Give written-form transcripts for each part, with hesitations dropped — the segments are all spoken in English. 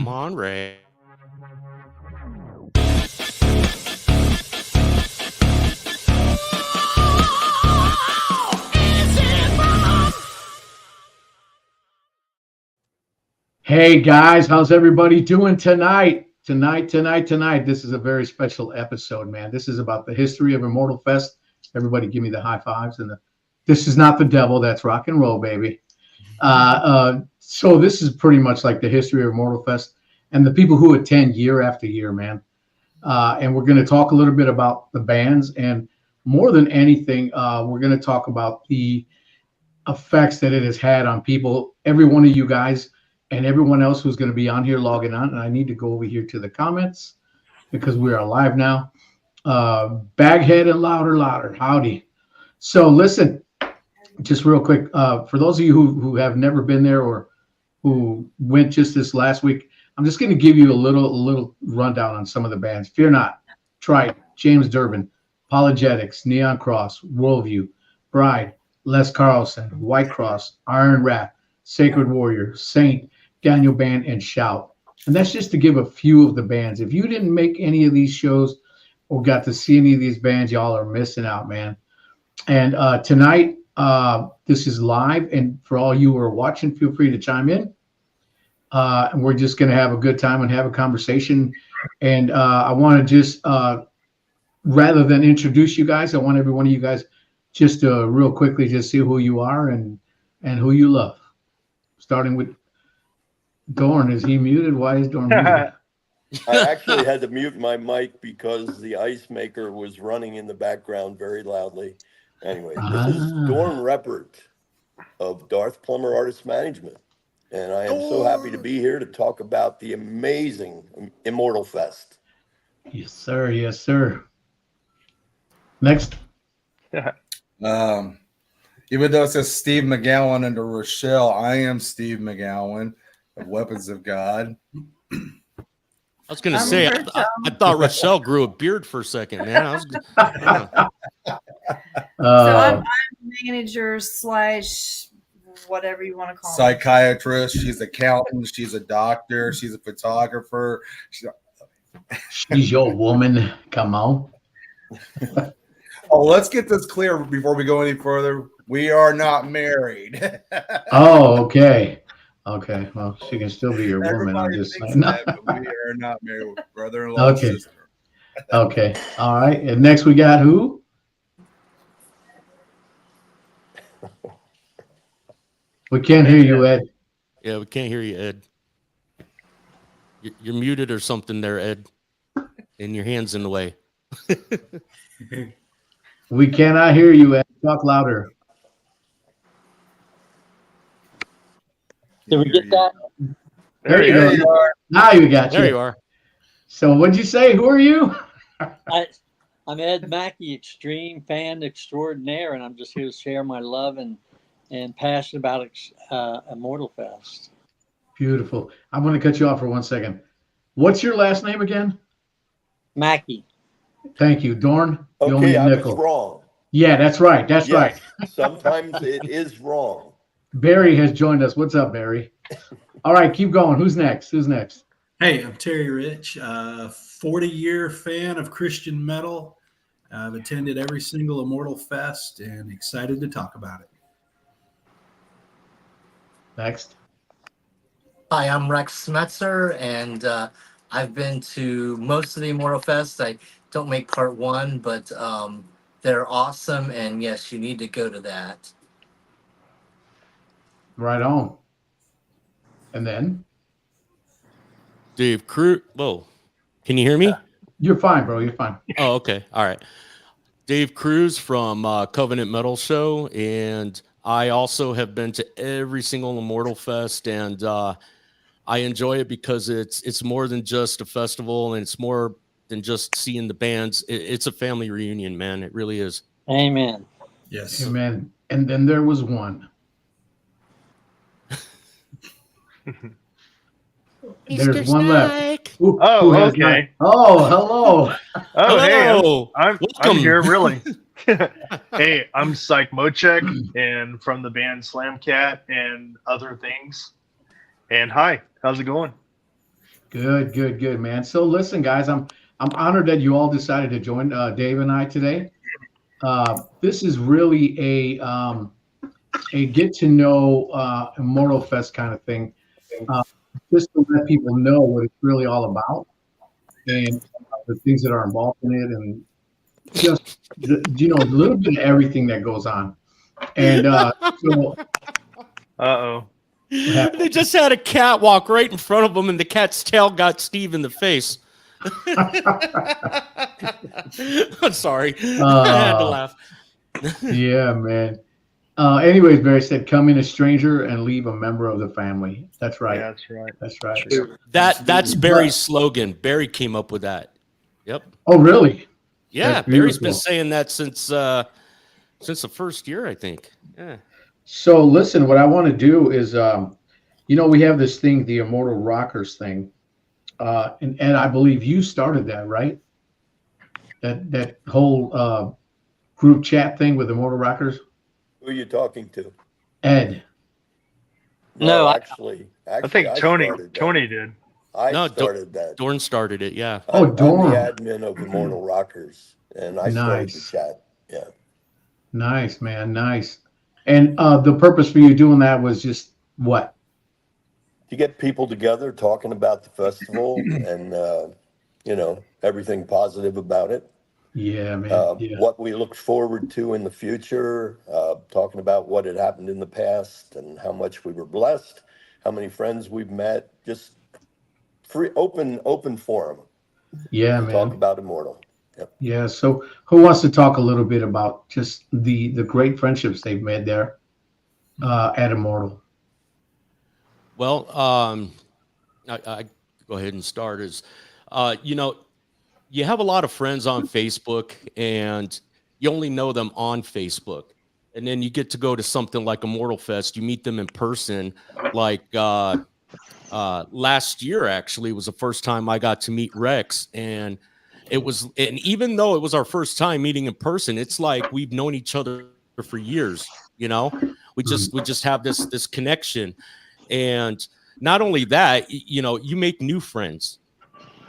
Come on, Ray. Hey guys, how's everybody doing tonight? Tonight. This is a very special episode, man. This is about the history of Immortal Fest. Everybody give me the high fives. This is not the devil, that's rock and roll, baby. So this is pretty much like the history of Immortal Fest and the people who attend year after year, man. And we're going to talk a little bit about the bands, and more than anything, we're going to talk about the effects that it has had on people, every one of you guys and everyone else who's going to be on here logging on. And I need to go over here to the comments because we are live now. Baghead and louder. Howdy. So listen, just real quick, for those of you who have never been there or who went just this last week, I'm just going to give you a little rundown on some of the bands. Fear Not, Trite, James Durbin, Apologetics, Neon Cross, Worldview, Bride, Les Carlson, White Cross, Iron Wrath, Sacred Warrior, Saint, Daniel Band, and Shout. And that's just to give a few of the bands. If you didn't make any of these shows or got to see any of these bands, y'all are missing out, man. And tonight, this is live. And for all you who are watching, feel free to chime in. And we're just going to have a good time and have a conversation. And I want to just, rather than introduce you guys, I want every one of you guys just to real quickly just see who you are and who you love. Starting with Dorn. Is he muted? Why is Dorn muted? I actually had to mute my mic because the ice maker was running in the background very loudly. Anyway, this is Dorn Reppert of Darth Plummer Artist Management. And I am so happy to be here to talk about the amazing Immortal Fest. Yes, sir. Yes, sir. Next. Even though it says Steve McGowan under Rochelle, I am Steve McGowan of Weapons of God. I was going to say, I thought Rochelle grew a beard for a second, man. So I'm manager / whatever you want to call me. Psychiatrist. She's an accountant. She's a doctor. She's a photographer. She's your woman. Come on. Oh, let's get this clear before we go any further. We are not married. Oh, okay. Okay. Well, she can still be your woman. I'm just saying. That, but we are not married. With brother-in-law and sister. Okay. All right. And next we got who? We can't hear you, Ed. Yeah, we can't hear you, Ed. You're muted or something there, Ed. And your hand's in the way. We cannot hear you, Ed. Talk louder. Did we get that? There you go. Now you got you. There you are. So what'd you say? Who are you? I'm Ed Mackey, extreme fan extraordinaire, and I'm just here to share my love and passion about Immortal Fest. Beautiful. I'm going to cut you off for 1 second. What's your last name again? Mackey. Thank you. Dorn, you owe me Okay, a I was nickel. wrong. Yeah, that's right. That's right. Sometimes it is wrong. Barry has joined us. What's up, Barry? All right, keep going. Who's next? Hey, I'm Terry Rich, 40-year fan of Christian metal. I've attended every single Immortal Fest and excited to talk about it. Next. Hi, I'm Rex Smetzer, and I've been to most of the Immortal Fest. I don't make part one, but they're awesome, and yes, you need to go to that. Right on. And then? Dave Cruz. Whoa. Can you hear me? You're fine, bro. You're fine. Oh, okay. All right. Dave Cruz from Covenant Metal Show, and I also have been to every single Immortal Fest, and I enjoy it because it's more than just a festival, and it's more than just seeing the bands. It's a family reunion, man. It really is. Amen. Yes. Amen. And then there was one. There's one left. Who okay. Oh, hello. Oh, Hello. hey, I'm Welcome. here, really. Hey, I'm Psych Mochek, and from the band Slam Cat and other things. And hi, how's it going? Good, man. So listen, guys, I'm honored that you all decided to join Dave and I today. This is really a get to know Immortal Fest kind of thing, uh, just to let people know what it's really all about and the things that are involved in it, and just a little bit of everything that goes on. And so Uh-oh. They just had a cat walk right in front of them, and the cat's tail got Steve in the face. I'm sorry. I had to laugh. Yeah, man. Anyways, Barry said, "Come in a stranger and leave a member of the family." That's right. Yeah, that's right. That's right. That's Barry's slogan. Barry came up with that. Yep. Oh, really? Yeah, That's Barry's been beautiful. saying that since the first year, I think. Yeah. So listen, what I want to do is, we have this thing, the Immortal Rockers thing, and I believe you started that, right? That whole group chat thing with Immortal Rockers. Who are you talking to? Ed. No, actually, I think Tony started that. Tony did. I No, started that. Dorn started it. Yeah. Oh, I'm Dorn. the admin of Immortal Rockers, and I started the Nice. chat. Yeah. Nice, man. Nice. And the purpose for you doing that was just what? To get people together talking about the festival and everything positive about it. Yeah, man. Yeah. What we look forward to in the future, talking about what had happened in the past and how much we were blessed, how many friends we've met, just free, open forum. Yeah, to man. Talk about Immortal. Yep. Yeah. So who wants to talk a little bit about just the great friendships they've made there at Immortal? Well, I go ahead and start. You have a lot of friends on Facebook, and you only know them on Facebook. And then you get to go to something like Immortal Fest. You meet them in person. Like last year, actually, was the first time I got to meet Rex. And even though it was our first time meeting in person, it's like we've known each other for years. We just have this connection. And not only that, you make new friends.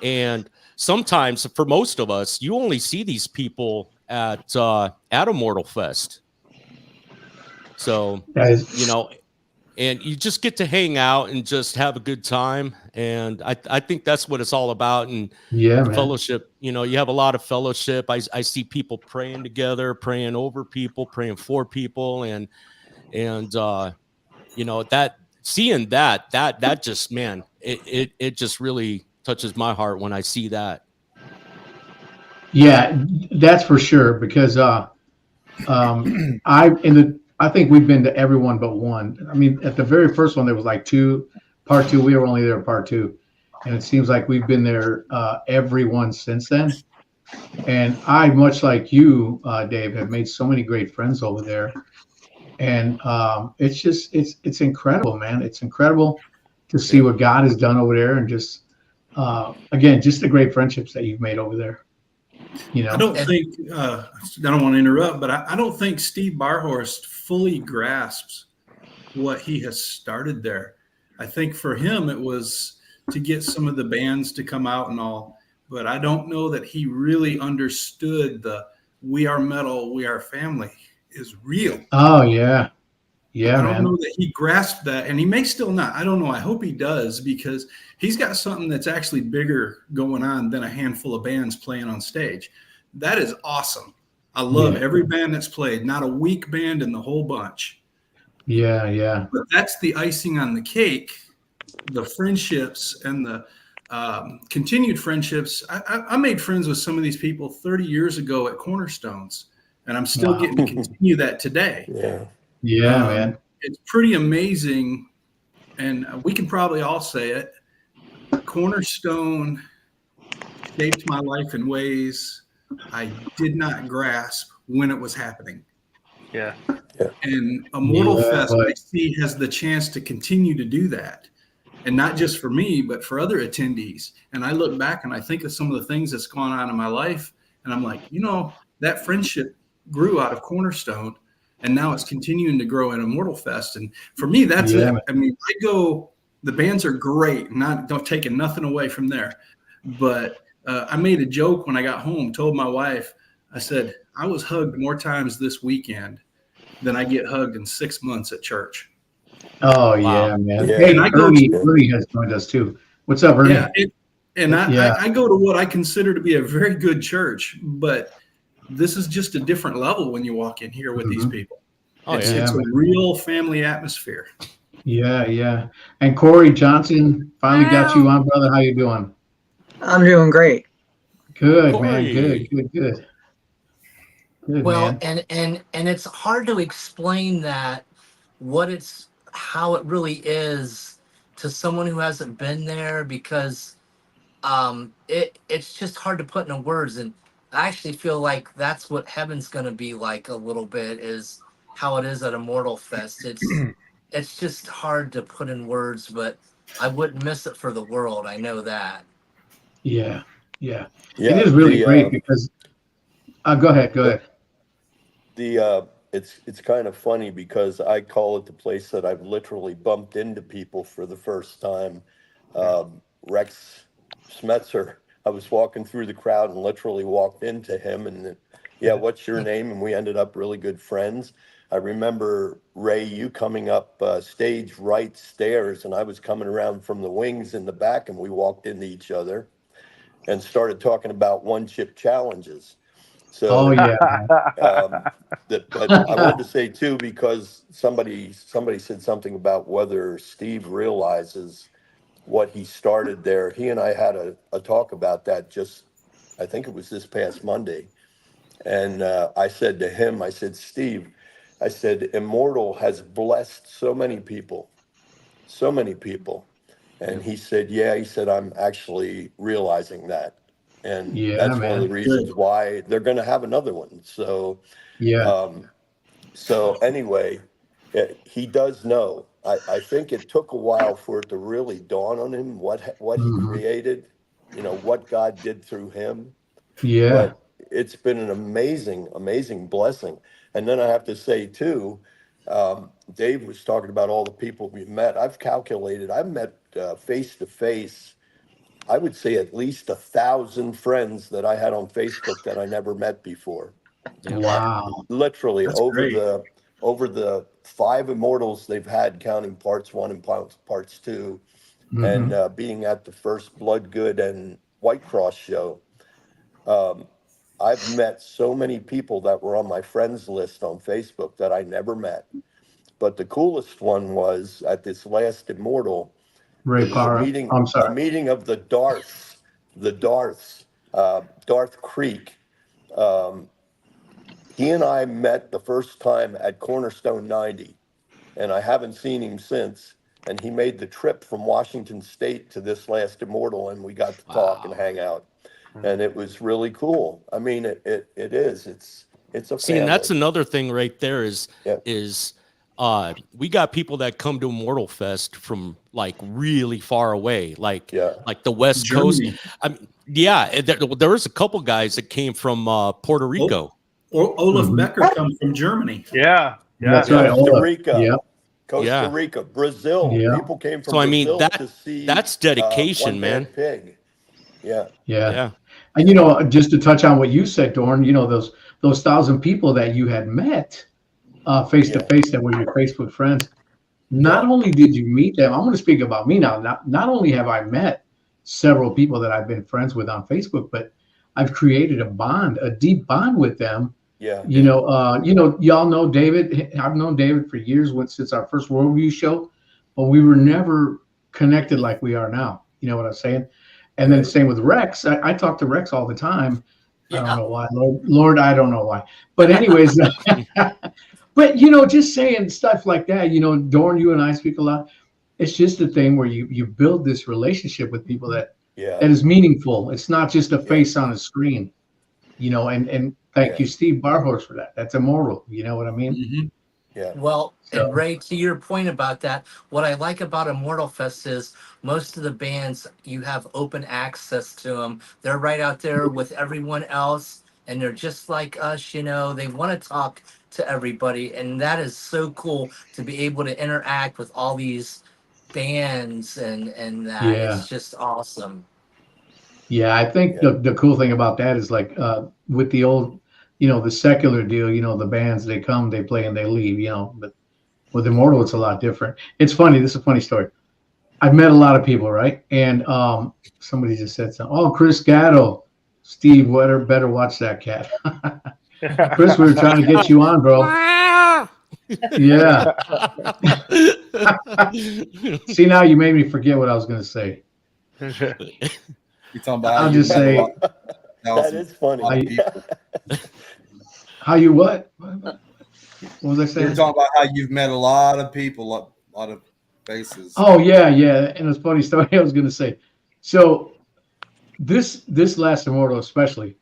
And sometimes, for most of us, you only see these people at Immortal Fest. So, and you just get to hang out and just have a good time. And I think that's what it's all about. And man. Fellowship, you have a lot of fellowship. I see people praying together, praying over people, praying for people. And that seeing that just, man, it just really touches my heart when I see that. Yeah, that's for sure. Because I think we've been to everyone but one. I mean, at the very first one, there was like part two. We were only there part two, and it seems like we've been there every one since then. And I, much like you, Dave, have made so many great friends over there. And it's incredible, man. It's incredible to see what God has done over there, and just again, just the great friendships that you've made over there. I don't think I don't want to interrupt, but I don't think Steve Barhorst fully grasps what he has started there. I think for him it was to get some of the bands to come out and all, but I don't know that he really understood the "we are metal, we are family" is real. Oh yeah. Yeah, I don't man. know that he grasped that, and he may still not. I don't know. I hope he does, because he's got something that's actually bigger going on than a handful of bands playing on stage. That is awesome. I love every band that's played, not a weak band in the whole bunch. Yeah. But that's the icing on the cake, the friendships and the continued friendships. I made friends with some of these people 30 years ago at Cornerstones, and I'm still getting to continue that today. Yeah, man. It's pretty amazing, and we can probably all say it. Cornerstone shaped my life in ways I did not grasp when it was happening. Yeah. And Immortal Fest, I see, has the chance to continue to do that. And not just for me, but for other attendees. And I look back and I think of some of the things that's gone on in my life, and I'm like, that friendship grew out of Cornerstone. And now it's continuing to grow in Immortal Fest. And for me, that's it. I mean, I go The bands are great. Don't taking nothing away from there. But I made a joke when I got home, told my wife, I said, I was hugged more times this weekend than I get hugged in 6 months at church. Oh Wow. yeah, man. Yeah. Hey, And I go Ernie has joined us too. What's up, Ernie? Yeah, I go to what I consider to be a very good church, but this is just a different level when you walk in here with these people. Oh, It's yeah. a man. real family atmosphere. Yeah. And Corey Johnson finally got you on, brother. How you doing? I'm doing great. Good, man. Corey. Good, Well, man. and it's hard to explain that how it really is to someone who hasn't been there, because it's just hard to put into words. And I actually feel like that's what heaven's going to be like a little bit, is how it is at Immortal Fest. It's just hard to put in words, but I wouldn't miss it for the world. I know that. Yeah. It Yeah. is really great because go ahead. It's kind of funny because I call it the place that I've literally bumped into people for the first time. Rex Smetzer, I was walking through the crowd and literally walked into him and yeah, what's your name? And we ended up really good friends. I remember, Ray, you coming up stage right stairs, and I was coming around from the wings in the back, and we walked into each other and started talking about one-chip challenges. Oh So yeah. but I wanted to say too, because somebody said something about whether Steve realizes what he started there. He and I had a talk about that just, I think it was this past Monday. And I said to him, I said, Steve, I said, Immortal has blessed so many people. And he said, yeah, he said, I'm actually realizing that. And Yeah, that's one of the man. reasons why they're going to have another one. So, Yeah. anyway, he does know. I think it took a while for it to really dawn on him what he Mhm. created, what God did through him. Yeah. But it's been an amazing blessing. And then I have to say too, Dave was talking about all the people we've met. I've calculated, I've met face to face, I would say at least 1,000 friends that I had on Facebook that I never met before. Yeah. Wow. Literally That's over great. the 5 immortals they've had, counting parts 1 and parts 2, and Mhm. being at the first Blood Good and White Cross show. Um, I've met so many people that were on my friends list on Facebook that I never met. But the coolest one was at this last Immortal. It Ray was a Parra. meeting, I'm a sorry. meeting of the Darths, Darth Creek. Um, he and I met the first time at Cornerstone 90, and I haven't seen him since. And he made the trip from Washington State to this last Immortal, and we got to talk and Wow. hang out. And it was really cool. I mean, it is. It's a See, and that's family. another thing right there is Yeah. is we got people that come to Immortal Fest from like really far away, like Yeah. the West Coast. Germany. I mean, yeah, there was a couple guys that came from Puerto Rico. Olaf Mhm. Becker comes from Germany. Yeah. That's Yeah. right. Costa Olaf. Rica, Yep. Costa Yeah. Rica, Brazil. Yeah. People came So from I mean Brazil to see that's dedication, One man. Bad Pig. Yeah. Yeah. Yeah. And just to touch on what you said, Dorn, those 1,000 people that you had met face to Yeah. face that were your Facebook friends. Not Yeah. only did you meet them, I'm going to speak about me now. Not only have I met several people that I've been friends with on Facebook, but I've created a deep bond with them. Yeah. Y'all know David. I've known David for years, since our first Worldview show, but we were never connected like we are now. You know what I'm saying? And then Right. same with Rex. I talk to Rex all the time. I don't Yeah. know why, Lord, I don't know why. But anyways, but just saying stuff like that. Dorn, you and I speak a lot. It's just a thing where you build this relationship with people that Yeah. is meaningful. It's not just a Yeah. face on a screen. And thank Yeah. you, Steve Barhorse, for that. That's immoral. You know what I mean? Mhm. Yeah. Well, and So Ray, to your point about that, what I like about Immortal Fest is most of the bands, you have open access to them. They're right out there with everyone else, and they're just like us. They want to talk to everybody, and that is so cool to be able to interact with all these bands and that. Yeah. It's just awesome. Yeah, I think the cool thing about that is like with the old, the secular deal, the bands, they come, they play, and they leave, but with Immortal, it's a lot different. It's funny. This is a funny story. I've met a lot of people, right? And somebody just said something. Oh, Chris Gatto, Steve, better watch that cat. Chris, we were trying to get you on, bro. Yeah. See, now you made me forget what I was going to say. You talking about? I'll just say that is funny. How you what? What was I saying? You're talking about how you've met a lot of people, a lot of faces. Oh yeah. And it's a funny story I was going to say. So this last Immortal especially,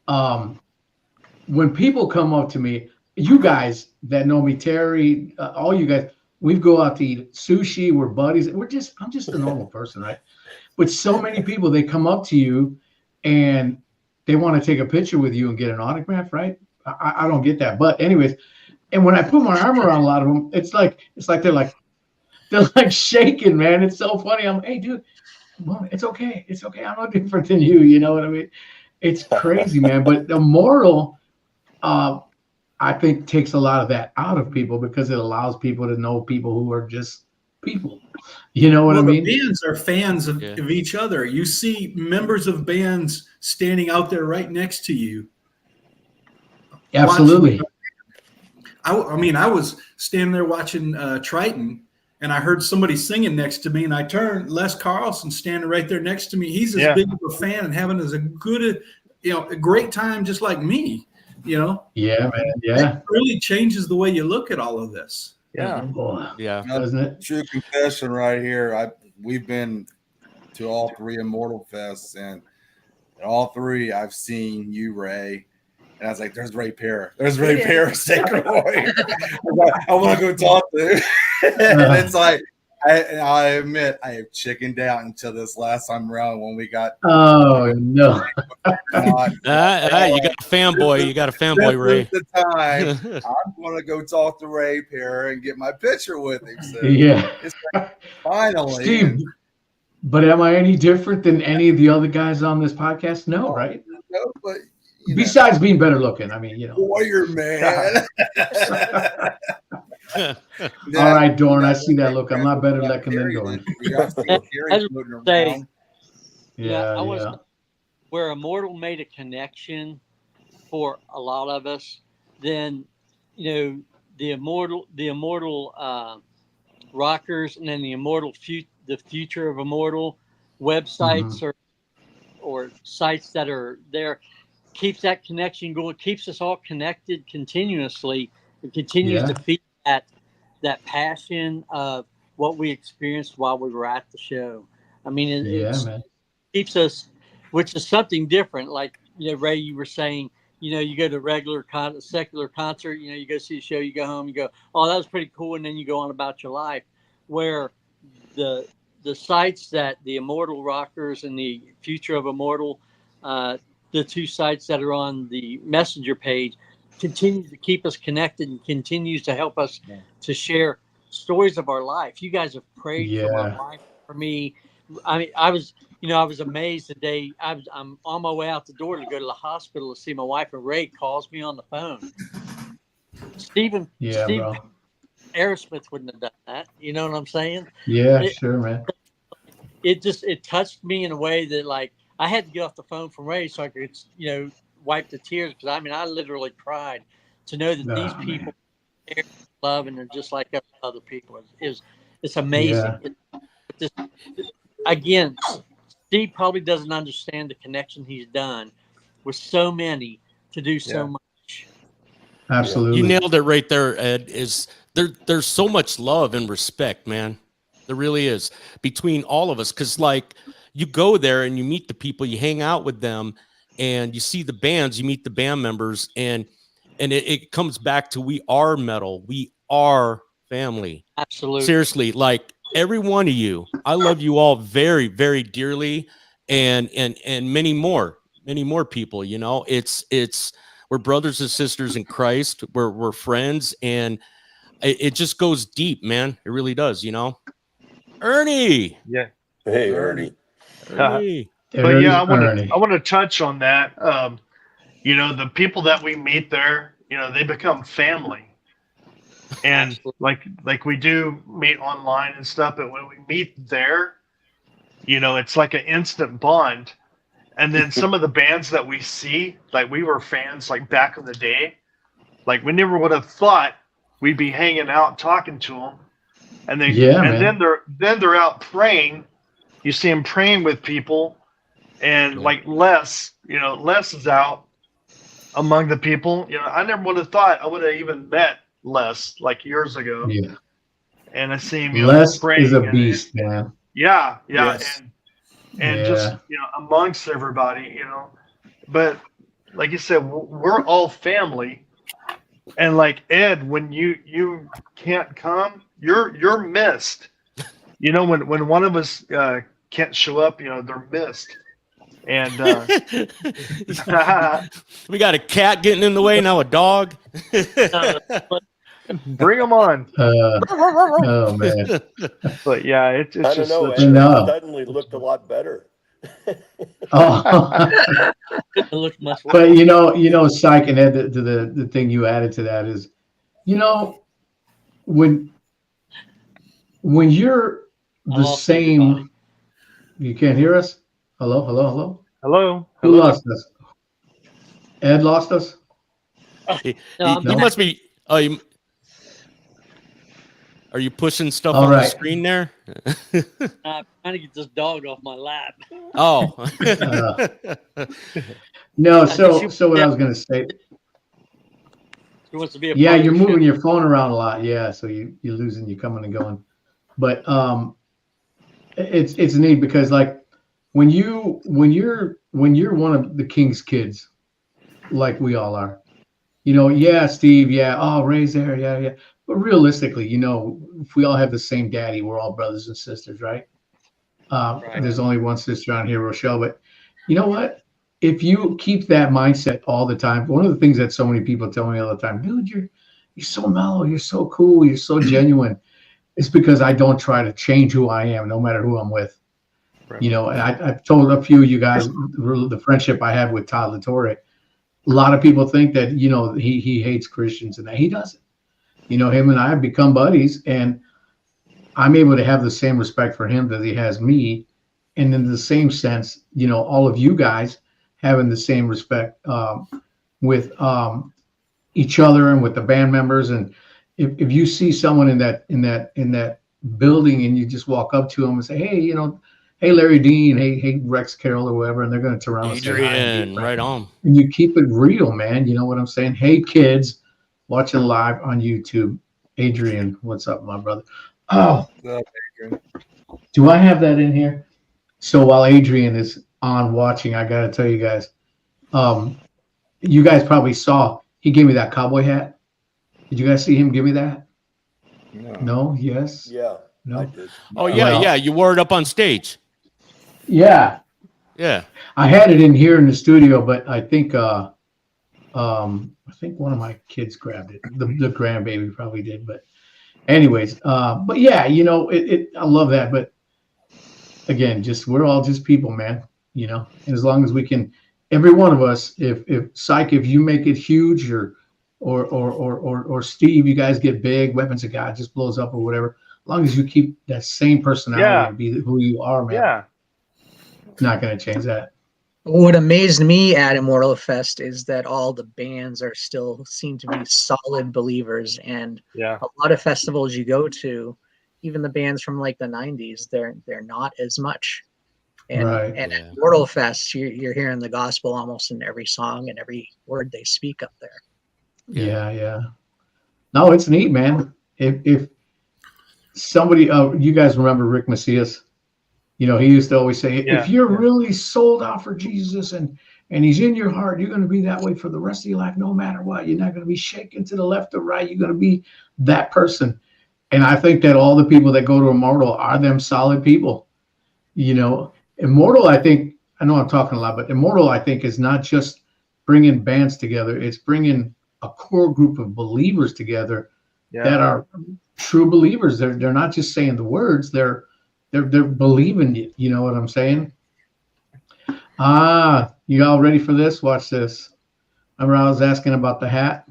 when people come up to me, you guys that know me, Terry, all you guys, we go out to eat sushi. We're buddies. I'm just a normal person, right? But so many people, they come up to you and they want to take a picture with you and get an autograph, right? I don't get that. But anyways, and when I put my arm around a lot of them, it's like they're like shaking, man. It's so funny. I'm, hey, dude, well, it's okay. It's okay. I'm no different than you. You know what I mean? It's crazy, man. But the Immortal, I think, takes a lot of that out of people because it allows people to know people who are just people. You know what I mean? The bands are fans of each other. You see members of bands standing out there right next to you. Absolutely. I mean, I was standing there watching Triton, and I heard somebody singing next to me, and I turned. Les Carlson standing right there next to me. He's as big of a fan and having as a good, a great time, just like me. Yeah, man. Yeah. It really changes the way you look at all of this. Yeah. Yeah. Doesn't it? True confession right here. We've been to all 3 Immortal Fests, and at all 3 I've seen you, Ray. And I was like, there's Ray Parra. There's Ray Parra Sacred Warrior. I want to go talk to him. And it's like, I admit I have chickened out until this last time around when we got. Oh no! You got a fanboy. You got a fanboy, Ray. The time I'm going to go talk to Ray Parra and get my picture with him. So yeah, it's like, finally. Steve, but am I any different than any of the other guys on this podcast? No, right? No, but besides being better looking, I mean, warrior man. All right, Dorn, I see that look. I'm not better looking than Dorn. Where Immortal made a connection for a lot of us, then the Immortal rockers, and then the Future of Immortal websites or sites that are there, keeps that connection going, keeps us all connected continuously. It continues to feed that passion of what we experienced while we were at the show. I mean, it keeps us, which is something different. Like, Ray, you were saying, you go to regular secular concert, you go see a show, you go home, you go, oh, that was pretty cool. And then you go on about your life. Where the sites that the Immortal Rockers and the Future of Immortal, the 2 sites that are on the Messenger page, continues to keep us connected and continues to help us to share stories of our life. You guys have prayed for my life, for me. I mean, I was amazed the day I'm on my way out the door to go to the hospital to see my wife, and Ray calls me on the phone. Steve Aerosmith wouldn't have done that. You know what I'm saying? Yeah, sure, man. It touched me in a way that, like, I had to get off the phone from Ray so I could, wipe the tears, because I literally cried to know that these people love and they're just like other people. It's amazing. Again, Steve probably doesn't understand the connection he's done with so many to do so much. Absolutely. You nailed it right there, Ed. There's so much love and respect, man. There really is, between all of us. Because, like, you go there and you meet the people, you hang out with them, and you see the bands, you meet the band members, and it comes back to, we are metal. We are family. Absolutely. Seriously, like, every one of you, I love you all very, very dearly, and many more people. It's we're brothers and sisters in Christ. We're friends, and it just goes deep, man. It really does. Ernie. Yeah. Hey, Ernie. Ernie. But yeah, Ernie. I want to touch on that. You know, the people that we meet there, you know, they become family. And like we do meet online and stuff, but when we meet there, you know, it's like an instant bond. And then some of the bands that we see, like we were fans like back in the day, like we never would have thought we'd be hanging out talking to them. And then Yeah, and man. then they're out praying. You see them praying with people, and Yeah. like Les, you know, Les is out among the people. You know, I never would have thought I would have even met Les like years ago. Yeah. And I see him, you know, Les praying. is a and beast, man. yeah, Yes. and Yeah. just, you know, amongst everybody, you know. But like you said, we're all family. And like Ed, when you can't come, you're missed. You know, when one of us can't show up, you know, they're missed. And We got a cat getting in the way, now a dog. bring them on. Oh man. But yeah, it's I don't just know. such Ed No. suddenly looked a lot better. Oh. It looks much worse. But Psych and Ed, the thing you added to that is, you know, when you're I the lost same, everybody. you can't hear us? Hello? hello. Who lost us? Ed lost us? He No, must be. Are you pushing stuff All on the right. screen there? I'm trying to get this dog off my lap. Oh. No, I so think what I was gonna say. She wants to be a Yeah, part you're of the show. moving your phone around a lot. Yeah, so you're losing, you're coming and going. But it's neat because like when you're one of the king's kids, like we all are, yeah, Steve, yeah, oh, Ray's there, yeah. But realistically, if we all have the same daddy, we're all brothers and sisters, right? Right. There's only one sister on here, Rochelle. But you know what? If you keep that mindset all the time, one of the things that so many people tell me all the time, dude, you're so mellow, you're so cool, you're so genuine. It's because I don't try to change who I am, no matter who I'm with. Right. And I've told a few of you guys the friendship I have with Todd Latore. A lot of people think that he hates Christians, and that he doesn't. Him and I have become buddies, and I'm able to have the same respect for him that he has me, and in the same sense, all of you guys having the same respect with each other and with the band members. And if you see someone in that building and you just walk up to them and say, hey, hey, Larry Dean, hey, Rex Carroll or whatever, and they're going to turn around and say hi. Adrian, right on. And you keep it real, man. You know what I'm saying? Hey, kids watching live on YouTube. Adrian, what's up, my brother? Oh, do I have that in here? So while Adrian is on watching, I got to tell you guys, you guys probably saw, he gave me that cowboy hat. Did you guys see him give me that? No? Yes? Yeah, No? I did. Oh yeah, you wore it up on stage. Yeah. Yeah. I had it in here in the studio, but I think one of my kids grabbed it. The grandbaby probably did, but anyways, but yeah, I love that. But again, we're all just people, man. And as long as we can, every one of us, if you make it huge, or Steve, you guys get big, Weapons of God just blows up or whatever. As long as you keep that same personality and be who you are, man. Yeah. It's not going to change that. What amazed me at Immortal Fest is that all the bands seem to be solid believers, and Yeah. a lot of festivals you go to, even the bands from like the 90s, they're not as much. And Right. at Immortal Fest, you're hearing the gospel almost in every song and every word they speak up there. Yeah. No, it's neat, man. If somebody, you guys remember Rick Macias? He used to always say, if you're really sold out for Jesus and he's in your heart, you're going to be that way for the rest of your life, no matter what. You're not going to be shaken to the left or right. You're going to be that person. And I think that all the people that go to Immortal are them solid people. Immortal, I know I'm talking a lot, but Immortal, I think, is not just bringing bands together. It's bringing a core group of believers together that are true believers. They're not just saying the words. They're they're believing you. You know what I'm saying? You all ready for this? Watch this. Remember I was asking about the hat?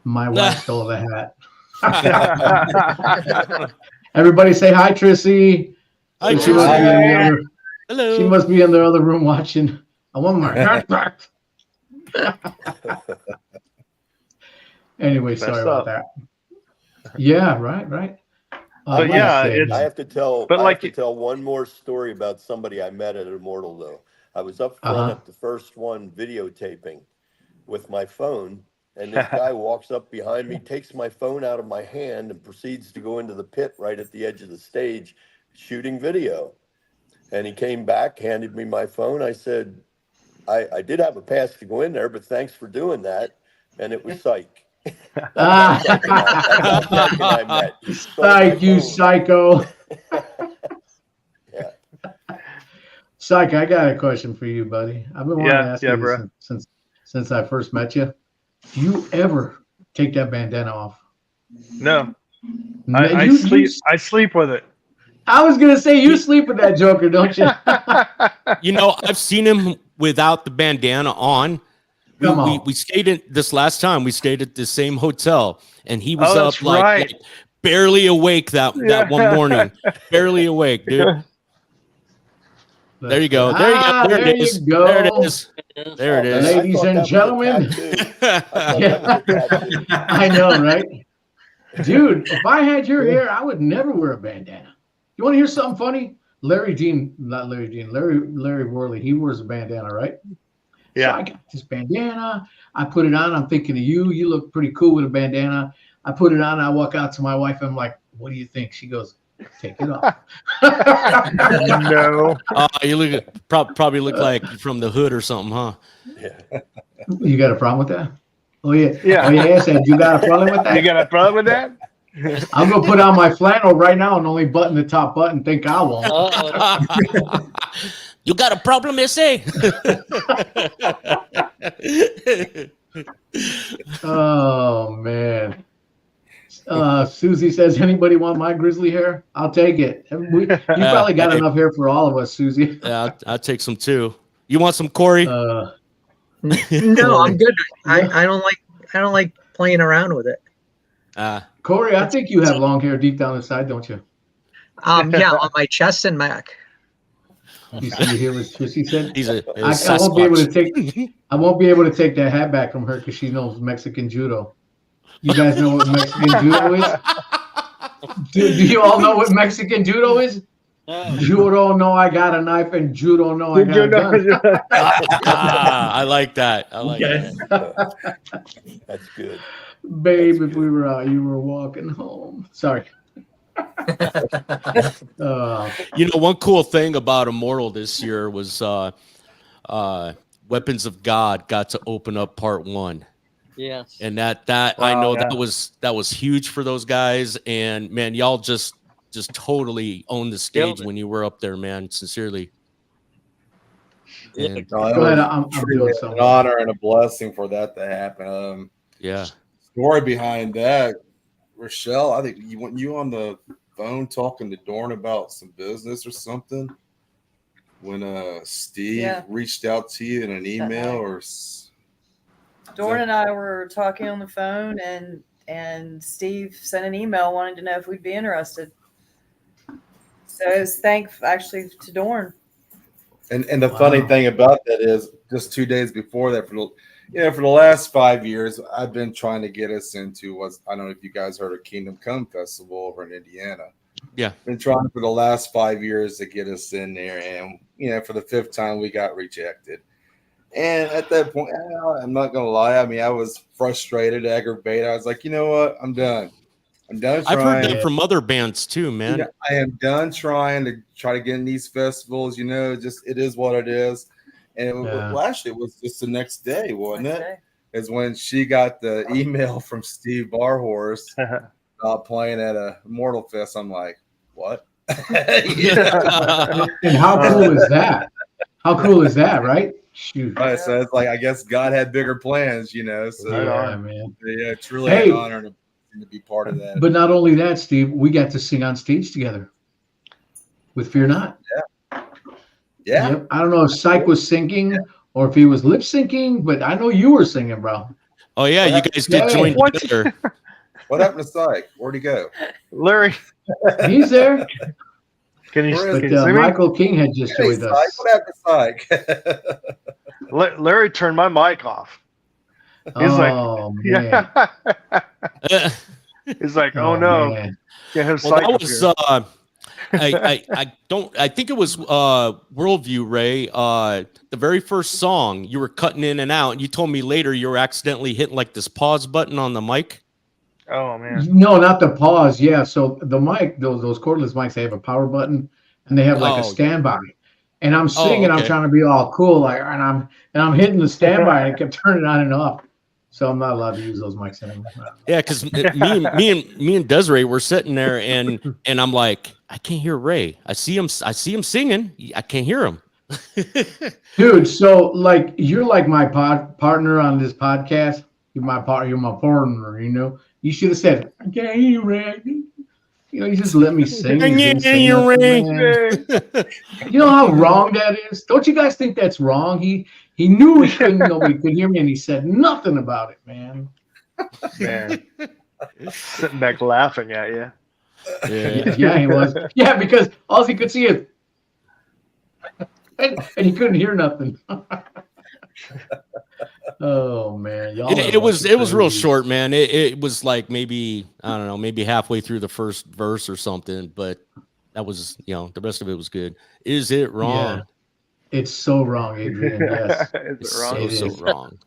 My wife stole the hat. Everybody say hi, Trissy. Hi, She must be in the other. Hello. She must be in the other room watching. I want my hat back. Anyway, sorry about that. Yeah, right. But yeah, it's I have to tell. but I like have to tell one more story about somebody I met at Immortal. Though I was up front Uh-huh. at the first one videotaping with my phone, and this guy walks up behind me, takes my phone out of my hand, and proceeds to go into the pit right at the edge of the stage, shooting video. And he came back, handed me my phone. I said, I did have a pass to go in there, but thanks for doing that. And it was psych. That's how Psych and I met. He stole my Psych, you phone. psycho. Yeah. Psych, I got a question for you, buddy. I've been wanting to ask you bro. this since I first met you. Do you ever take that bandana off? No, No, I you- sleep. you- I sleep with it. I was gonna say you sleep with that joker, don't you? You know, I've seen him without the bandana on. Come on. We stayed in this last time. We stayed at the same hotel, and he was Oh, that's up like barely awake that one morning. Barely awake, dude. There you go. There you go. There it is. go. There it is. There it is. Ladies I thought and that was a gentlemen. tattoo. I thought that was a tattoo. I know, right? Dude, if I had your hair, I would never wear a bandana. You want to hear something funny? Larry Worley, he wears a bandana, right? Yeah. So I got this bandana. I put it on. I'm thinking of you. You look pretty cool with a bandana. I put it on. I walk out to my wife. I'm like, what do you think? She goes, take it off. No. You look probably look like you're from the hood or something, huh? Yeah. You got a problem with that? Oh, yeah. Yeah. Oh, yeah. I said, you got a problem with that? You got a problem with that? I'm going to put on my flannel right now and only button the top button. Think I won't. You got a problem, SA? Oh, man. Susie says, anybody want my grizzly hair? I'll take it. You probably got enough hair for all of us, Susie. Yeah, I'll take some too. You want some, Corey? No, I'm good. I don't like playing around with it. Corey, I think you have long hair deep down inside, don't you? Yeah, on my chest and back. You hear what Trissy said? I won't be able to take. I won't be able to take that hat back from her because she knows Mexican judo. You guys know what Mexican judo is? Do you all know what Mexican judo is? Judo, no, I got a knife, and judo, no, I got a gun. I like that. I like that. That's good. Babe, if we were out, you were walking home. Sorry. You know, one cool thing about Immortal this year was Weapons of God got to open up part 1. Yes. And that I know that was huge for those guys. And man, y'all just totally owned the stage when you were up there, man. Sincerely. And, Go ahead. I'm doing something. An honor and a blessing for that to happen. yeah. Story behind that, Rochelle. I think you on the phone talking to Dorn about some business or something when Steve reached out to you in an email or. Dorn and I were talking on the phone, and Steve sent an email wanting to know if we'd be interested. So it was thanks actually to Dorn. And the funny thing about that is, just 2 days before that, for the last 5 years, I've been trying to get us into I don't know if you guys heard of Kingdom Come Festival over in Indiana. Yeah, been trying for the last 5 years to get us in there, and for the 5th time we got rejected. And at that point, I'm not gonna lie. I mean, I was frustrated, aggravated. I was like, you know what? I'm done. I'm done trying. I've heard that from other bands too, man. I am done trying to get in these festivals. Just it is what it is. And actually, it was just the next day, wasn't it? Is when she got the email from Steve Barhorse playing at a Immortal Fest. I'm like, what? And how cool is that? How cool is that, right? Shoot. Right, so it's like I guess God had bigger plans, So yeah, man. Yeah, truly an honor to be part of that. But not only that, Steve, we got to sing on stage together. with Fear Not. Yeah. Yep. I don't know if Syke was singing or if he was lip syncing, but I know you were singing, bro. Oh yeah, you guys did join What? together. What happened to Syke? Where'd he go? Larry, He's there. can you, Where is But can you see me? Michael King had just Hey, joined Syke. us. What happened to Syke? Larry turned my mic off. He's Oh, man. yeah. He's like, oh no, Man. can't have Well, Syke that up was here. I think it was Worldview, Ray. The very first song you were cutting in and out, and you told me later you were accidentally hitting like this pause button on the mic. Oh man. No, not the pause. Yeah. So the mic, those cordless mics, they have a power button and they have like a Oh, standby. And I'm singing, I'm okay. trying to be all cool, like, and I'm hitting the standby and it kept turning on and off. So I'm not allowed to use those mics anymore. Yeah, because me and Desiree were sitting there, and I'm like, I can't hear Ray. I see him singing. I can't hear him. Dude, so like you're like my partner on this podcast. You're my partner, you know. You should have said, I can't hear you, Ray. You know, you just let me sing. You didn't say nothing, man. You know how wrong that is? Don't you guys think that's wrong? He knew nobody could hear me, and he said nothing about it, man. Man. Sitting back laughing at you. Yeah, he was. Yeah, because all he could see is, and he couldn't hear nothing. Oh man, y'all. It was real short, man. It was like maybe, I don't know, maybe halfway through the first verse or something, but that was, the rest of it was good. Is it wrong? Yeah. It's so wrong, Adrian. Yes, Is it wrong? So wrong.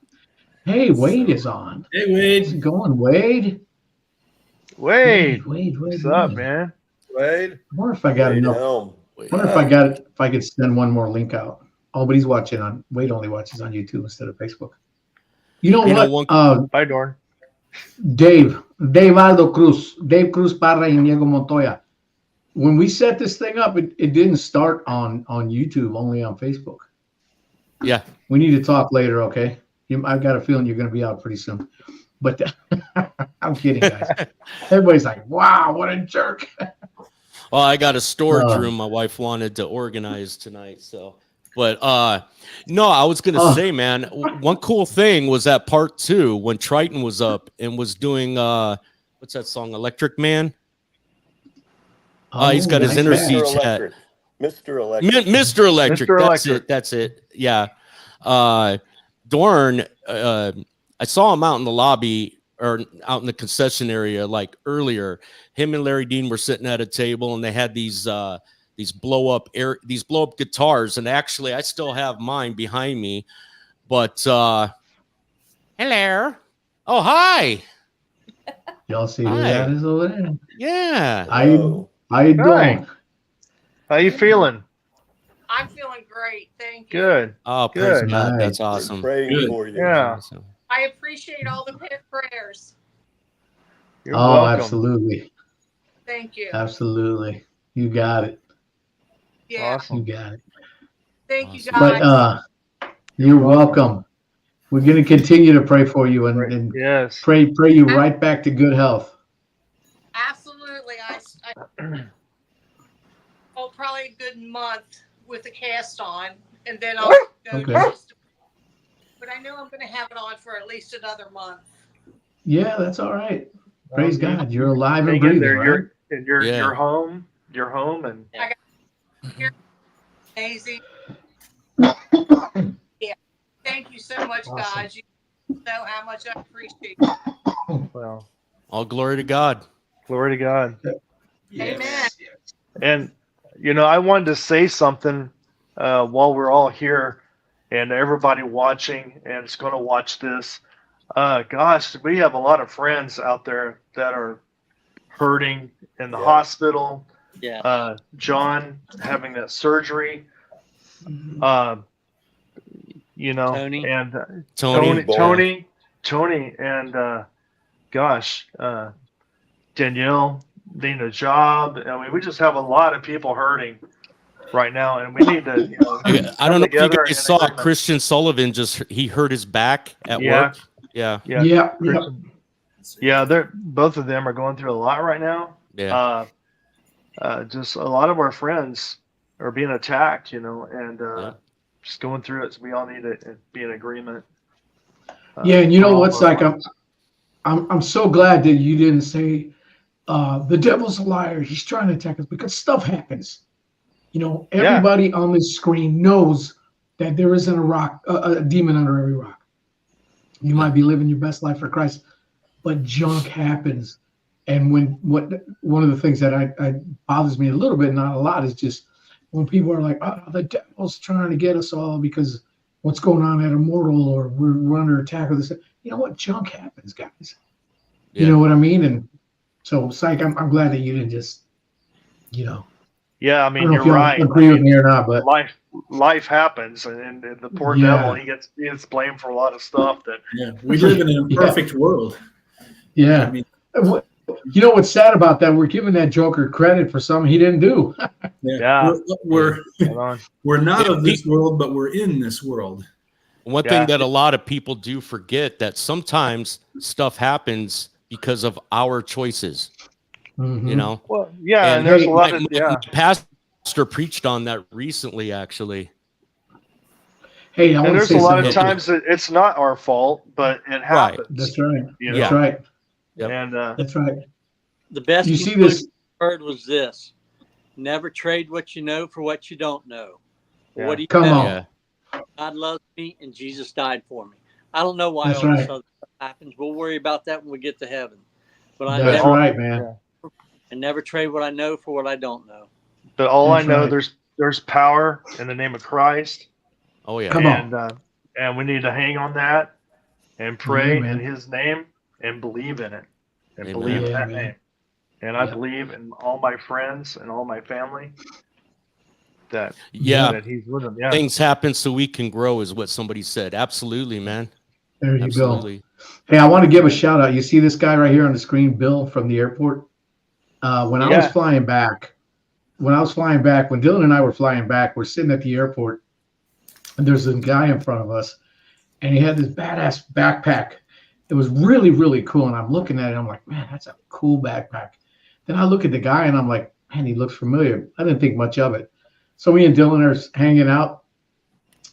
Hey, Wade is on. Hey, How's it Wade. going, Wade? Wade, Wade. what's up, man? Wade? I wonder if I got Wade enough. Helm. I wonder if I could send one more link out. Oh, but he's watching on. Wade only watches on YouTube instead of Facebook. You know what? Bye, Dorn. Dave Aldo Cruz, Dave Cruz Parra, and Diego Montoya. When we set this thing up, it didn't start on YouTube, only on Facebook. Yeah. We need to talk later, okay? I've got a feeling you're going to be out pretty soon. But I'm kidding, guys. Everybody's like, wow, what a jerk. Well, I got a storage room my wife wanted to organize tonight, so. But no, I was gonna say, man, one cool thing was that part 2 when Triton was up and was doing what's that song, Electric Man? He's got his inner siege hat. Mr. Electric. Mr. Electric. Mr. That's Electric. it. That's it. Yeah. Dorn, I saw him out in the lobby or out in the concession area like earlier. Him and Larry Dean were sitting at a table and they had these blow up guitars, and actually I still have mine behind me. But hello. Oh, hi. Y'all see who that is over there? Yeah. How you doing? How you feeling? I'm feeling great. Thank you. Good. Oh, praise Good. God. Nice. That's awesome. Praying for you. Yeah. Awesome. I appreciate all the prayers. You're Oh, welcome. absolutely. Thank you. Absolutely. You got it. Yeah. Awesome. You got it. Thank you Awesome. guys. But you're welcome. We're going to continue to pray for you and Yes. pray you right back to good health. Absolutely. Probably a good month with the cast on, and then I'll go Okay. but I know I'm going to have it on for at least another month. Yeah, that's all right. Praise God. You're alive and Hang in breathing, there. right? You're home. You're home, and Amazing. Yeah. Thank you so much, Awesome. guys. You know how much I appreciate it. well, All glory to God. glory to God. Amen. And I wanted to say something while we're all here, and everybody watching and is going to watch this. Gosh, we have a lot of friends out there that are hurting in the hospital. Yeah. John having that surgery. Tony. And Tony. Tony, and gosh, Danielle needing a job. I mean, we just have a lot of people hurting right now, and we need to. I don't know if you together guys in saw agreement. Christian Sullivan he hurt his back at work. Yeah. Yeah, they're both of them are going through a lot right now. Yeah. Just a lot of our friends or being attacked, you know, and Yeah. just going through it. So we all need to be in agreement. Yeah, and you for know all of what's our like? lives. I'm so glad that you didn't say the devil's a liar. He's trying to attack us because stuff happens. You know, Yeah. everybody on this screen knows that there isn't a demon under every rock. You might be living your best life for Christ, but junk happens. And one of the things that I bothers me a little bit, not a lot, is just when people are like, "Oh, the devil's trying to get us all because what's going on at Immortal, or we're under attack or this." You know what? Junk happens, guys. You Yeah. know what I mean? And so, Psych, I'm glad that you didn't just, you know, Yeah, I I mean, don't know you're if y'all right. agree with me or not, but Life happens, and the poor devil, he gets blamed for a lot of stuff that. Yeah, we live in an imperfect world. yeah. I mean, You know what's sad about that? We're giving that Joker credit for something he didn't do. Yeah. we're Hold on. we're not Yeah, of this world, but we're in this world. One Yeah. thing that a lot of people do forget, that sometimes stuff happens because of our choices, Mhm. you know? Well, yeah, And and there's hey, a lot my, of my pastor preached on that recently, actually. Hey, I and want to there's say a lot of something. times that it's not our fault, but it happens. That's right. You That's know? right. Yep. And That's right. The best You see conclusion this? I heard was this: never trade what you know for what you don't know. Yeah. What do you Come know? on. Yeah. God loves me and Jesus died for me. I don't know why That's all this right. other stuff happens. We'll worry about that when we get to heaven. But I That's never, right, man. never trade what I know for what I don't know. But all That's I know, right. there's power in the name of Christ, Oh, yeah. Come and on. and we need to hang on that and Yeah, pray in man. His name and believe in it and Amen. believe in Yeah, that man. name. And I Yeah. believe in all my friends and all my family that Yeah. that He's with them. Yeah. Things happen so we can grow, is what somebody said. Absolutely, man. There you Absolutely. go. Hey, I want to give a shout out. You see this guy right here on the screen, Bill from the airport? When I was Yeah. flying back, when Dylan and I were flying back, we're sitting at the airport, and there's a guy in front of us, and he had this badass backpack. It was really, really cool. And I'm looking at it, I'm like, man, that's a cool backpack. Then I look at the guy and I'm like, man, he looks familiar. I didn't think much of it. So me and Dylan are hanging out,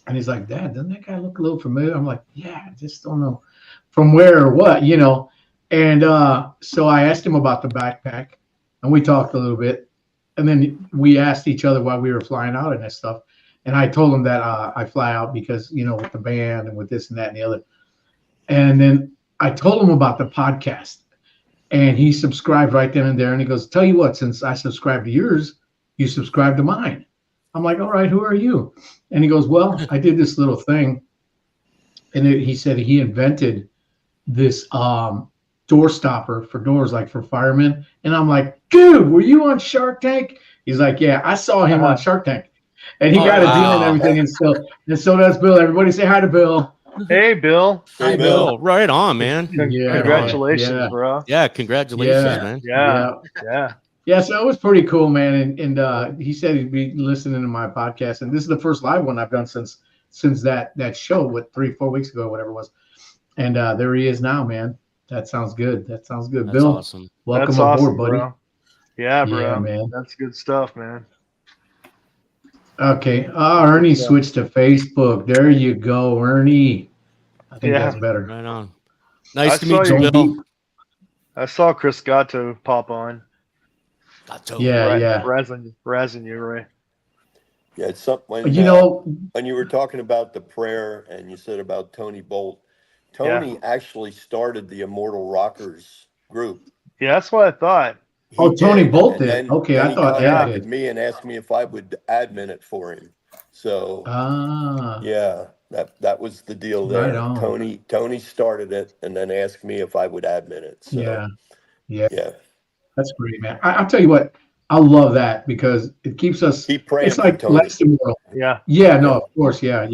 and he's like, Dad, doesn't that guy look a little familiar? I'm like, yeah, I just don't know from where or what, you know. And so I asked him about the backpack, and we talked a little bit. And then we asked each other why we were flying out and that stuff. And I told him that I fly out because, you know, with the band and with this and that and the other. And then I told him about the podcast, and he subscribed right then and there. And he goes, tell you what, since I subscribed to yours, you subscribe to mine. I'm like, all right, who are you? And he goes, well, I did this little thing. And he said he invented this door stopper for doors, like for firemen. And I'm like, dude, were you on Shark Tank? He's like, yeah, I saw him on Shark Tank. And he Oh, got a deal and wow. everything. And so does Bill. Everybody say hi to Bill. Hey, Bill. Hey, Bill. Right on, man. Yeah, Congratulations, yeah. bro. Yeah. Congratulations, Yeah. man. Yeah. Yeah, so it was pretty cool, man. And he said he'd be listening to my podcast. And this is the first live one I've done since that show, 3-4 weeks ago, whatever it was. And there he is now, man. That sounds good. That sounds good. That's Bill, awesome. welcome That's aboard, awesome, buddy. bro. Yeah, bro. Yeah, man. That's good stuff, man. Okay. Ernie switched to Facebook. There you go, Ernie. I think that's better. Right on. Nice to meet you, Bill. I saw Chris Gatto pop on. Gatto. Yeah. Razzing you, Ray. Yeah, it's something when, You know, when you were talking about the prayer and you said about Tony Bolt, Tony actually started the Immortal Rockers group. Yeah, that's what I thought. Tony Bolt And did. then, Okay, then I he thought contacted me and asked me if I would admin it for him. So yeah, that was the deal there. Right on. Tony started it and then asked me if I would admin it. So Yeah. yeah. That's great, man. I'll tell you what, I love that because it keeps us. Keep praying It's for like Tony. less immoral. Yeah. Yeah, no, of course. Yeah.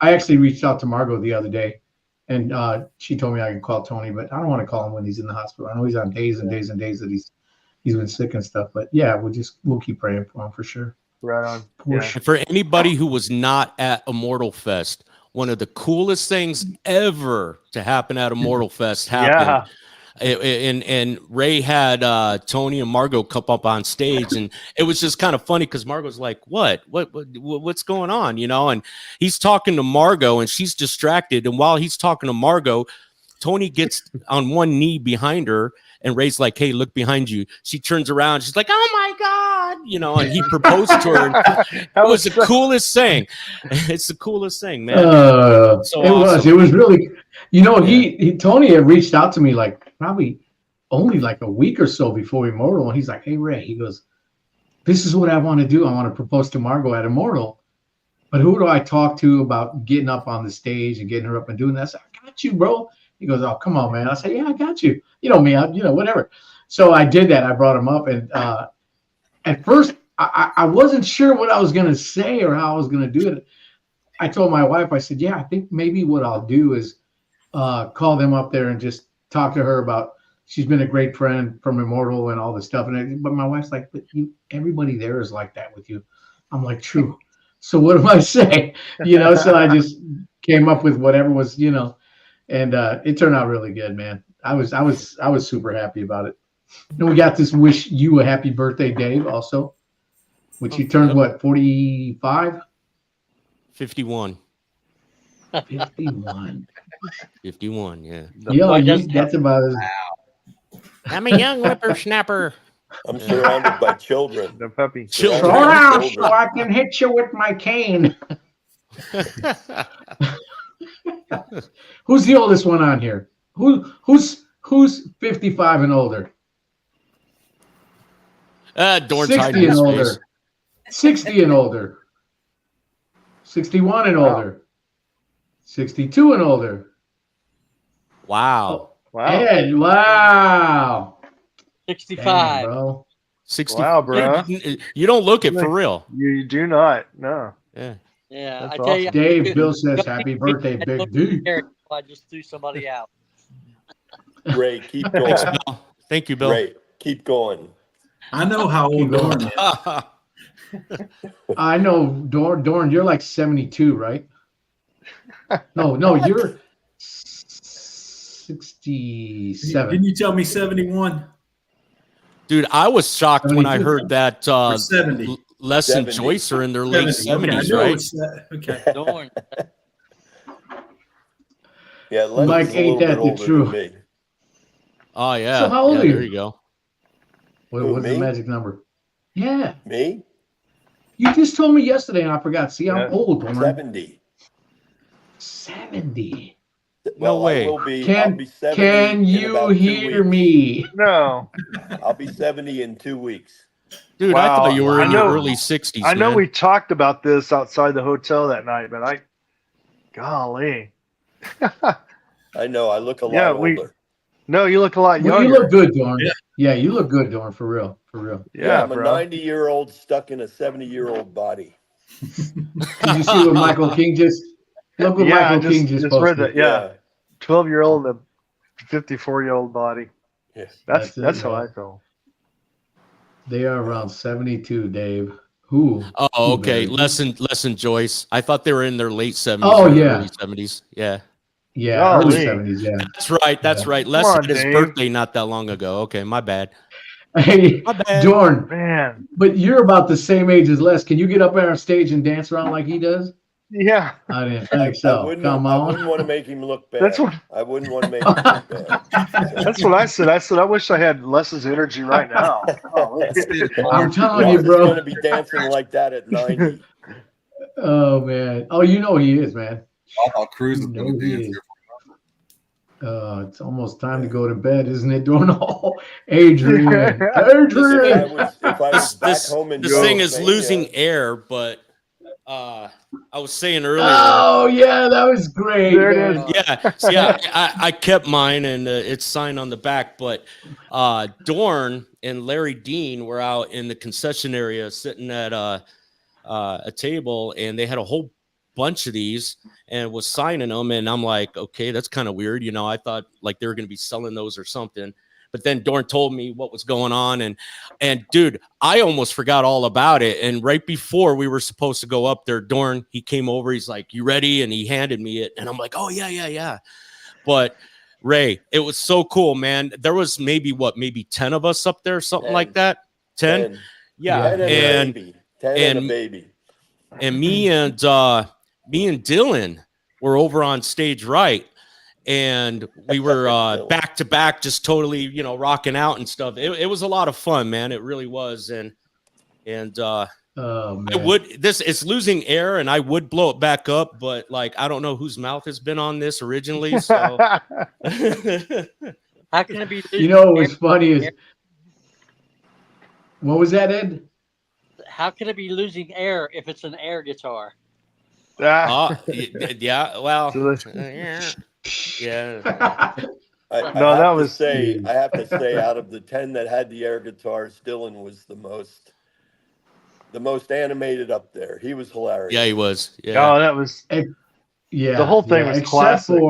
I actually reached out to Margot the other day, and she told me I can call Tony, but I don't want to call him when he's in the hospital. I know he's on days and days and days that he's been sick and stuff. But yeah, we'll keep praying for him for sure. Right on. For Yeah. sure. For anybody who was not at Immortal Fest, one of the coolest things ever to happen at Immortal Fest happened. And Ray had Tony and Margot come up on stage, and it was just kind of funny because Margot's like, what's going on, you know? And he's talking to Margot, and she's distracted. And while he's talking to Margot, Tony gets on one knee behind her, and Ray's like, "Hey, look behind you." She turns around. She's like, "Oh my God," you know, and he proposed to her. It was the coolest thing. It's the coolest thing, man. It was really, you know, Tony had reached out to me like probably only like a week or so before Immortal. And he's like, "Hey, Ray," he goes, "this is what I want to do. I want to propose to Margot at Immortal. But who do I talk to about getting up on the stage and getting her up and doing that?" I said, "I got you, bro." He goes, "Oh, come on, man." I said, "Yeah, I got you. You know me, whatever." So I did that. I brought him up. And at first, I wasn't sure what I was going to say or how I was going to do it. I told my wife, I said, "Yeah, I think maybe what I'll do is call them up there and just talk to her about, she's been a great friend from Immortal and all this stuff." But my wife's like, "But everybody there is like that with you." I'm like, "True. So what do I say?" You know, so I just came up with whatever was, you know, and it turned out really good, man. I was super happy about it. And we got this wish you a happy birthday, Dave, also, which he turned what, 45? 51. 51. 51, yeah. That's about as. I'm a young whippersnapper. I'm surrounded by children. The puppy. Slow down so I can hit you with my cane. Who's the oldest one on here? Who's 55 and older? Dorn's 60 hiding and his older. face. 60 and older. 61 and older. 62 and older. Wow. Wow. Ed, wow. 65. Damn, bro. 60. Wow, bro. You don't look it for real. You do not. No. Yeah. Yeah, That's I tell you, awesome. Dave, Bill says, "Happy birthday, Big D." I just threw somebody out. Ray, keep Thanks, going. Bill. Thank you, Bill. Ray, keep going. I know how old Keep Dorn going. is. I know, Dorn, you're like 72, right? No, you're 67. Didn't you tell me 71? Dude, I was shocked when I 72. heard that Or 70? Les and 70. Joyce are in their late 70. Okay, I 70s, know right? it's that. Okay. Dorn. Yeah, Les Mike, is a ain't little bit that the older truth? than me. Oh, yeah. So how old yeah, are you? there you go. Who, What's the me? magic number? Yeah. Me? You just told me yesterday and I forgot. See, I'm Yeah. old, Dorn. 70. 70. No way. I'll be Can 70 can in you about 2 hear weeks. me? No. I'll be 70 in 2 weeks. Dude, I Wow. thought you were in I your know- early 60s, I know man. we talked about this outside the hotel that night, but golly. I know. I look a lot Yeah, we- older. No, you look a lot Well, younger. you look good, Dorn. Yeah. Yeah, you look good, Dorn, for real. For real. Yeah, I'm a bro. 90-year-old stuck in a 70-year-old body. Did you see what Michael King just look what Yeah, I Michael King just read posted? that. Yeah, 12-year-old and a 54-year-old body. Yeah. That's That's it, how man. I feel. They are around 72, Dave. Who? Oh, Who, okay. Barry? Les and Joyce. I thought they were in their late 70s. Oh, or yeah. early 70s. Yeah. Yeah, early Golly. 70s, yeah. That's right. That's Yeah. right. Les on, had his Dave. birthday not that long ago. Okay, my bad. Hey, My bad. Dorn, Man. but you're about the same age as Les. Can you get up there on stage and dance around like he does? Yeah. I didn't think so. Come I wouldn't on. want to make him look bad. That's what- I wouldn't want to make him look bad. That's what I said. I said I wish I had Les's energy right now. Oh, I'm telling Ross you, is bro. going to be dancing like that at 90. Oh, man. Oh, you know he is, man. I thought Cruz was You going know to be he in is. here. It's almost time to go to bed, isn't it, Dorn? Oh, Adrian. Adrian. If I was back home in This thing is Pennsylvania, losing air, but I was saying earlier. Oh, yeah, that was great. There it man. is. Yeah, see, I kept mine and it's signed on the back, but Dorn and Larry Dean were out in the concession area sitting at a table, and they had a whole bunch of these and was signing them, and I'm like, okay, that's kind of weird, you know. I thought like they were going to be selling those or something, but then Dorn told me what was going on, and dude, I almost forgot all about it. And right before we were supposed to go up there, Dorn, he came over, he's like, "You ready?" And he handed me it, and I'm like, "Oh yeah." But Ray, it was so cool, man. There was maybe 10 of us up there, something like that. 10? Yeah. 10 and a baby. 10 and a baby. And me and Dylan were over on stage right. And we were back to back, just totally, you know, rocking out and stuff. It was a lot of fun, man. It really was. And oh, man. It's losing air, and I would blow it back up, but like I don't know whose mouth has been on this originally. So how can it be? You know what was funny is what was that, Ed? How can it be losing air if it's an air guitar? Yeah. Well, yeah. I have to say, out of the 10 that had the air guitars, Dylan was the most animated up there. He was hilarious. Yeah, he was. Yeah. Oh, that was. Yeah. The whole thing was classic.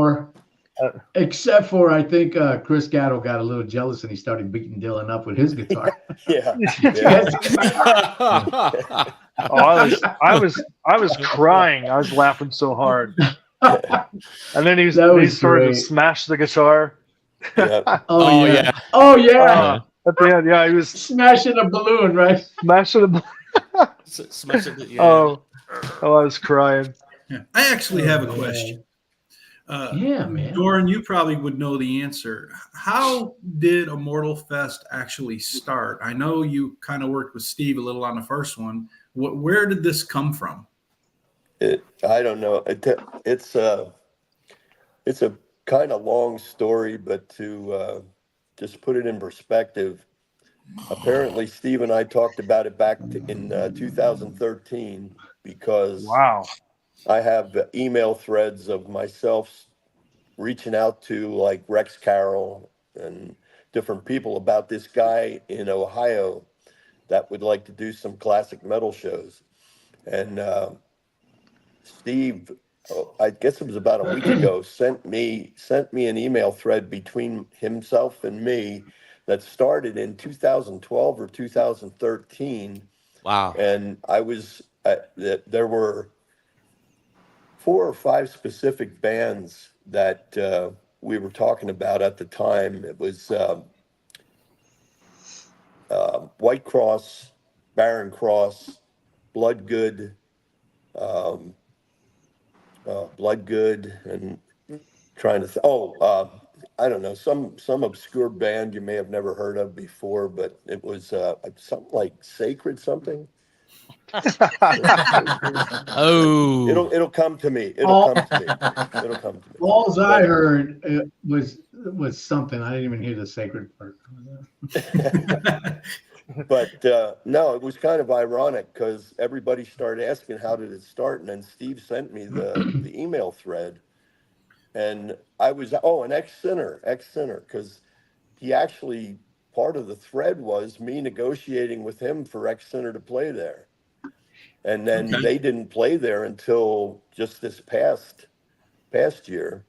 Except for, I think Chris Gatto got a little jealous and he started beating Dylan up with his guitar. Yeah. Oh, I was crying. I was laughing so hard. And then he started to smash the guitar. Yeah. Oh yeah. Oh yeah. At the end, yeah, he was smashing a balloon, right? Smashing a balloon. Yeah. Oh, I was crying. Yeah. I actually have a question. Yeah, man. Doran, you probably would know the answer. How did Immortal Fest actually start? I know you kind of worked with Steve a little on the first one. Where did this come from? I don't know. It's a kind of long story, but to just put it in perspective, apparently Steve and I talked about it back in 2013 because I have email threads of myself reaching out to like Rex Carroll and different people about this guy in Ohio that would like to do some classic metal shows. And Steve, I guess it was about a week ago, sent me an email thread between himself and me that started in 2012 or 2013. Wow. And there were 4 or 5 specific bands that we were talking about at the time. It was White Cross, Barren Cross, Bloodgood, and trying to I don't know, some obscure band you may have never heard of before, but it was something like Sacred something. Oh, it'll come to me. It'll come to me. All I heard was something. I didn't even hear the Sacred part. But no, it was kind of ironic because everybody started asking how did it start, and then Steve sent me the email thread, and I was an ex-sinner, because he actually, part of the thread was me negotiating with him for ex-sinner to play there, and then they didn't play there until just this past year.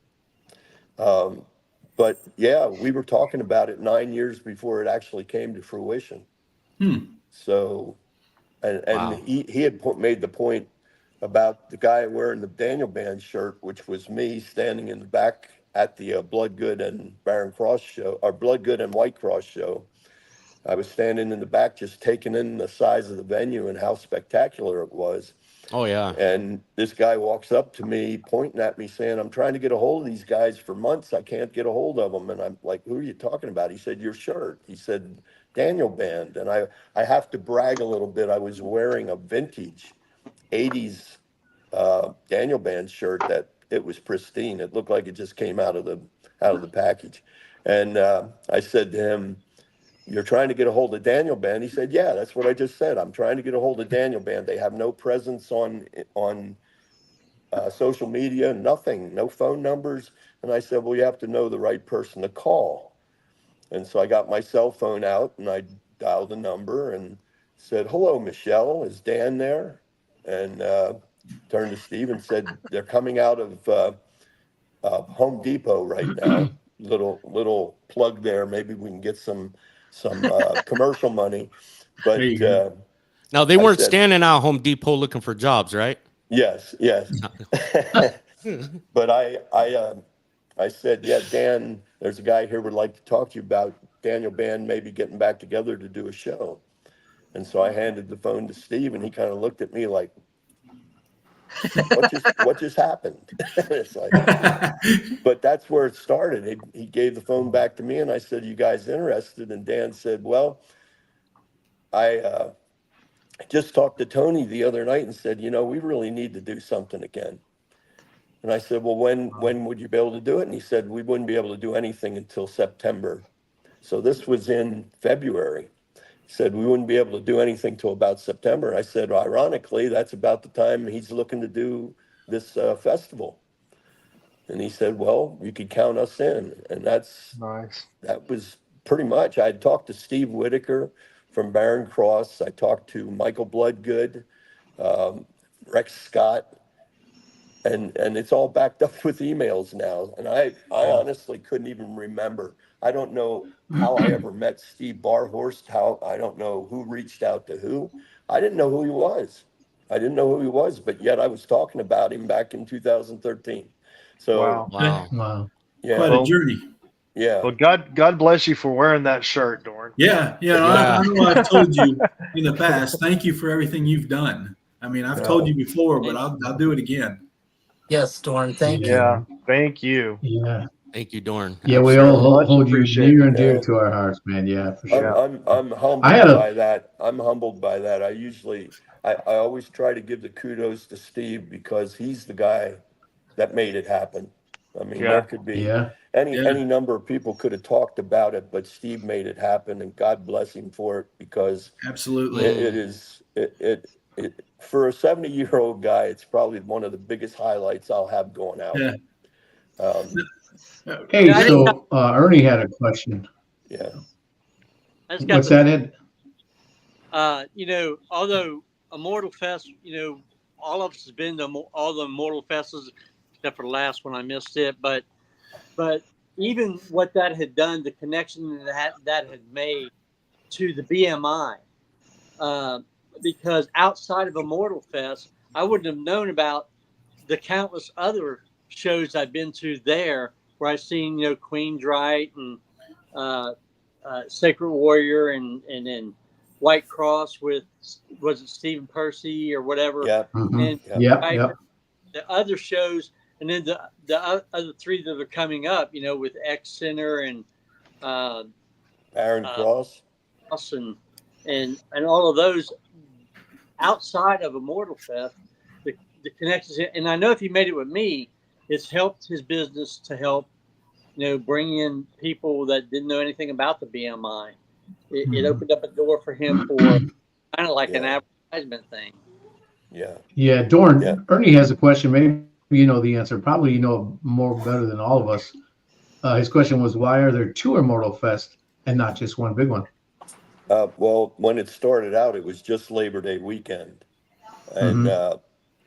But yeah, we were talking about it 9 years before it actually came to fruition. So, and wow. he had made the point about the guy wearing the Daniel Band shirt, which was me standing in the back at the Bloodgood and Barren Cross show, or Bloodgood and White Cross show. I was standing in the back just taking in the size of the venue and how spectacular it was. Oh, yeah. And this guy walks up to me, pointing at me, saying, I'm trying to get a hold of these guys for months. I can't get a hold of them. And I'm like, who are you talking about? He said, your shirt. He said, Daniel Band. And I have to brag a little bit. I was wearing a vintage 80s Daniel Band shirt that it was pristine. It looked like it just came out of the package. And I said to him, you're trying to get a hold of Daniel Band? He said, yeah, that's what I just said. I'm trying to get a hold of Daniel Band. They have no presence on social media, nothing, no phone numbers. And I said, well, you have to know the right person to call. And so I got my cell phone out and I dialed the number and said, hello, Michelle, is Dan there? And turned to Steve and said, they're coming out of Home Depot right now. Little plug there. Maybe we can get some commercial money. But now they weren't standing out Home Depot looking for jobs, right? Yes. But I I said, yeah, Dan, there's a guy here would like to talk to you about Daniel Band maybe getting back together to do a show. And so I handed the phone to Steve, and he kind of looked at me like, what just happened? It's like, but that's where it started. He gave the phone back to me, and I said, you guys interested? And Dan said, well, I just talked to Tony the other night and said, we really need to do something again. And I said, well, when would you be able to do it? And he said, we wouldn't be able to do anything until September. So this was in February. He said, we wouldn't be able to do anything till about September. I said, ironically, that's about the time he's looking to do this festival. And he said, well, you could count us in. And Nice. that was pretty much. I had talked to Steve Whitaker from Barron Cross. I talked to Michael Bloodgood, Rex Scott, and it's all backed up with emails now. And I honestly couldn't even remember. I don't know how I ever met Steve Barhorst. I don't know who reached out to who. I didn't know who he was. But yet I was talking about him back in 2013. So Wow. Wow. yeah, Quite a journey. yeah. Well, God bless you for wearing that shirt, Dorn. Yeah. I know I've told you in the past. Thank you for everything you've done. I mean, I've told you before, but I'll do it again. Yes, Dorn. Thank you. Yeah. Thank you. Yeah. Thank you, Dorn. Yeah, we all Much hold you appreciated. near and dear Yeah. to our hearts, man. Yeah, for sure. I'm humbled I had by a that. I'm humbled by that. I always try to give the kudos to Steve because he's the guy that made it happen. I mean, Yeah. there could be yeah. any number of people could have talked about it, but Steve made it happen, and God bless him for it because Absolutely. it for a 70-year-old guy, it's probably one of the biggest highlights I'll have going out. Yeah. Hey, Yeah, I just so Ernie had a question. Yeah. I just got What's to that, Ed? although Immortal Fest, all of us has been to all the Immortal Fests except for the last one. I missed it, but even what that had done, the connection that had made to the BMI, because outside of Immortal Fest, I wouldn't have known about the countless other shows I've been to there, where I've seen Queen Dryght and Sacred Warrior and then White Cross with, was it Stephen Percy or whatever, Yeah. and Yep. the other shows, and then the other three that are coming up, with X Center and Aaron Cross. and all of those outside of Immortal Fest, the connections. And I know if he made it with me, it's helped his business to help, bring in people that didn't know anything about the BMI. It opened up a door for him for kind of like an advertisement thing. Yeah. Yeah, Dorn. Yeah. Ernie has a question. Maybe you know the answer. Probably you know more better than all of us. His question was, why are there two Immortal Fest and not just one big one? Well, when it started out, it was just Labor Day weekend. And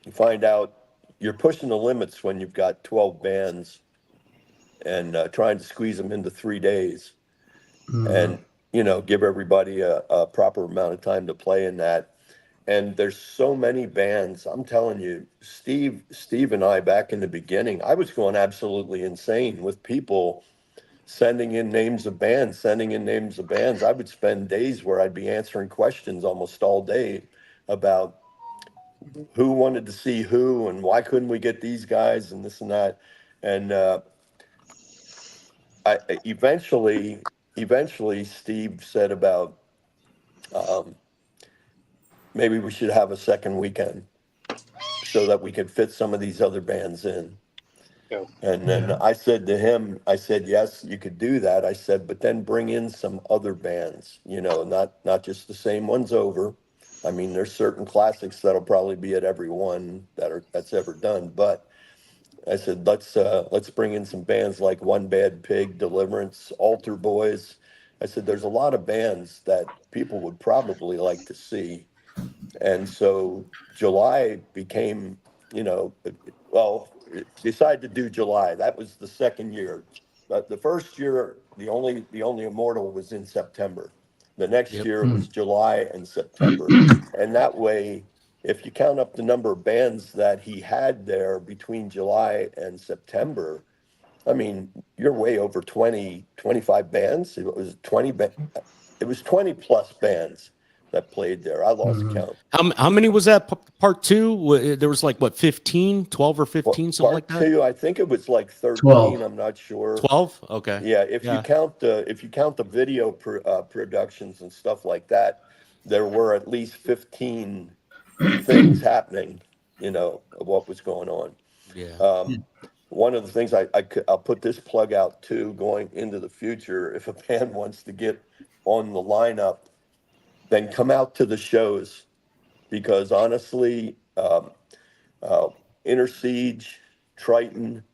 you find out you're pushing the limits when you've got 12 bands and trying to squeeze them into 3 days and, give everybody a proper amount of time to play in that. And there's so many bands. I'm telling you, Steve and I, back in the beginning, I was going absolutely insane with people sending in names of bands. I would spend days where I'd be answering questions almost all day about who wanted to see who and why couldn't we get these guys and this and that. And I eventually Steve said about maybe we should have a second weekend so that we could fit some of these other bands in. And then I said to him, yes, you could do that. I said, but then bring in some other bands, not just the same ones over. I mean, there's certain classics that'll probably be at every one that's ever done. But I said, let's bring in some bands like One Bad Pig, Deliverance, Altar Boys. I said, there's a lot of bands that people would probably like to see. And so July became, decided to do July. That was the second year. But the first year, the only Immortal was in September. The next year it was July and September. And that way, if you count up the number of bands that he had there between July and September, I mean, you're way over 20, 25 bands. It was 20 plus bands that played there. I lost count. How many was that? Part two? There was like what, 15, 12 or 15, something like Part that? two, I think it was like 13. 12. I'm not sure. 12? Okay. Yeah, if you count the video productions and stuff like that, there were at least 15 things happening, of what was going on. Yeah. One of the things I'll put this plug out too, going into the future, if a band wants to get on the lineup, then come out to the shows, because honestly, Inner Siege, Triton,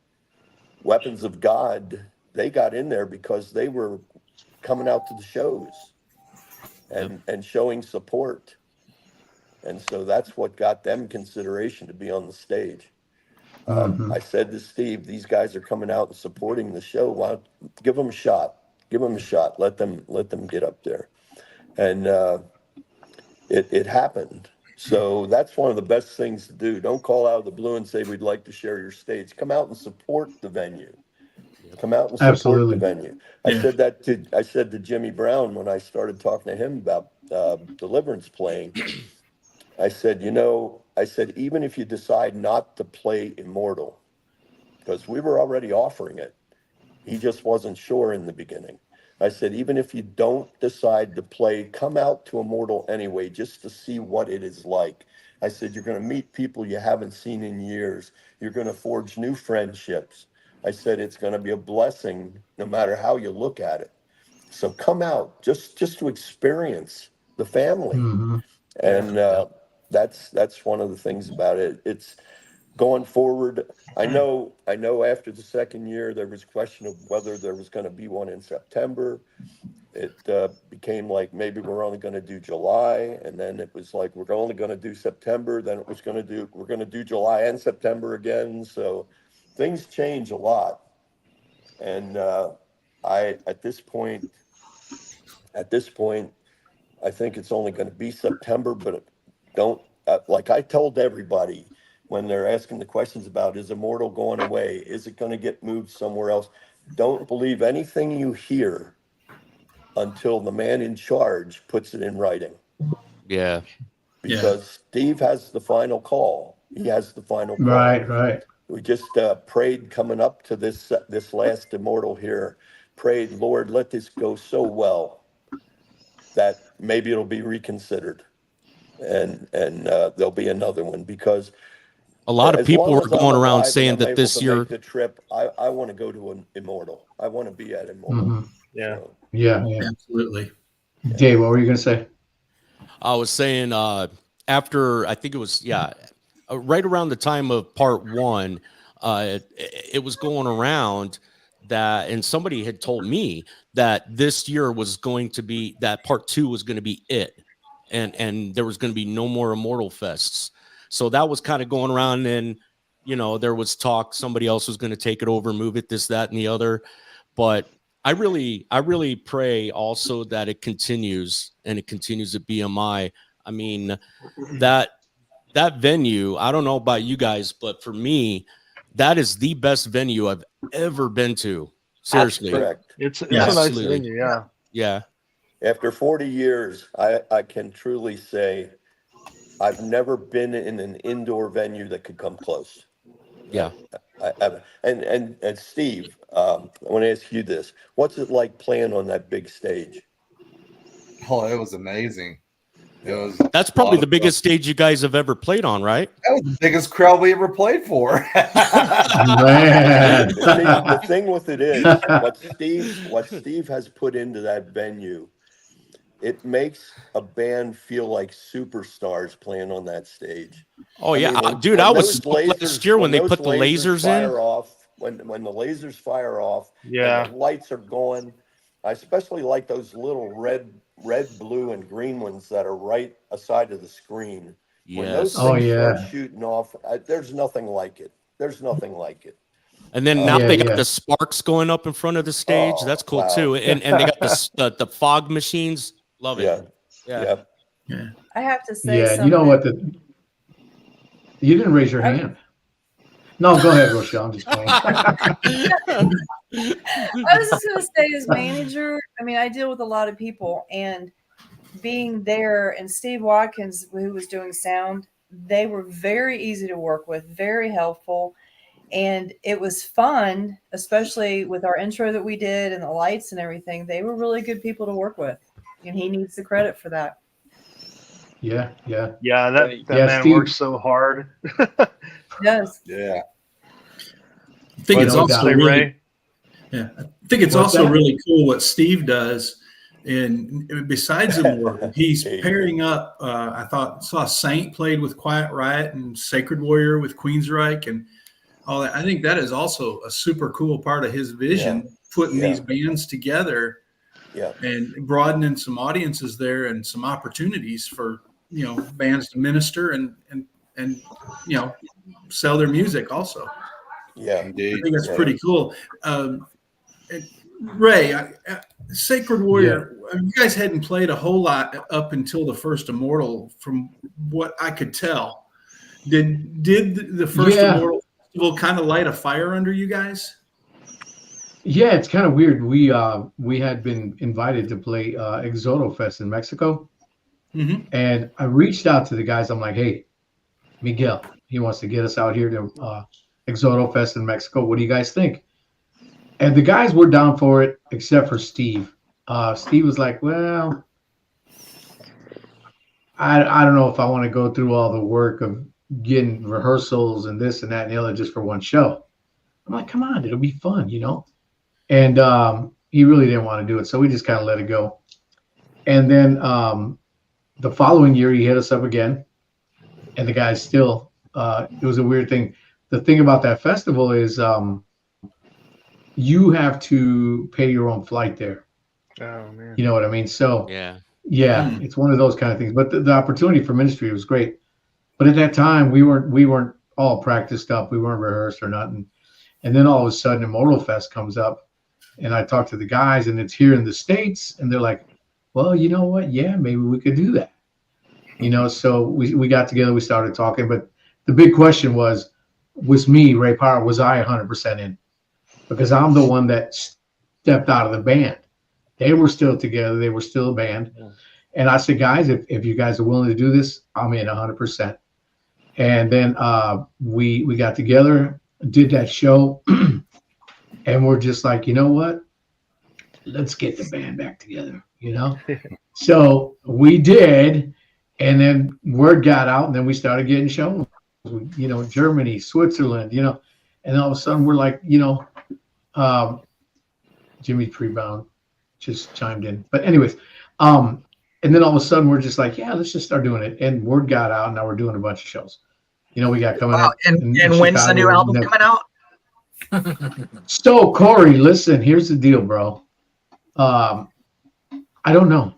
Weapons of God, they got in there because they were coming out to the shows and showing support. And so that's what got them consideration to be on the stage. I said to Steve, these guys are coming out and supporting the show. Why don't give them a shot? Give them a shot. Let them get up there. And it happened. So that's one of the best things to do. Don't call out of the blue and say, we'd like to share your stage. Come out and support the venue. Come out and support Absolutely. the venue. I said to Jimmy Brown when I started talking to him about Deliverance playing. I said, even if you decide not to play Immortal, because we were already offering it, he just wasn't sure in the beginning. I said, even if you don't decide to play, come out to Immortal anyway, just to see what it is like. I said, you're going to meet people you haven't seen in years. You're going to forge new friendships. I said, it's going to be a blessing no matter how you look at it. So come out just to experience the family. And that's one of the things about it. It's going forward. I know after the second year, there was question of whether there was going to be one in September. It became like maybe we're only going to do July, and then it was like we're only going to do September. Then it was we're going to do July and September again. So things change a lot. And at this point, I think it's only going to be September, but don't, like I told everybody when they're asking the questions about, is Immortal going away? Is it going to get moved somewhere else? Don't believe anything you hear until the man in charge puts it in writing. Yeah. Because Steve has the final call. He has the final call. Right. We just prayed coming up to this last Immortal here, prayed, Lord, let this go so well that maybe it'll be reconsidered. And there'll be another one, because a lot of people were going around saying that this year the trip, I want to go to an Immortal. I want to be at Immortal. Yeah. So, Yeah. Absolutely. Dave, what were you going to say? I was saying after, I think it was, right around the time of part one, it was going around that, and somebody had told me that this year was going to be, that part two was going to be it. And there was going to be no more Immortal Fests. So that was kind of going around, and, there was talk somebody else was going to take it over, move it, this, that, and the other. But I really pray also that it continues, and it continues at BMI. I mean, that venue, I don't know about you guys, but for me, that is the best venue I've ever been to. Seriously. that's correct. It's a nice Absolutely. venue. Yeah. Yeah. After 40 years, I can truly say I've never been in an indoor venue that could come close. Yeah. And Steve, I want to ask you this. What's it like playing on that big stage? Oh, it was amazing. That's probably the biggest stage you guys have ever played on, right? That was the biggest crowd we ever played for. Man. The thing with it is, what Steve has put into that venue, it makes a band feel like superstars playing on that stage. Oh, I yeah. mean, Dude, I was lasers, last year when they put the lasers in. fire off, when the lasers fire off, Yeah. and the lights are going. I especially like those little red, blue, and green ones that are right aside of the screen. When those Yes. things start shooting off, there's nothing like it. There's nothing like it. And then now they got the sparks going up in front of the stage. That's cool too. And they got the fog machines. Love it. Yeah. I have to say Yeah, something. you know what? You didn't raise your hand. No, go ahead, Rochelle. I'm just playing. I was just going to say, as manager, I mean, I deal with a lot of people, and being there, and Steve Watkins, who was doing sound, they were very easy to work with, very helpful. And it was fun, especially with our intro that we did and the lights and everything. They were really good people to work with, and he needs the credit for that. Yeah. That Yeah, man Steve. works so hard. Yes. Yeah. I think it's No also doubt. really, Ray. yeah. I think it's What's also that? really cool what Steve does. And besides Immortal, he's There you pairing up. I saw Saint played with Quiet Riot and Sacred Warrior with Queensryche and all that. I think that is also a super cool part of his vision, putting Yeah. these bands together Yeah. and broadening some audiences there and some opportunities for, bands to minister and sell their music also. Yeah. I Indeed. think that's Yeah. pretty cool. Ray, Sacred Warrior, you guys hadn't played a whole lot up until the first Immortal, from what I could tell. Did the first Immortal festival kind of light a fire under you guys? Yeah, it's kind of weird. We had been invited to play Exodo Fest in Mexico, and I reached out to the guys. I'm like, hey, Miguel, he wants to get us out here to Exodo Fest in Mexico. What do you guys think? And the guys were down for it, except for Steve. Steve was like, well, I don't know if I want to go through all the work of getting rehearsals and this and that and the other just for one show. I'm like, come on, it'll be fun, And he really didn't want to do it, so we just kind of let it go. And then the following year, he hit us up again, and the guys still. It was a weird thing. The thing about that festival is you have to pay your own flight there. Oh man. You know what I mean? So Yeah. It's one of those kind of things. But the opportunity for ministry was great. But at that time, we weren't all practiced up. We weren't rehearsed or nothing. And then all of a sudden, Immortal Fest comes up, and I talk to the guys, and it's here in the States, and they're like, well, you know what? Yeah, maybe we could do that. So we got together, we started talking, but the big question was me, Ray Power, was I 100% in? Because I'm the one that stepped out of the band. They were still together. They were still a band. And I said, guys, if you guys are willing to do this, I'm in 100%. And then we got together, did that show, and we're just like, you know what? Let's get the band back together, So we did, and then word got out, and then we started getting shows, Germany, Switzerland, and all of a sudden we're like, Jimmy Prebound just chimed in. But anyways, and then all of a sudden we're just like, yeah, let's just start doing it. And word got out, and now we're doing a bunch of shows. We got coming up. And when's the new album coming out? So Corey, listen, here's the deal, bro. I don't know.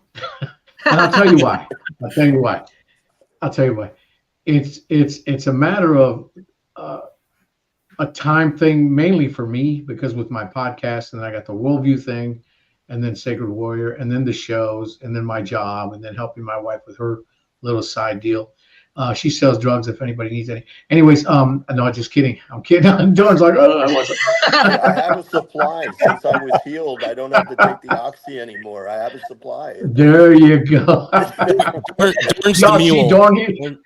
And I'll tell you why. It's a matter of a time thing, mainly for me, because with my podcast, and I got the Worldview thing, and then Sacred Warrior, and then the shows, and then my job, and then helping my wife with her little side deal. She sells drugs if anybody needs any. Anyways, no, just kidding. I'm kidding. Dawn's like, oh, I wasn't. I have a supply. Since I was healed, I don't have to take the oxy anymore. I have a supply. There you go. Dawn's Y'all the see mule. Dawn here?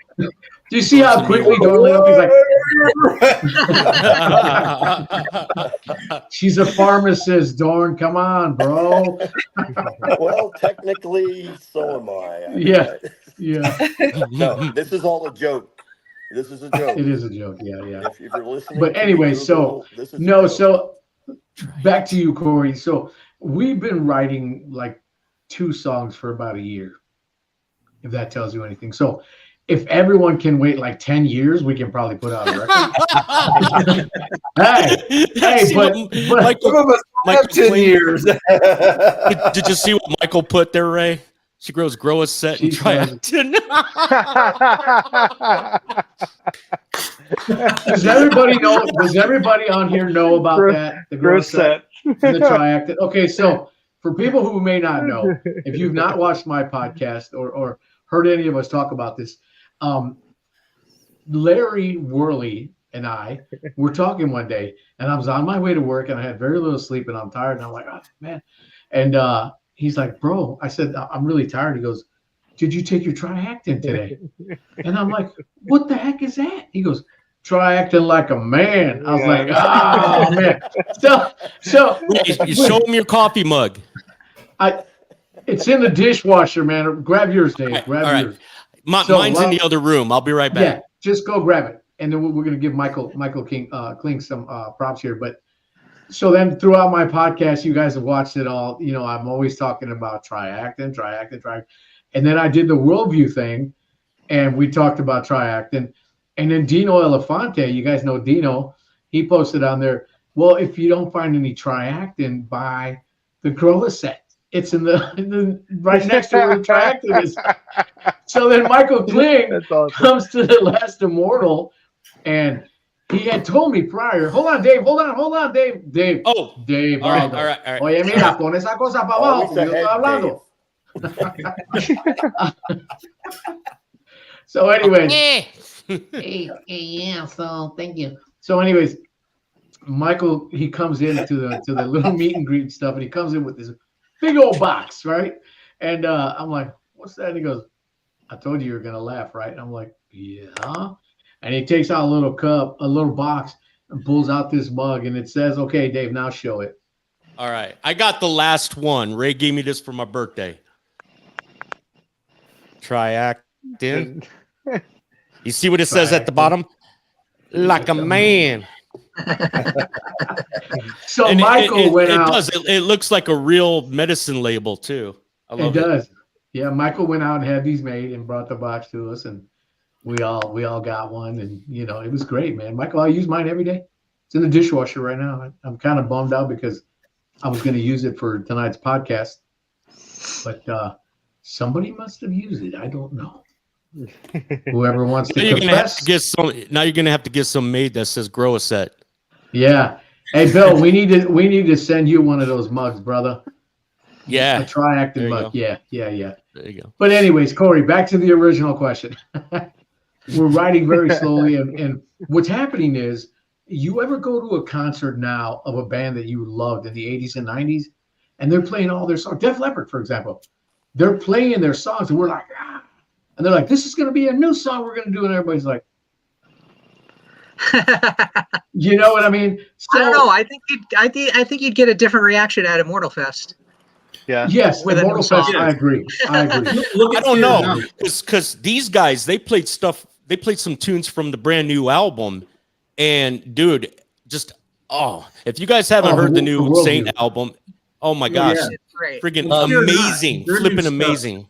Do you see how quickly Dawn lit up? He's like, she's a pharmacist, Dawn. Come on, bro. Well, technically, so am I. Yeah. No, this is all a joke. This is a joke. It is a joke. Yeah. If you're listening, But to anyway, Google, so this is no, a joke. so back to you, Corey. So we've been writing like 2 songs for about a year, if that tells you anything. So if everyone can wait like 10 years, we can probably put out a record. hey, but Michael, Some of us have 10 years. did you see what Michael put there, Ray? She grows grow a set and triactin. Does everybody know? Does everybody on here know about that? The grow set and the triactin. Okay, so for people who may not know, if you've not watched my podcast or heard any of us talk about this, Larry Worley and I were talking one day, and I was on my way to work, and I had very little sleep, and I'm tired, and I'm like, oh man, and he's like, bro, I said, I'm really tired. He goes, did you take your triactin today? And I'm like, what the heck is that? He goes, try acting like a man. I was like, oh man. So You show him your coffee mug. It's in the dishwasher, man. Grab yours, Dave. All Grab right. yours. Mine's in the other room. I'll be right back. Yeah, just go grab it, and then we're gonna give Michael Kling some props here. But so then throughout my podcast, you guys have watched it all. You know, I'm always talking about triactin, and then I did the worldview thing, and we talked about triactin, and then Dino Elefante, you guys know Dino, he posted on there, well, if you don't find any triactin, buy the Gorilla set. It's in the right next to where the triactin is. So then Michael Kling comes to the Last Immortal, and he had told me prior, hold on, Dave. Dave. Oh, Dave. all right. Oye, mira, pon esa cosa para abajo, Always porque yo ahead, estoy hablando. So anyways, hey, yeah, so thank you. So anyways, Michael, he comes into the little meet and greet stuff, and he comes in with this big old box, right? And I'm like, what's that? And he goes, I told you were gonna laugh, right? And I'm like, yeah. And he takes out a little cup, a little box, and pulls out this mug, and it says, okay, Dave, now show it. All right. I got the last one. Ray gave me this for my birthday. Triactin. You see what it says at the bottom? Like a man. So And Michael went it out. does. It looks like a real medicine label too. I love It does. Yeah, Michael went out and had these made and brought the box to us, and we all got one, and you know, it was great, man. Michael, I use mine every day. It's in the dishwasher right now. I'm kind of bummed out because I was going to use it for tonight's podcast, but somebody must have used it. I don't know. Whoever wants to Now you're gonna have confess. to get some. Now you're gonna have to get some made that says "grow a set." Yeah. Hey, Bill, we need to send you one of those mugs, brother. Yeah. A triactin There you mug. go. Yeah. There you go. But anyways, Corey, back to the original question. We're riding very slowly, and what's happening is, you ever go to a concert now of a band that you loved in the 80s and 90s, and they're playing all their songs? Def Leppard, for example, they're playing their songs, and we're like, ah. And they're like, this is going to be a new song we're going to do, and everybody's like, you know what I mean? So, I don't know. I think you'd get a different reaction at Immortal Fest. Yeah. Yes, With a Immortal new song. Fest, I agree. Look I at don't Fear know Now. because these guys they played some tunes from the brand new album, and dude, just if you guys haven't heard the new Worldview. Saint album, oh my gosh, yeah. It's great. friggin' Fear Not. amazing, Their new flipping stuff. amazing,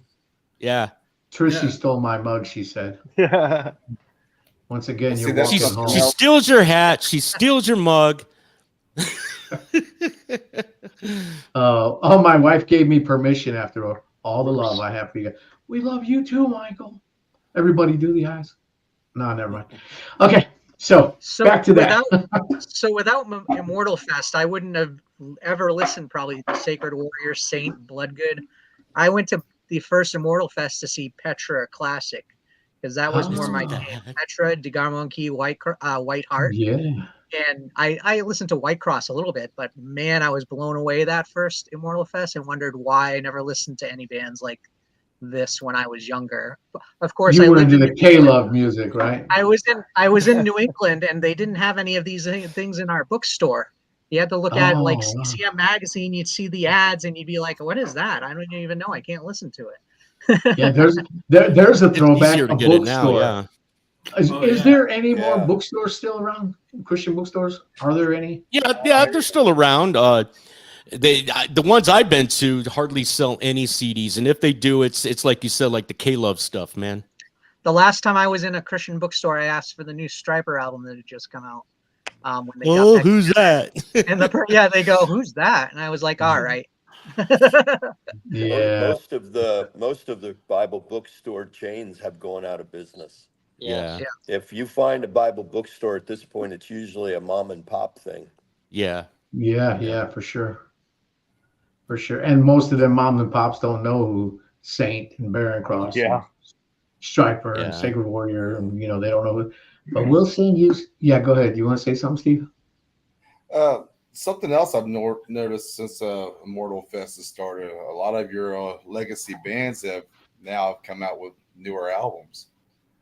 yeah. Trissy Yeah. stole my mug, she said. Once again, See, you're that's walking just- home. She steals your hat, she steals your mug. My wife gave me permission after all the love I have for you. We love you too, Michael. Everybody do the eyes. No, never mind. Okay, so back to that. Without Immortal Fest, I wouldn't have ever listened probably to Sacred Warrior, Saint, Bloodgood. I went to the first Immortal Fest to see Petra Classic because that was more my jam. Petra, Degarmonkey, White Heart. Yeah. And I listened to White Cross a little bit, but man, I was blown away that first Immortal Fest and wondered why I never listened to any bands like this when I was younger. Of course, You I were lived into in the K-Love music, right? I was in New England, and they didn't have any of these things in our bookstore. You had to look at like wow. CCM magazine. You'd see the ads, and you'd be like, "What is that? I don't even know. I can't listen to it." Yeah, there's a It's throwback, easier to a get it now, bookstore. yeah. Is there any more Yeah. bookstores still around? Christian bookstores? Are there any? Yeah, they're still around. The ones I've been to hardly sell any CDs, and if they do, it's like you said, like the K-Love stuff, man. The last time I was in a Christian bookstore, I asked for the new Striper album that had just come out. When they got back Who's that? and they go, "Who's that?" And I was like, "All right." Yeah. Most of the Bible bookstore chains have gone out of business. Yeah, If you find a Bible bookstore at this point, it's usually a mom and pop thing. yeah. Yeah, for sure. For sure. And most of them mom and pops don't know who Saint and Barren Cross, Yeah. Striper and Yeah. Sacred Warrior, and they don't know who. But we'll send you. Yeah, go ahead. You want to say something, Steve? Something else I've noticed since Immortal Fest has started, a lot of your legacy bands have now come out with newer albums.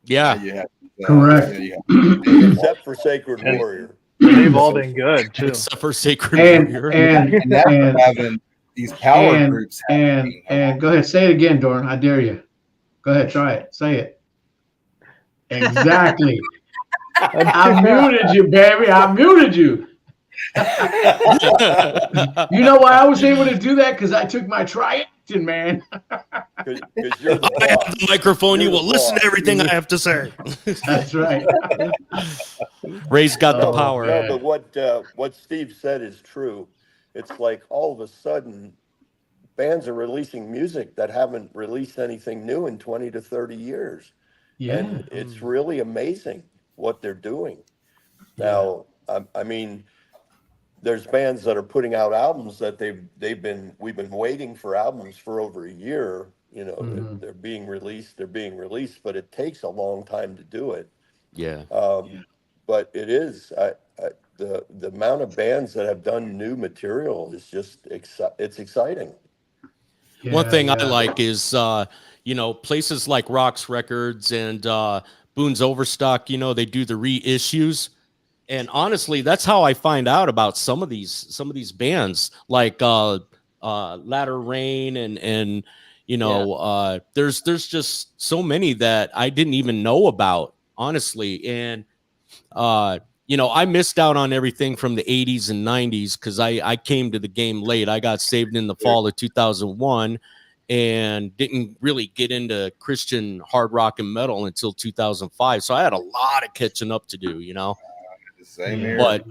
Yeah. You have, Correct. Except for Sacred Warrior. They've all been good too. Except for Sacred And Warrior. and now we're having these power groups happening. and go ahead, say it again, Doran. I dare you. Go ahead, try it. Say it. Exactly. I muted you, baby. I muted you. You know why I was able to do that? Because I took my triactin, man. Because you're the I have boss. the microphone. You're You will the listen to boss. everything I have to say. That's right. Ray's got the Oh, power. man. No, but what Steve said is true. It's like all of a sudden, bands are releasing music that haven't released anything new in 20 to 30 years. Yeah. And it's really amazing what they're doing. Now, I mean, there's bands that are putting out albums that we've been waiting for albums for over a year. You know, they're being released, but it takes a long time to do it. Yeah. But it is the amount of bands that have done new material is just it's exciting. One thing I like is places like Rocks Records and Boone's Overstock. You know, they do the reissues. And honestly, that's how I find out about some of these bands, like Latter Rain and there's just so many that I didn't even know about, honestly. And I missed out on everything from the 80s and 90s because I came to the game late. I got saved in the fall of 2001 and didn't really get into Christian hard rock and metal until 2005. So I had a lot of catching up to do, Same here.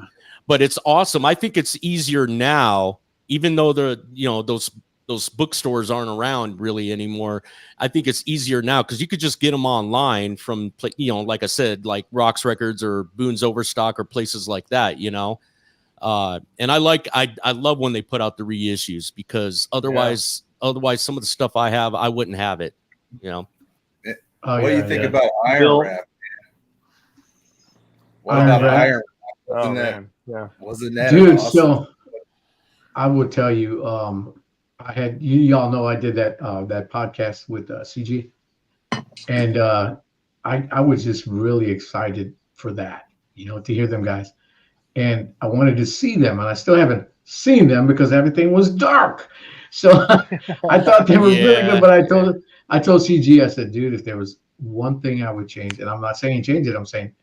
But it's awesome. I think it's easier now, even though those bookstores aren't around really anymore. I think it's easier now because you could just get them online from, like I said, like Rocks Records or Boone's Overstock or places like that, And I love when they put out the reissues because otherwise some of the stuff I have, I wouldn't have it, What do you think about Iron Rap? What about Iron Rap? Wasn't that dude? awesome? So I would tell you, I had y'all know I did that podcast with CG, and I was just really excited for that, to hear them guys, and I wanted to see them, and I still haven't seen them because everything was dark. So I thought they were really good, but I told CG, I said, dude, if there was one thing I would change, and I'm not saying change it, I'm saying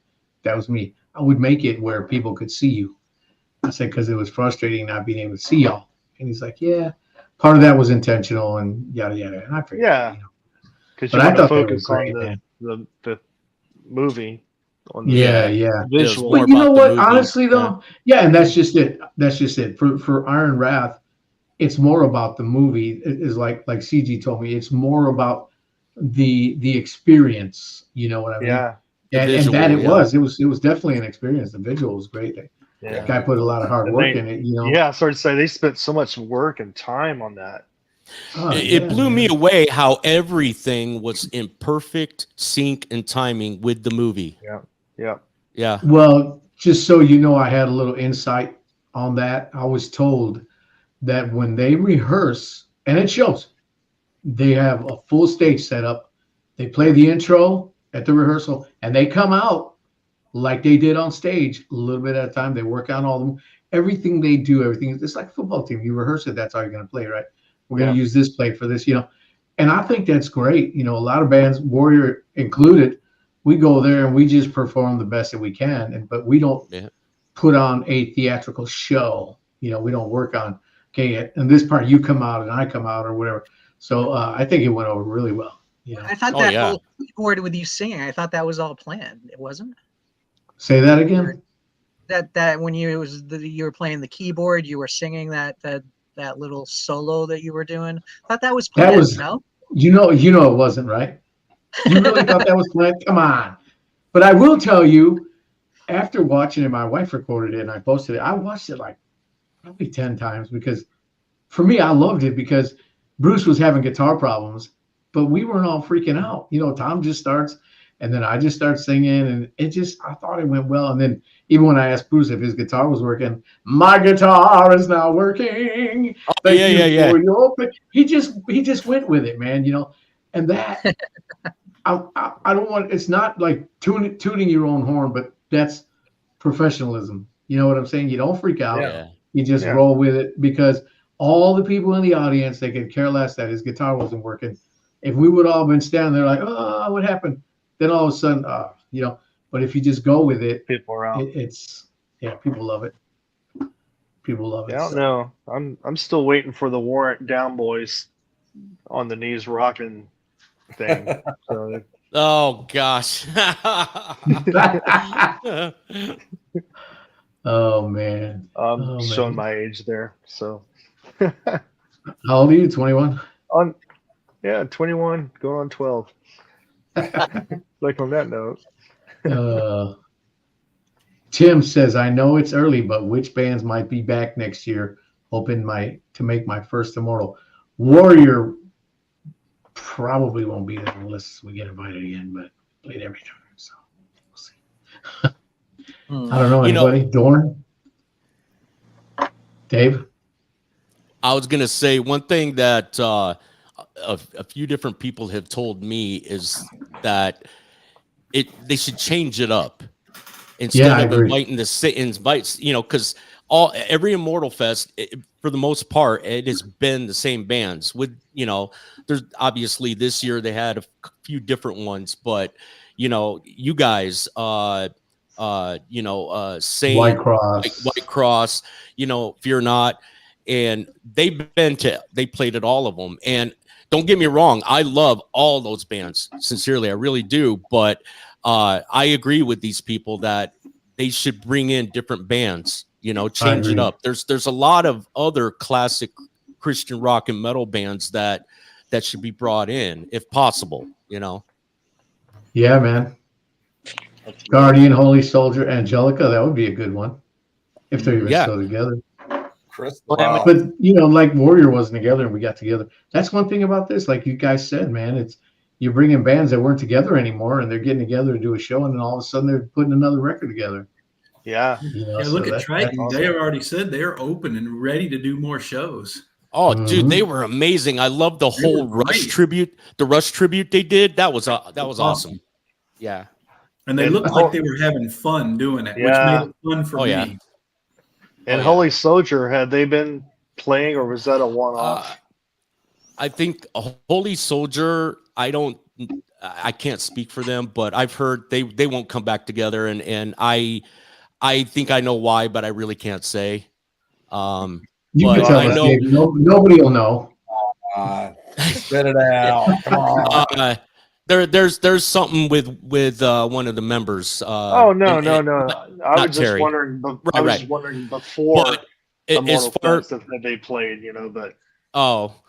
that was me, I would make it where people could see you. I said, because it was frustrating not being able to see y'all. And he's like, yeah, part of that was intentional and yada, yada. And I figured, because you want to focus on the movie. On the visual. But you know what? Honestly, though, and that's just it. That's just it. For Iron Wrath, it's more about the movie. It is like CG told me, it's more about the experience. You know what I mean? Yeah. And that it was definitely an experience. The visual was great. The guy put a lot of hard work in it. Yeah, I started to say they spent so much work and time on that. It blew me away how everything was in perfect sync and timing with the movie. Yeah. Well, just so you know, I had a little insight on that. I was told that when they rehearse, and it shows, they have a full stage setup. They play the intro at the rehearsal, and they come out like they did on stage a little bit at a time. They work on all of them. Everything they do, everything. It's like a football team. You rehearse it. That's how you're going to play, right? We're going to use this play for this, And I think that's great. A lot of bands, Warrior included, we go there and we just perform the best that we can. But we don't put on a theatrical show. We don't work on, okay, and this part you come out and I come out or whatever. So I think it went over really well. I thought that whole keyboard with you singing, I thought that was all planned. It wasn't? Say that again. That when you were playing the keyboard, you were singing that little solo that you were doing. I thought that was planned. That was, no? It wasn't, right? You really thought that was planned? Come on. But I will tell you, after watching it, my wife recorded it and I posted it. I watched it like probably 10 times because for me, I loved it because Bruce was having guitar problems, but we weren't all freaking out. Tom just starts And then I just start singing, and I thought it went well. And then even when I asked Bruce if his guitar was working, my guitar is now working. Thank yeah, you yeah, yeah. for your. He just went with it, man. And that I don't want. It's not like tooting your own horn, but that's professionalism. You know what I'm saying? You don't freak out. Yeah. You just Yeah. roll with it, because all the people in the audience, they could care less that his guitar wasn't working. If we would all been standing there like, oh, what happened? Then all of a sudden, but if you just go with it, People are out. it's people love it. People love it. Yeah, I don't So. know. I'm still waiting for the Warrant Down Boys on the knees rocking thing. So Oh gosh. Oh man. I'm Oh showing man. my age there. So How old are you? 21. on 21, going on 12. Like on that note. Tim says, I know it's early, but which bands might be back next year? Hoping to make my first Immortal. Warrior probably won't be there unless we get invited again, but played every time, so we'll see. I don't know. Anybody? Dorn? Dave? I was gonna say one thing that a few different people have told me is that they should change it up instead of inviting invites, because every Immortal Fest, for the most part, it has been the same bands. With there's obviously this year they had a few different ones, but you guys, Saint, White Cross, White Cross, Fear Not, and they played at all of them. And don't get me wrong, I love all those bands sincerely, I really do, but I agree with these people that they should bring in different bands, change it up. There's a lot of other classic Christian rock and metal bands that should be brought in if possible, Yeah, man. Guardian, Holy Soldier, Angelica, that would be a good one if they're even still together. Crystal. But like Warrior wasn't together and we got together. That's one thing about this, like you guys said, man, it's you're bringing bands that weren't together anymore and they're getting together to do a show, and then all of a sudden they're putting another record together. Yeah. Look at Triton. They have already said they're open and ready to do more shows. Oh, dude, they were amazing. I love the whole Rush tribute. The Rush tribute they did. That was awesome. Yeah. And they looked like they were having fun doing it, which made it fun for me. Yeah. And Holy Soldier, had they been playing, or was that a one-off? I think Holy Soldier, I can't speak for them, but I've heard they won't come back together, and I think I know why, but I really can't say. You can tell us, Dave. Nobody will know. Spit it out. Come on. There's something with one of the members. No. I was just wondering. I was just wondering before Immortal Fest if they played, but. Well,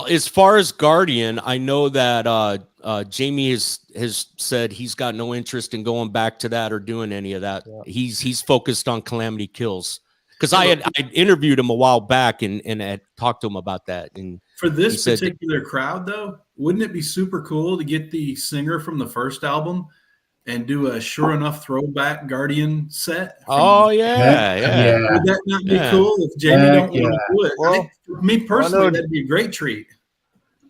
as far as Guardian, I know that Jamie has said he's got no interest in going back to that or doing any of that. Yeah. He's focused on Calamity Kills. Because I interviewed him a while back and had talked to him about that. And for this particular crowd, though, wouldn't it be super cool to get the singer from the first album and do a Sure Enough throwback Guardian set? Oh, yeah. Would that not be cool if Jamie don't want to do it? Well, me personally, that'd be a great treat.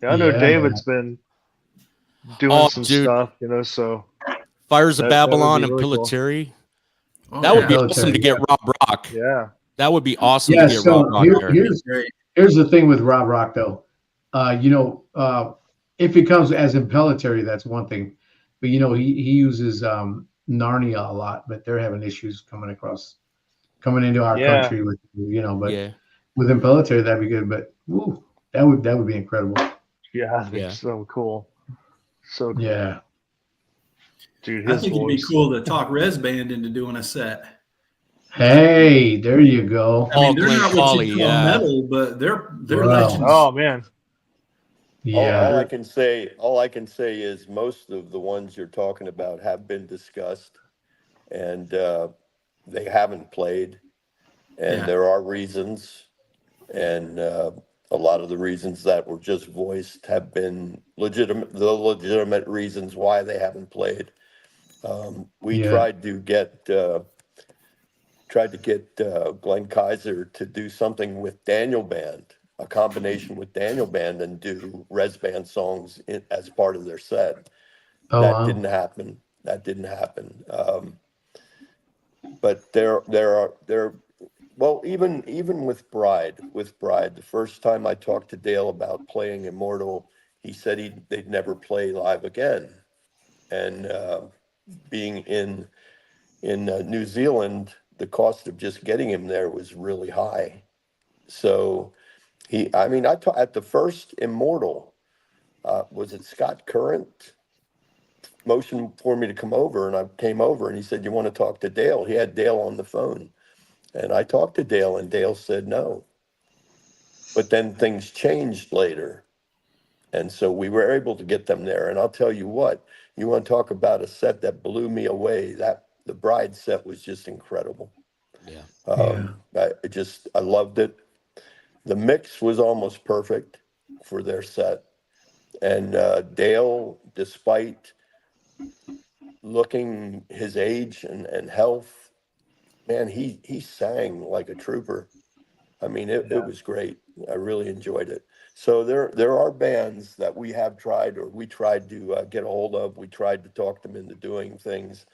Yeah, I know David's been doing some stuff, so. Fires of Babylon and Pilatory. Cool. That would be awesome to get Rob Rock. Yeah. That would be awesome to get Rob Rock here's the thing with Rob Rock, though. If it comes as Impelatory, that's one thing. But, he uses Narnia a lot, but they're having issues coming into our country with, but with Impelatory, that'd be good. But that would be incredible. Yeah, that's so cool. So cool. Yeah. Dude, I think it'd be cool to talk Res Band into doing a set. Hey, there you go. I mean, they're not what you call metal, but they're legends. Oh man. Yeah. All I can say is most of the ones you're talking about have been discussed, and they haven't played, and there are reasons, and a lot of the reasons that were just voiced have been legitimate reasons why they haven't played. We Yeah. tried to get Glenn Kaiser to do something with Daniel Band, a combination with Daniel Band, and do Res Band songs as part of their set. Oh, That wow. didn't happen. That didn't happen. But there are well, even with Bride, the first time I talked to Dale about playing Immortal, he said they'd never play live again. And being in New Zealand, the cost of just getting him there was really high. So at the first Immortal, was it Scott Current motioned for me to come over, and I came over, and he said, "You want to talk to Dale?" He had Dale on the phone, and I talked to Dale, and Dale said no. But then things changed later, and so we were able to get them there. And I'll tell you what, you want to talk about a set that blew me away? That the Bride set was just incredible. Yeah. I loved it. The mix was almost perfect for their set. And Dale, despite looking his age and health, man, he sang like a trooper. I mean, it was great. I really enjoyed it. So there are bands that we have tried, or we tried to get a hold of. We tried to talk them into doing things,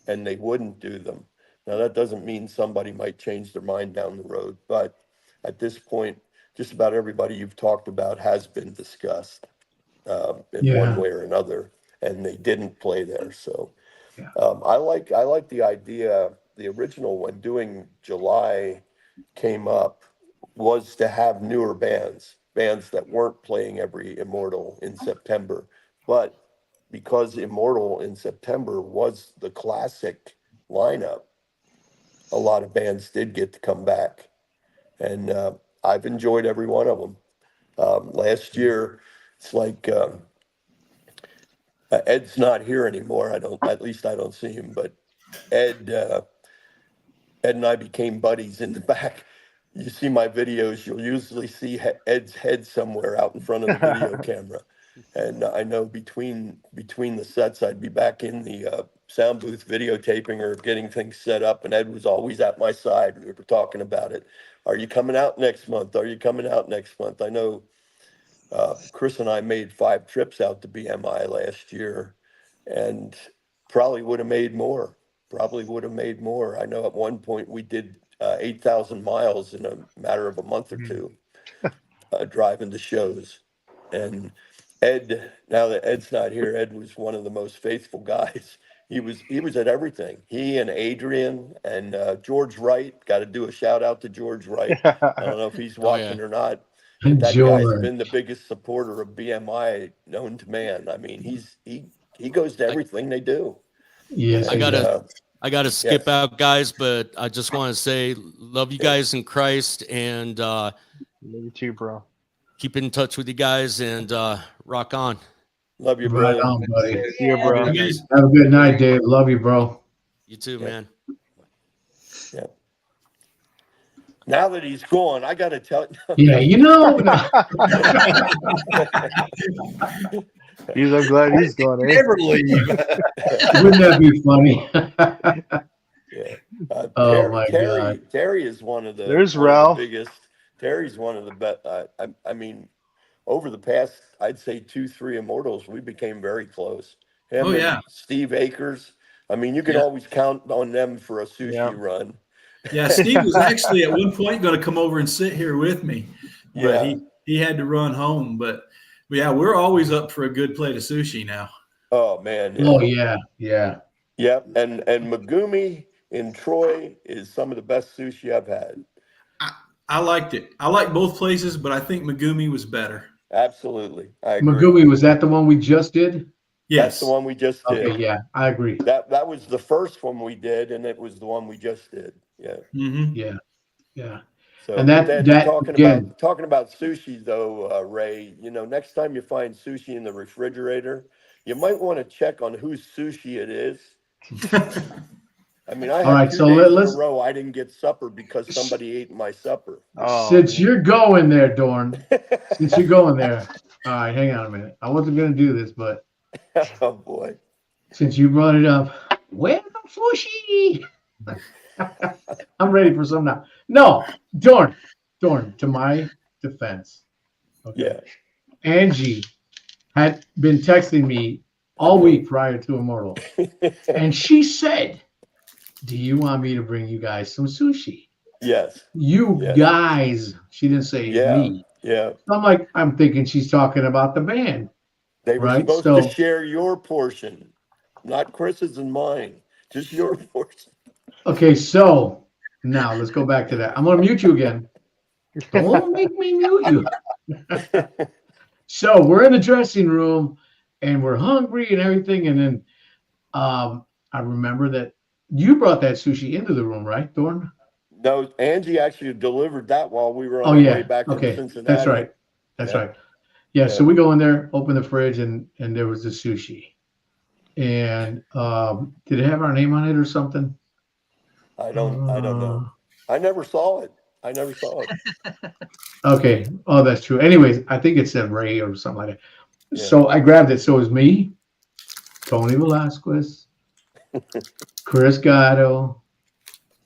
and they wouldn't do them. Now, that doesn't mean somebody might change their mind down the road, but at this point, just about everybody you've talked about has been discussed in one Yeah. way or another, and they didn't play there. So Yeah. I like the idea. The original, when doing July came up, was to have newer bands that weren't playing every Immortal in September, but because Immortal in September was the classic lineup, a lot of bands did get to come back, and I've enjoyed every one of them. Last year, it's like Ed's not here anymore. At least I don't see him, but Ed and I became buddies in the back. You see my videos, you'll usually see Ed's head somewhere out in front of the video camera. And I know between the sets, I'd be back in the sound booth videotaping or getting things set up, and Ed was always at my side. We were talking about it. Are you coming out next month? Are you coming out next month? I know Chris and I made 5 trips out to BMI last year, and probably would have made more. I know at one point we did 8,000 miles in a matter of a month or two, driving to shows. And Ed, now that Ed's not here, Ed was one of the most faithful guys. He was at everything. He and Adrian and George Wright. Got to do a shout out to George Wright. I don't know if he's watching or not, but that guy's George. been the biggest supporter of BMI known to man. I mean, he goes to everything they do. Yes, I he does. I gotta skip Yes. out, guys, but I just want to say love you guys in Christ, and Love you too, bro. keep in touch with you guys, and rock on. Love you, Right brother. on, buddy. See you, bro. You guys. Have a good night, Dave. Love you, bro. You too, Yeah. man. Yeah. Now that he's gone, I got to tell you. Yeah, you know. I'm glad he's gone. Eh? Never leave. Wouldn't that be funny? Yeah. Oh, my God. Terry is one of the. There's one of the Ralph. biggest. Terry's one of the best. I mean, over the past, I'd say 2-3 Immortals, we became very close. Him Oh, and yeah. Steve Akers. I mean, you can Yeah. always count on them for a sushi Yeah. run. Yeah, Steve was actually at one point going to come over and sit here with me, but Yeah. he had to run home. But yeah, we're always up for a good plate of sushi now. Oh man. Yeah. Oh, yeah. Yeah. Yep. And Megumi in Troy is some of the best sushi I've had. I liked it. I like both places, but I think Megumi was better. Absolutely. I agree. Magui, was that the one we just did? That's Yes. the one we just did. Okay, yeah, I agree. That was the first one we did, and it was the one we just did. Yeah. Mm-hmm. Yeah. Yeah. So And but that then talking again, about sushi though, Ray, next time you find sushi in the refrigerator, you might want to check on whose sushi it is. I mean, I All had right, 2 so days in a let's row I didn't get supper because somebody ate my supper. Oh, since man. you're going there, Dorn. Since you're going there, all right, hang on a minute. I wasn't gonna do this, but Oh boy. since you brought it up, welcome sushi. I'm ready for some now. No, Dorn, to my defense, okay. Yeah. Angie had been texting me all week prior to Immortal, and she said, "Do you want me to bring you guys some sushi?" Yes. You Yes. guys, she didn't say Yeah. me. Yeah. I'm like, I'm thinking she's talking about the band, They were right? supposed to So, share your portion, not Chris's and mine, just your portion. okay, so now let's go back to that. I'm gonna mute you again. Don't make me mute you. So we're in the dressing room and we're hungry and everything. And then I remember that you brought that sushi into the room, right, Dorn? No, Angie actually delivered that while we were Oh, on our way yeah. back from Okay. That's Cincinnati. right. That's Yeah. right. Yeah. So Yeah. we go in there, open the fridge, and there was the sushi. And did it have our name on it or something? I don't know. I never saw it. I never saw it. Okay. Oh, that's true. Anyways, I think it said Ray or something like that. Yeah. So I grabbed it. So it was me, Tony Velasquez, Chris Gatto.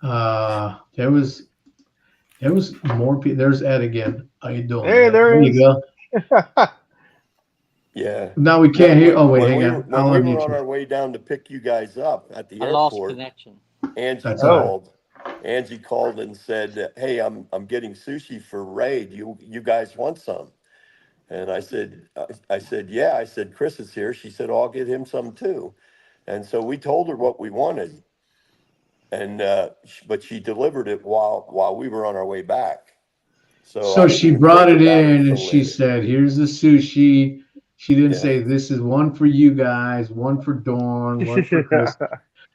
There was more people. There's Ed again. How you doing? Hey, Ed? there There he you is. go. Yeah. Now we No, can't hear. Oh wait, hang on. when I'll we were unmute on you. our way down to pick you guys up at the I lost airport, connection. Angie That's all right. called. Angie called and said, "Hey, I'm getting sushi for Ray. Do you guys want some?" And I said, "Yeah." I said, "Chris is here." She said, "Oh, I'll get him some too." And so we told her what we wanted, and but she delivered it while we were on our way back. So I So didn't she even brought think it about it in and until she later. said, "Here's the sushi." She didn't Yeah. say this is one for you guys, one for Dawn, one for Chris. Yeah.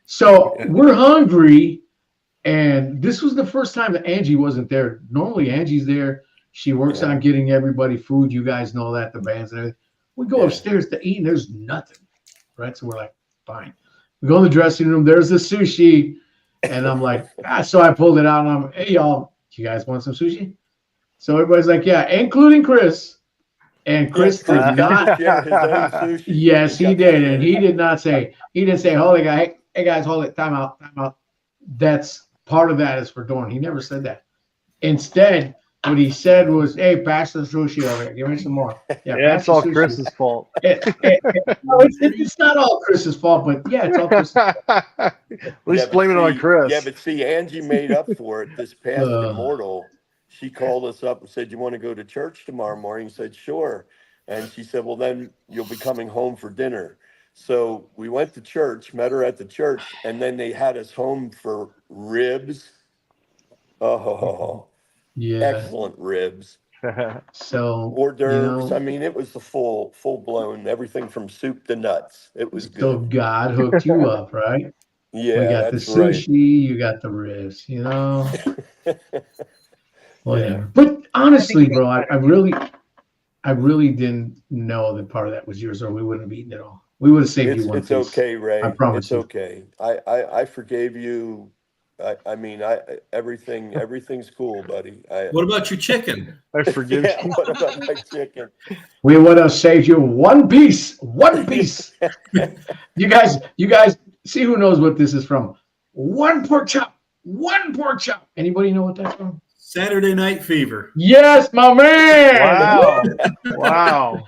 So we're hungry, and this was the first time that Angie wasn't there. Normally Angie's there. She works Yeah. on getting everybody food. You guys know that, the bands and everything. We go Yeah. upstairs to eat, and there's nothing. Right. So we're like, fine. We go in the dressing room, there's the sushi. And I'm like, so I pulled it out and I'm, hey y'all, you guys want some sushi? So everybody's like, yeah, including Chris. And Yeah, Chris Chris did got to not. share his own sushi. Yes, he got to did. share And it. he did not say, hold it, guy. Hey guys, hold it. Time out. Time out. That's part of that is for Dorn. He never said that. Instead, what he said was, hey, pass the sushi over here. Give me some more. Yeah, Yeah, pass it's the all sushi. Chris's fault. No, it's not all Chris's fault, but yeah, it's all Chris's fault. At least blame it on Chris. Yeah, but see, Angie made up for it this past Immortal. She called us up and said, "You want to go to church tomorrow morning?" I said, "Sure." And she said, "Well, then you'll be coming home for dinner." So we went to church, met her at the church, and then they had us home for ribs. Oh, Yeah. excellent ribs. So Hors d'oeuvres. you I mean, it was the full blown, everything from soup to nuts. It was so good. God hooked you up, right? Yeah, We got the that's right. sushi, you got the ribs, whatever. Yeah. But honestly, bro, I really didn't know that part of that was yours, or we wouldn't have eaten it all. We would have saved you one It's piece. okay, I Ray. promise It's you. okay. I forgave you. I mean, everything's cool, buddy. What about your chicken? I forgive Yeah. you. What about my chicken? We would have saved you one piece. One piece. You guys see who knows what this is from. One pork chop. One pork chop. Anybody know what that's from? Saturday Night Fever. Yes, my man. Wow. Wow.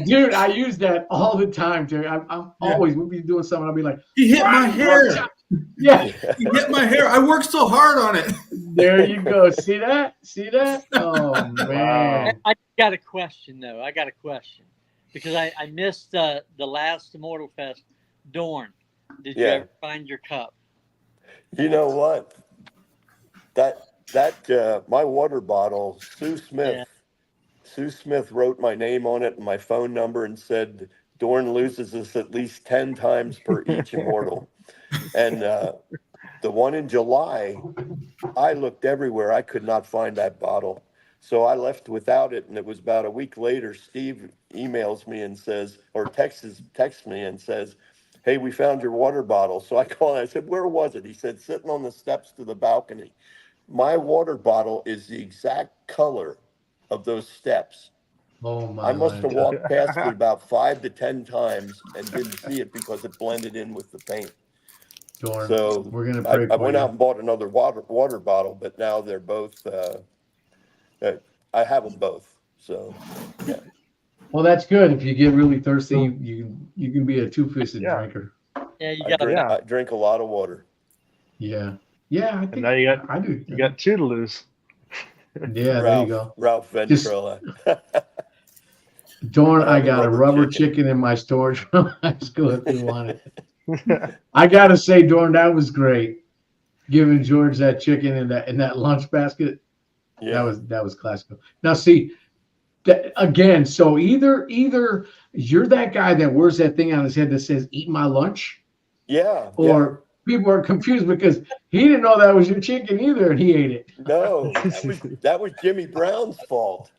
Dude, I use that all the time, Terry. I'm always, we'll be doing something. I'll be like, He hit my "One pork hair. chop." Yeah, He hit my hair. I worked so hard on it. there you go. See that? See that? Oh, man. I got a question though. I got a question because I missed the last Immortal Fest. Dorn, did you Yeah. ever find your cup? You know what? That my water bottle, Sue Smith. Yeah. Sue Smith wrote my name on it and my phone number and said, "Dorn loses us at least 10 times per each Immortal." And the one in July, I looked everywhere. I could not find that bottle. So I left without it. And it was about a week later, Steve emails me and says, or texts me and says, hey, we found your water bottle. So I called and I said, where was it? He said, sitting on the steps to the balcony. My water bottle is the exact color of those steps. Oh my I must have Lanta. walked past it about 5 to 10 times and didn't see it because it blended in with the paint. Dorn, So we're gonna pray I for went you. out and bought another water bottle, but now they're both. I have them both. So yeah. Well, that's good. If you get really thirsty, you can be a two-fisted Yeah. drinker. Yeah, you I got drink, Yeah. I drink a lot of water. Yeah. Yeah, I And think now you got I do. you got 2 to lose. Yeah, there you go. Ralph Just- Ventrella. Dorn, I I have a got a rubber rubber chicken. chicken in my storage from high school if you want it. I gotta say, Dorn, that was great. Giving George that chicken in that lunch basket. Yeah. That was classical. Now see, again, so either you're that guy that wears that thing on his head that says "Eat my lunch," Yeah. or people are confused because he didn't know that was your chicken either, and he ate it. No, that was Jimmy Brown's fault.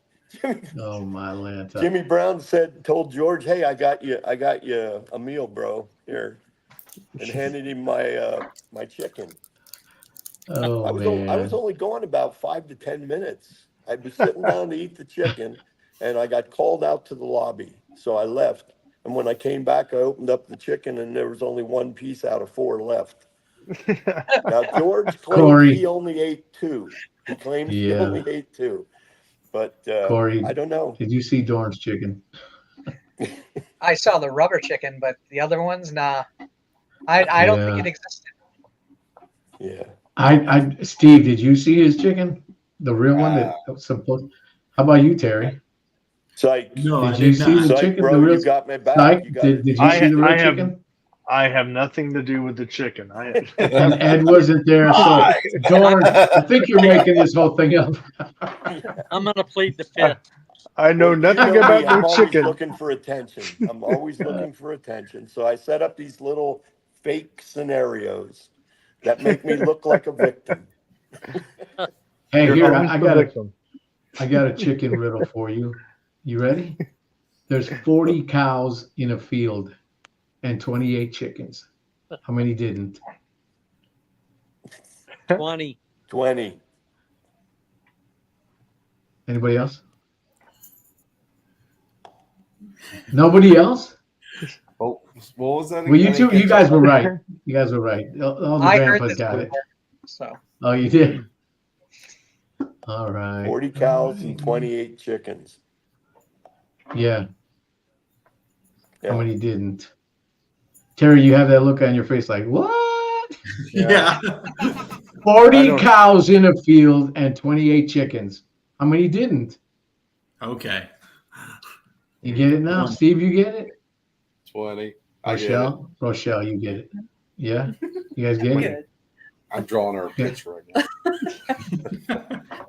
Oh my Lanta. Jimmy Brown told George, "Hey, I got you a meal, bro. Here," and handed him my chicken. Oh I was man. only gone about 5 to 10 minutes. I was sitting down to eat the chicken, and I got called out to the lobby, so I left. And when I came back, I opened up the chicken, and there was only one piece out of 4 left. Now George claims Corey. he only ate 2. He claims he Yeah. only ate 2, but Corey, I don't know. did you see Dorn's chicken? I saw the rubber chicken, but the other ones, nah. I don't think Yeah. it existed. Yeah. Steve, did you see his chicken? The real one that was supposed. How about you, Terry? Psych. No, I Did you did see not. the Psych, chicken? bro, The real you got me back. Psych? You got Did you I- see the real I have- chicken? I have nothing to do with the chicken. And Ed wasn't there. So, Dorn, I think you're making this whole thing up. I'm gonna plead the fifth. I know Well, you nothing know about me, I'm no always chicken. looking for attention. I'm always looking for attention. So I set up these little fake scenarios that make me look like a victim. Hey, You're here always I the got victim. I got a chicken riddle for you. You ready? There's 40 cows in a field and 28 chickens. How many didn't? 20. 20. Anybody else? Nobody else? Oh, what was that? Well, you again? two, you guys were right. You guys were right. All the I heard grandpas this got it. before, so Oh, you did? All right. 40 cows and 28 chickens. Yeah. Yeah. How many didn't? Terry, you have that look on your face like, what? Yeah. 40 cows in a field and 28 chickens. How many didn't? Okay. You get it now? One. Steve, you get it? 20. I get it. Rochelle, you get it. Yeah? You guys get it? Good. I'm drawing her a picture right now.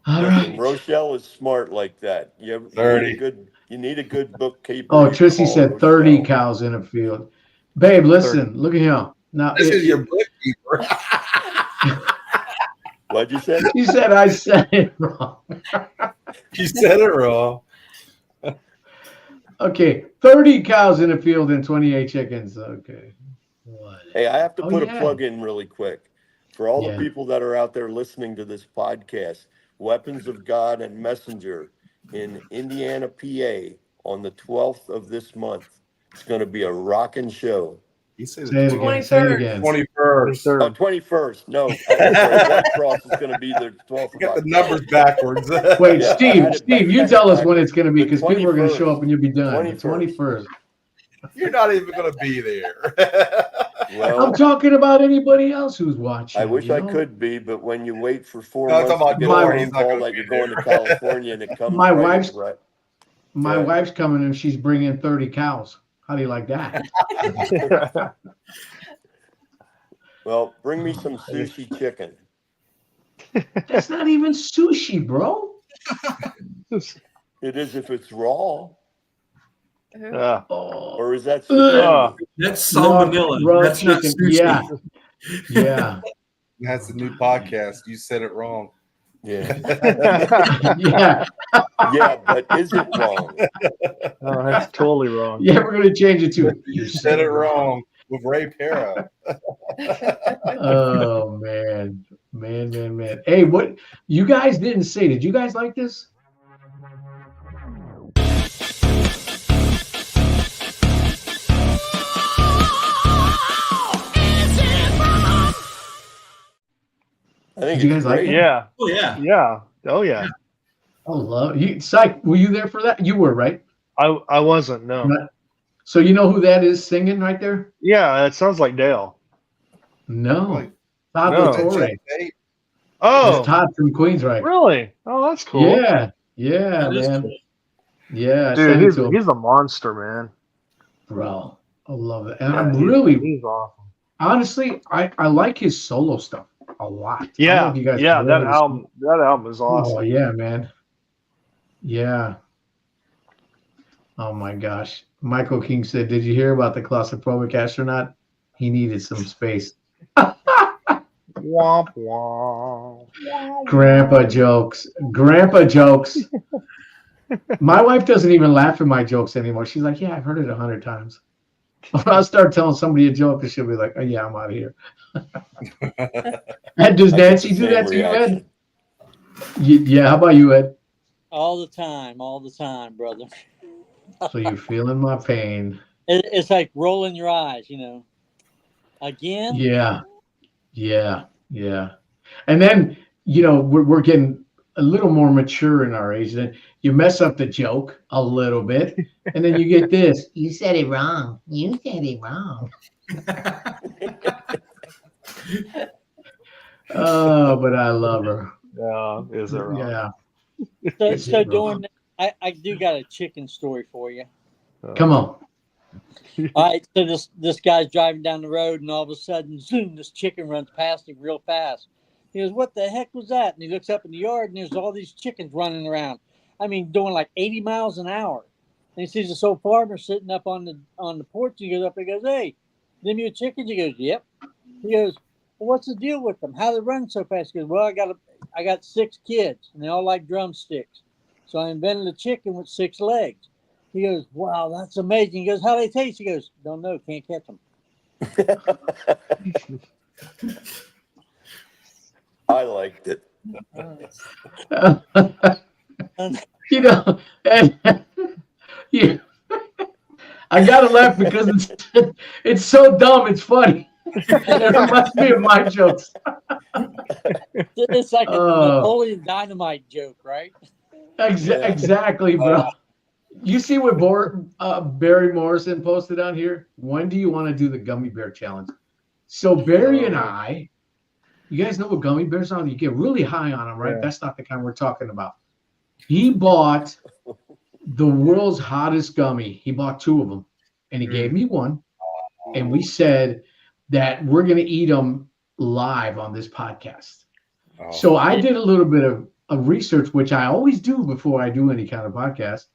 All right. Rochelle is smart like that. You 30. need a good bookkeeper. Oh, You Trissy call said 30 Rochelle. cows in a field. Babe, listen, look at him. Now, This is your bookkeeper. What'd you say? you said I said it wrong. You said it wrong. Okay, 30 cows in a field and 28 chickens. Okay. What? Hey, I have to Oh, put yeah. a plug in really quick. For all Yeah. the people that are out there listening to this podcast, Weapons of God and Messenger in Indiana, PA on the 12th of this month. It's going to be a rocking show. He said Say it again. Say it 23rd. again. 21st. Oh, 21st. No, I'm sorry, White Cross is going to be the 12th You of got the October. numbers backwards. Wait, Yeah, I Steve, had it Steve, back- you tell us when it's going to be The because people are going to show 21st. up and you'll be done. The 21st. 21st. You're not even going to be there. Well, I'm talking about anybody else who's watching. I wish you I know? could be, but when you wait for 4 No, I'm months talking to about get a Dorn. phone He's not call gonna that be you're going to there. California and it comes My right wife's- in, right. My Yeah. wife's coming and she's bringing 30 cows. How do you like that? Well, bring me some sushi chicken. That's not even sushi, bro. It is if it's raw, Who? Oh, or is that Ugh. sushi? That's salmonella. raw That's not chicken. sushi. Yeah. Yeah. That's the new podcast. You said it wrong. Yeah, Yeah. yeah, but is it wrong? Oh, that's totally wrong. Yeah, we're gonna change it to You said it wrong. with Ray Para. Oh man. Hey, what you guys didn't say? Did you guys like this? I think Did you it's guys like great. it? Yeah. Oh yeah. Yeah. Oh yeah. Oh, love you, Psych. Were you there for that? You were, right? I wasn't. No. Right. So you know who that is singing right there? Yeah. It sounds like Dale. No, Like, Todd No. Latore. Tate? It's Oh, Todd from Queensryche. really? Oh, that's cool. Yeah, That is man. cool. Yeah, I Dude, sent it to him, he's a monster, man. bro. I love it, and Yeah, I'm he's really, awesome. honestly, I like his solo stuff a lot. I don't know Yeah, if you guys yeah. heard That of his- album is Oh awesome. yeah, man. Yeah. Oh my gosh. Michael King said, "Did you hear about the claustrophobic astronaut? He needed some space." Womp womp. Grandpa jokes. Grandpa jokes. My wife doesn't even laugh at my jokes anymore. She's like, "Yeah, I've heard it 100 times." I'll start telling somebody a joke, and she'll be like, "Oh yeah, I'm out of here." And does I get Nancy the do same that to you, Ed? reaction. Yeah. How about you, Ed? all the time, brother. So you're feeling my pain. It's like rolling your eyes, Again, Yeah. And then we're getting a little more mature in our age. Then you mess up the joke a little bit, and then you get this. You said it wrong. You said it wrong. Oh, but I love her. Yeah, is it wrong? Yeah. so, Is so it wrong? Dorn, I do got a chicken story for you. Come on. All right, so this guy's driving down the road, and all of a sudden, zoom! This chicken runs past him real fast. He goes, "What the heck was that?" And he looks up in the yard, and there's all these chickens running around. I mean, doing like 80 miles an hour. And he sees this old farmer sitting up on the porch. He goes up and goes, "Hey, them your chickens?" He goes, "Yep." He goes, "Well, what's the deal with them? How they run so fast?" He goes, "Well, I got 6 kids, and they all like drumsticks. So I invented a chicken with 6 legs." He goes, "Wow, that's amazing." He goes, "How they taste?" He goes, "Don't know, can't catch them." I liked it. And yeah, I gotta laugh because it's so dumb. It's funny. It reminds me of my jokes. It's like a Napoleon Dynamite joke, right? Exactly, bro. You see what Barry Morrison posted on here? When do you want to do the gummy bear challenge? So Barry and I, you guys know what gummy bears are? You get really high on them, right? Yeah. That's not the kind we're talking about. He bought the world's hottest gummy. He bought 2 of them, and he gave me one. And we said that we're going to eat them live on this podcast. So I did a little bit of research, which I always do before I do any kind of podcast.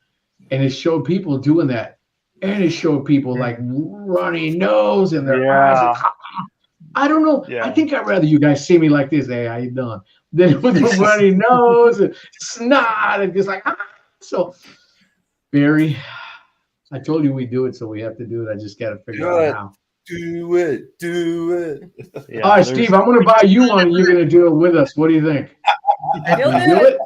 And it showed people doing that. And it showed people like runny nose and their eyes. I don't know. Yeah. I think I'd rather you guys see me like this. Hey, how you doing? Than with a runny nose and snot and just like, So, Barry, I told you we do it, so we have to do it. I just got to figure out how. Do it. Yeah, All right, Steve, I'm going to buy you one and you're going to do it with us. What do you think? He'll You do do it. it?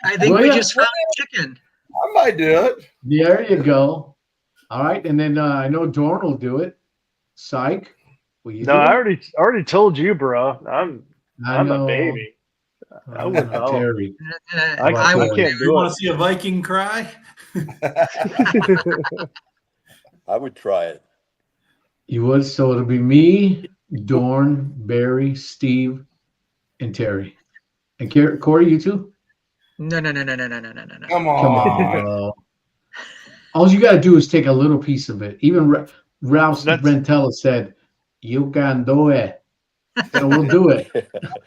I think Will we ya? just found a chicken. I might do it. There you go. All right. And then I know Dorn will do it. Psych. Will you No, do I it? already told you, bro. I'm a know. baby. I would know. Terry. I would- can't You do want it. to see a Viking cry? I would try it. You would? So it'll be me, Dorn, Barry, Steve, and Terry. And Corey, you too? No. Come Come on. on, bro. All you got to do is take a little piece of it. Even Ralph Brentella said, "You can do it." So we'll do it.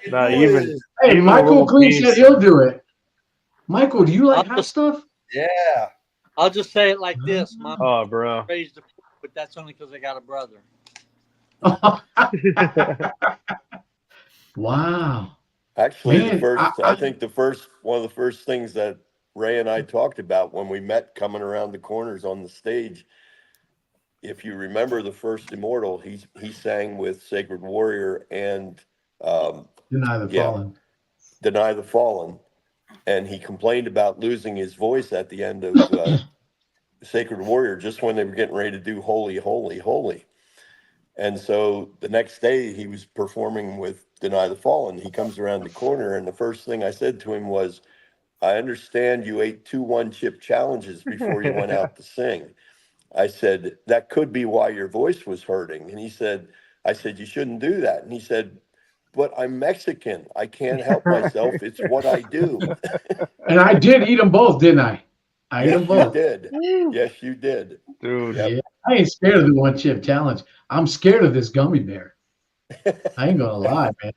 No, even Hey, even a Michael little Queen piece. said he'll do it. Michael, do you like hot stuff? Yeah. I'll just say it like this: Mom Oh, bro. raised a fool, but that's only because I got a brother. Wow. Actually, Man, I think one of the first things that Ray and I talked about when we met coming around the corners on the stage, if you remember the first Immortal, he sang with Sacred Warrior and Deny the yeah, Fallen. Deny the Fallen, and he complained about losing his voice at the end of Sacred Warrior just when they were getting ready to do Holy, Holy, Holy. And so the next day he was performing with Deny the Fallen. He comes around the corner, and the first thing I said to him was, I understand you ate 2 1-chip challenges before you went out to sing. I said, that could be why your voice was hurting. And I said, you shouldn't do that. And he said, but I'm Mexican. I can't help myself. It's what I do. And I did eat them both, didn't I? I ate them Yes, you both. did. Yes, you did. Dude. Yep. Yeah, I ain't scared of the 1-chip challenge. I'm scared of this gummy bear. I ain't gonna lie, man.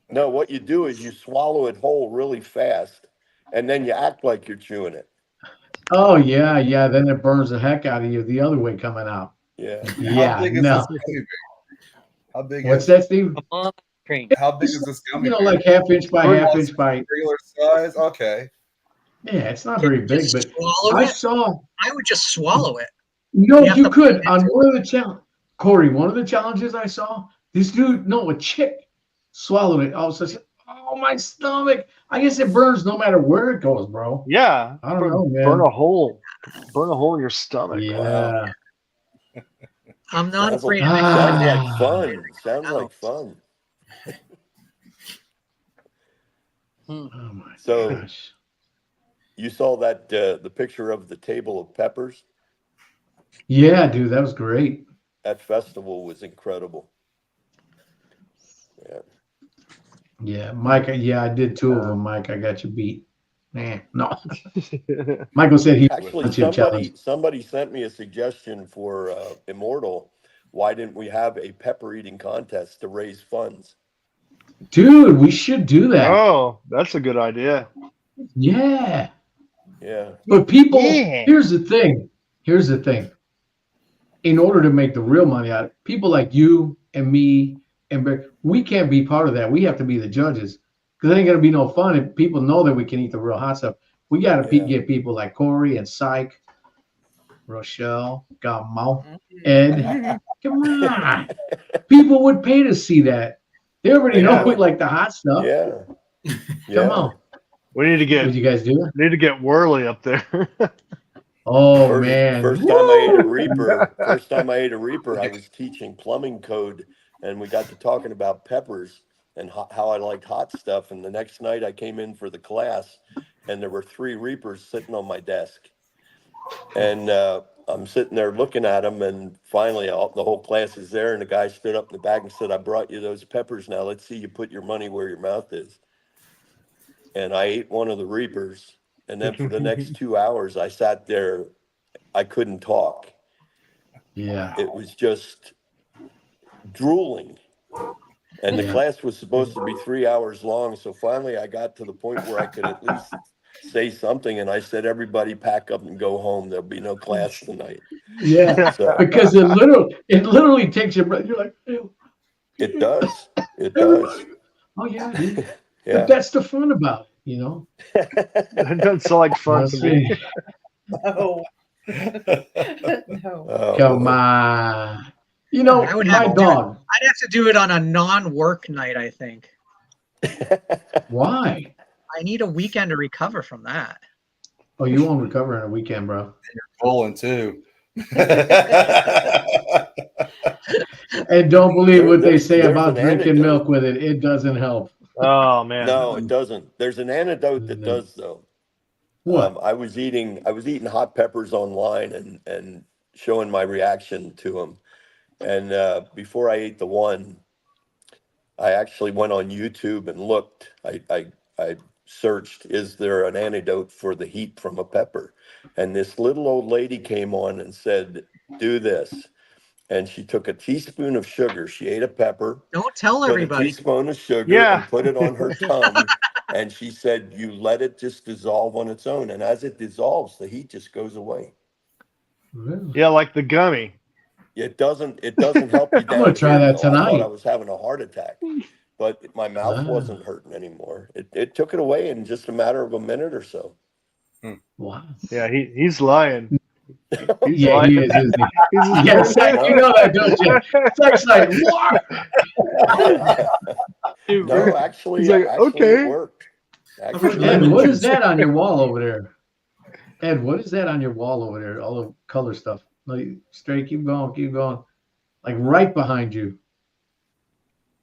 No, what you do is you swallow it whole really fast, and then you act like you're chewing it. Oh yeah, yeah. Then it burns the heck out of you the other way coming out. Yeah. How Yeah, big is no. this gummy bear? How big What's is that, Steve? Come on, cream. how big is this gummy You know, bear? like half-inch by Oh, half-inch it's by. regular size. Okay. Yeah, it's not very big, Just but swallow I it. saw. I would just swallow it. No, have you to could bite on into one of the challenge, Corey. One of the challenges I saw, this dude, no, a chick swallowed it. All of a sudden, oh my stomach! I guess it burns no matter where it goes, bro. Yeah. I don't know, Burn man. a hole. Burn a hole in your stomach. Yeah. I'm not Sounds afraid like, of it. sounds like Ah. fun. Sounds No. like fun. Oh my So gosh. you saw that the picture of the table of peppers Yeah, dude, that was great. at festival was incredible. Yeah. Yeah, Mike. Yeah, I did 2 of them, Mike. I got you beat. No. Michael said he Actually, wants you challenge. somebody sent me a suggestion for Immortal. Why didn't we have a pepper eating contest to raise funds? Dude, we should do that. Oh, that's a good idea. Yeah. Yeah. But people, Yeah. here's the thing. Here's the thing. In order to make the real money out of it, people like you and me and Barry, we can't be part of that. We have to be the judges because it ain't gonna be no fun if people know that we can eat the real hot stuff. We got to Yeah. get people like Corey and Syke, Rochelle, Gamo, Ed. Come on, people would pay to see that. They already They know we would. like the hot stuff. Yeah. Come on, We need to what get you guys do? Whirly up there. Oh man, First time I ate a Reaper, I was teaching plumbing code, and we got to talking about peppers and how I liked hot stuff. And the next night I came in for the class, and there were 3 Reapers sitting on my desk. And I'm sitting there looking at them, and finally the whole class is there, and the guy stood up in the back and said, I brought you those peppers. Now let's see you put your money where your mouth is. And I ate one of the Reapers. And then for the next 2 hours, I sat there. I couldn't talk. yeah. It was just drooling. And the Yeah. class was supposed to be 3 hours long. So finally, I got to the point where I could at least say something. And I said, everybody pack up and go home. There'll be no class tonight. Yeah, So because it literally takes your breath. You're like, ew. it does. It does. Oh yeah, dude. Yeah. But that's the fun about it, you know. That doesn't sound like fun Let's to me. see. No. No. Oh, Come boy. on. You know, I would my have to do it. dog. I'd have to do it on a non-work night, I think. Why? I need a weekend to recover from that. Oh, you won't recover in a weekend, bro. Bowling too. And don't believe what they There's say an about drinking antidote. milk with it. It doesn't help. Oh man. No, it doesn't. There's an antidote that No. does, though. What? I was eating hot peppers online and showing my reaction to them. And before I ate the one, I actually went on YouTube and looked. I searched, is there an antidote for the heat from a pepper? And this little old lady came on and said, do this. And she took a teaspoon of sugar. She ate a pepper, Don't tell put a everybody. teaspoon of sugar Yeah. and put it on her tongue. And she said, you let it just dissolve on its own. And as it dissolves, the heat just goes away. Really? Yeah, like the gummy. It doesn't help you down. I'm gonna try here, that though. I thought tonight. I was having a heart attack, but my mouth Ah. wasn't hurting anymore. It took it away in just a matter of a minute or so. Wow. Yeah, he's lying. He's Yeah, he is, isn't he? He's just Yeah, Zach, you know that, don't you? Zach's like, what? No, actually, He's like, actually okay. it worked. I've Actually, heard Ed, lemon what is juice. that on your wall over there? Ed, what is that on your wall over there? All the color stuff. Like, straight, keep going, keep going. Like right behind you.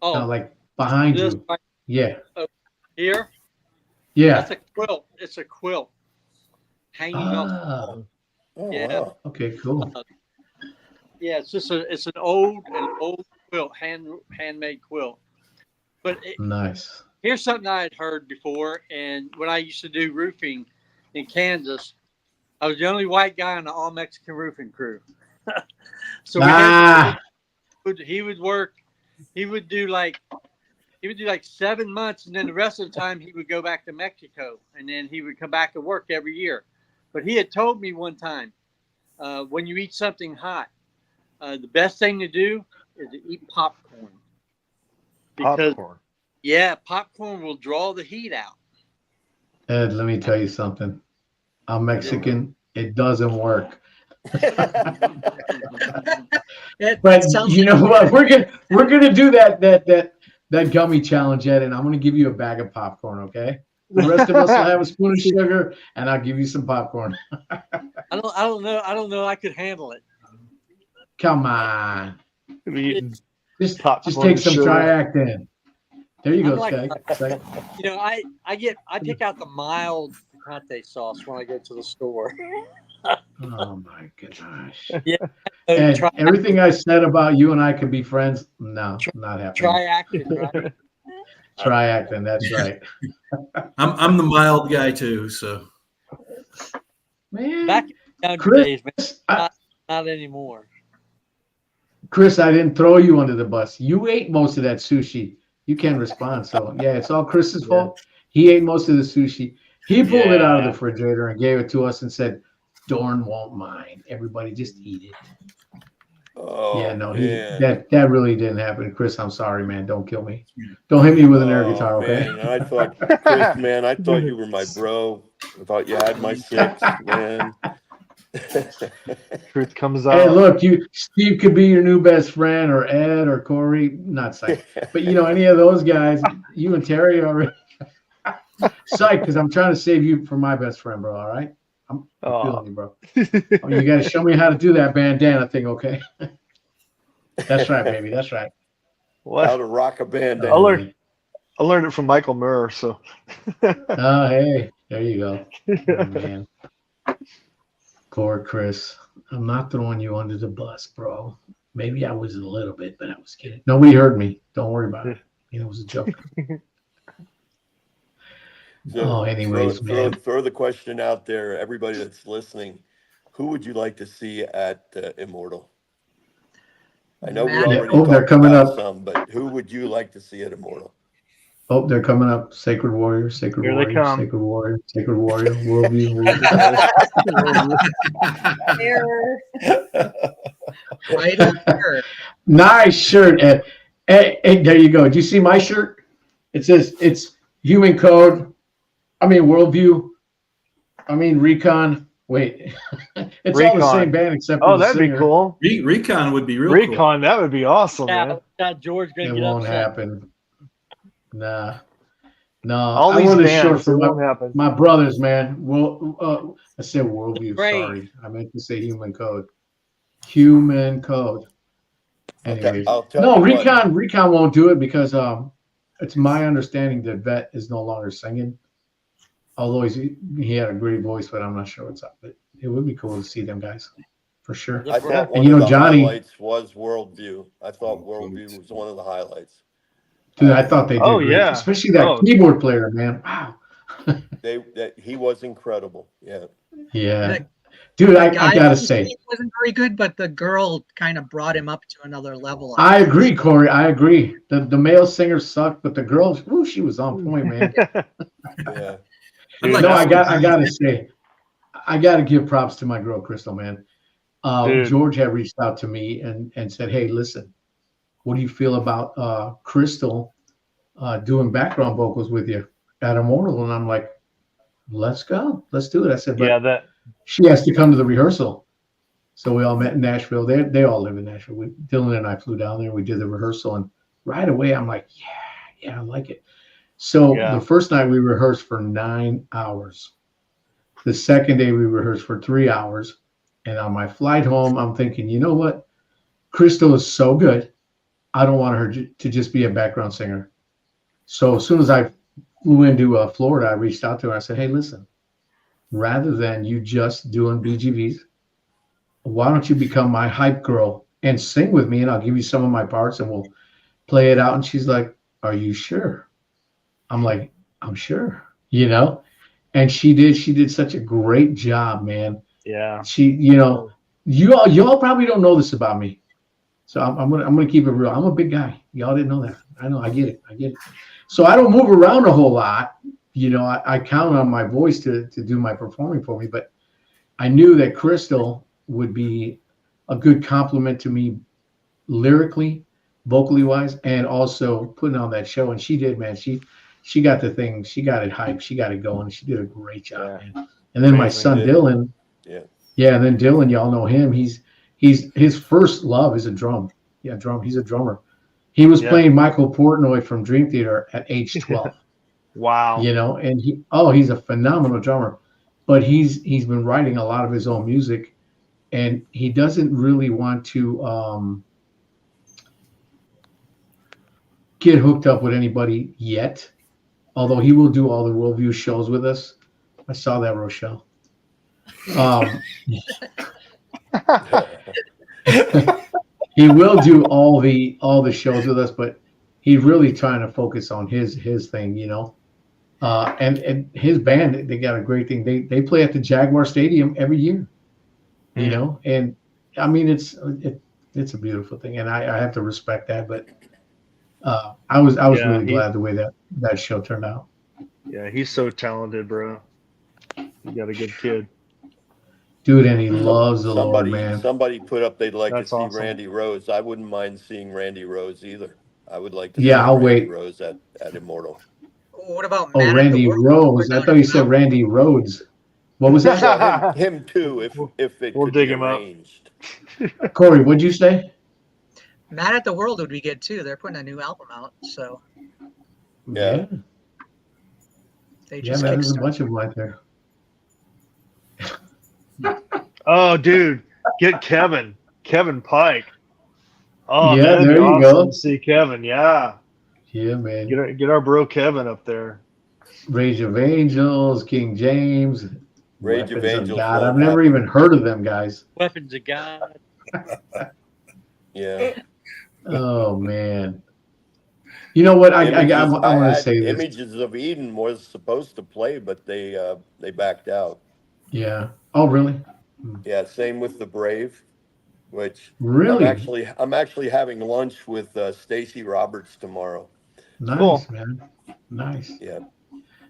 Oh, No, like behind this you. right Yeah. here. Yeah. That's a quilt. It's a quilt hanging off. Ah, oh, Yeah. wow. okay, cool. Yeah, it's an old quilt, handmade quilt. But Nice. here's something I had heard before, and when I used to do roofing in Kansas, I was the only white guy on the all Mexican roofing crew. So we had he would work. He would do like 7 months, and then the rest of the time he would go back to Mexico, and then he would come back and work every year. But he had told me one time, when you eat something hot, the best thing to do is to eat popcorn. Because Popcorn. yeah, popcorn will draw the heat out. Ed, let me tell you something. I'm Mexican. It doesn't work. But you know what? We're gonna do that gummy challenge, Ed, and I'm gonna give you a bag of popcorn, okay? The rest of us will have a spoon of sugar, and I'll give you some popcorn. I don't know. I could handle it. Come on. Just Popcorn take some sugar. Triactin. There you I'm go, like, Skag. you know, I pick out the mild picante sauce when I go to the store. Oh my gosh. Yeah. Ed, everything I said about you and I could be friends, no, not happening. Triactin, right? Triactin, that's right. I'm the mild guy too, so Man, Back in the younger Chris, days, not anymore. Chris, I didn't throw you under the bus. You ate most of that sushi. You can't respond. So yeah, it's all Chris's fault. He ate most of the sushi. He pulled it out of the refrigerator and gave it to us and said, Dorn won't mind. Everybody just eat it. Oh, Yeah, no, man. that really didn't happen. Chris, I'm sorry, man. Don't kill me. Don't hit me with an air Oh, guitar, okay? man. I thought, Chris, man, I thought you were my bro. I thought you had my six, man. Truth comes out. Hey, look, Steve could be your new best friend, or Ed, or Corey. Not psych, but any of those guys, you and Terry are psych, because I'm trying to save you for my best friend, bro. All right, I'm feeling you, bro. You got to show me how to do that bandana thing, okay? That's right, baby. That's right. How to rock a bandana. I learned it from Michael Murr. So. Oh, hey, there you go. Oh, man. Poor Chris. I'm not throwing you under the bus, bro. Maybe I was a little bit, but I was kidding. Nobody heard me. Don't worry about it. It was a joke. So anyways, man. throw the question out there, everybody that's listening. Who would you like to see at Immortal? I know we already they're talked coming about up. some, but who would you like to see at Immortal? Oh, they're coming up. Sacred Warrior, Sacred Here they Warrior, come. Sacred Warrior, Sacred Warrior, Worldview. Right up there. Nice shirt, Ed. Hey, there you go. Do you see my shirt? It says it's human code. Worldview. Recon. Wait, it's all the same band except for the that'd singer. be cool. Recon would be real Recon, cool. that would be awesome, man. George gonna It get won't upset. happen. Nah. No, All I these wore this bands, short it for won't happen. my brothers, man. Well, I said worldview. Great. Sorry, I meant to say human code. Human code. Anyways, I'll tell no, you what. Recon won't do it because it's my understanding that Vet is no longer singing. Although he had a great voice, but I'm not sure what's up. But it would be cool to see them guys for sure. I thought And one of the Johnny. highlights was Worldview. I thought Worldview was one of the highlights. Dude, I thought they did great. yeah. Especially that keyboard player, man. Wow. He was incredible. Yeah. Yeah. Dude, I gotta say, he wasn't very good, but the girl kind of brought him up to another level. I agree, Corey. I agree. The male singer sucked, but the girl, woo, she was on point, man. Yeah. No, I gotta say, I gotta give props to my girl Crystal, man. George had reached out to me and said, "Hey, listen, what do you feel about Crystal doing background vocals with you at Immortal?" And I'm like, "Let's go, let's do it." I said, "But she has to come to the rehearsal." So we all met in Nashville. They all live in Nashville. Dylan and I flew down there. We did the rehearsal, and right away I'm like, yeah, I like it. So the first night we rehearsed for 9 hours. The second day we rehearsed for 3 hours. And on my flight home, I'm thinking, you know what? Crystal is so good. I don't want her to just be a background singer. So as soon as I flew into Florida, I reached out to her. I said, hey, listen, rather than you just doing BGVs, why don't you become my hype girl and sing with me, and I'll give you some of my parts and we'll play it out. And she's like, are you sure? I'm like, I'm sure, and she did such a great job, man. Yeah. She, y'all probably don't know this about me. So I'm gonna keep it real. I'm a big guy. Y'all didn't know that. I know, I get it. So I don't move around a whole lot. I count on my voice to do my performing for me, but I knew that Crystal would be a good compliment to me lyrically, vocally wise, and also putting on that show. And she did, man. She got the thing. She got it hyped. She got it going. She did a great job, man. And then my son Dylan. Yeah. And then Dylan, y'all know him. He's his first love is a drum. Yeah, drum. He's a drummer. He was playing Michael Portnoy from Dream Theater at age 12. Wow. And he's a phenomenal drummer. But he's been writing a lot of his own music, and he doesn't really want to get hooked up with anybody yet. Although he will do all the Worldview shows with us. I saw that, Rochelle. He will do all the shows with us, but he's really trying to focus on his thing, and his band, they got a great thing. They play at the Jaguar Stadium every year, and I mean it's a beautiful thing, and I have to respect that. But I was really glad the way that show turned out. Yeah, he's so talented, bro. You got a good kid. Dude, and he loves the Lord, man. Somebody put up they'd like That's to see awesome. Randy Rose. I wouldn't mind seeing Randy Rose either. I would like to see I'll Randy wait. Rose at Immortal. What about Oh, Matt Randy Rose. I thought you said Randy Rhodes. What was that? Well, him too, if it We'll could dig be him up. arranged. Corey, what'd you say? Matt at the World would be good too. They're putting a new album out, so Yeah. they just man, there's a kickstarted. bunch of them right there. Oh, dude, get Kevin Pike. Oh, Yeah, man, it'd be there you awesome go. to see Kevin. Yeah, Yeah, man. get our bro Kevin up there. Rage of Angels, King James, Rage of Weapons Angels God. I've won't never happen. even heard of them guys. Weapons of God. Yeah. Oh man. You know what? I want to had say this. Images of Eden was supposed to play, but they backed out. Yeah. Oh, really? Yeah. Same with the Brave, which Really? I'm actually having lunch with Stacy Roberts tomorrow. Nice, Cool. man. Nice. Yeah.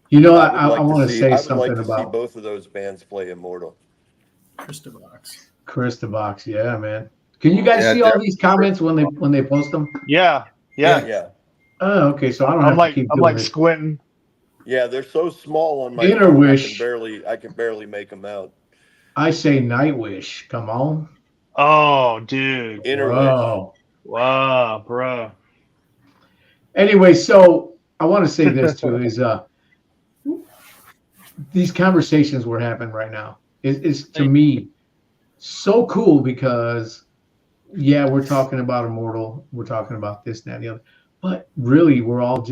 You know, I I want to say I would something like to see about both of those bands play Immortal. Chris the Box. Yeah, man. Can you guys see all these comments when they post them? Yeah. Yeah. Oh, okay. So I don't I'm have like to keep I'm doing like it. squinting. Yeah, they're so small on my Inner phone, Wish. I can barely make them out. I say Nightwish. Come on. Oh, dude. Inner Wish. Whoa. Wow, bro. Anyway, so I want to say this too is these conversations we're having right now is to me so cool because we're talking about Immortal, we're talking about this, that, and the other, but really we're all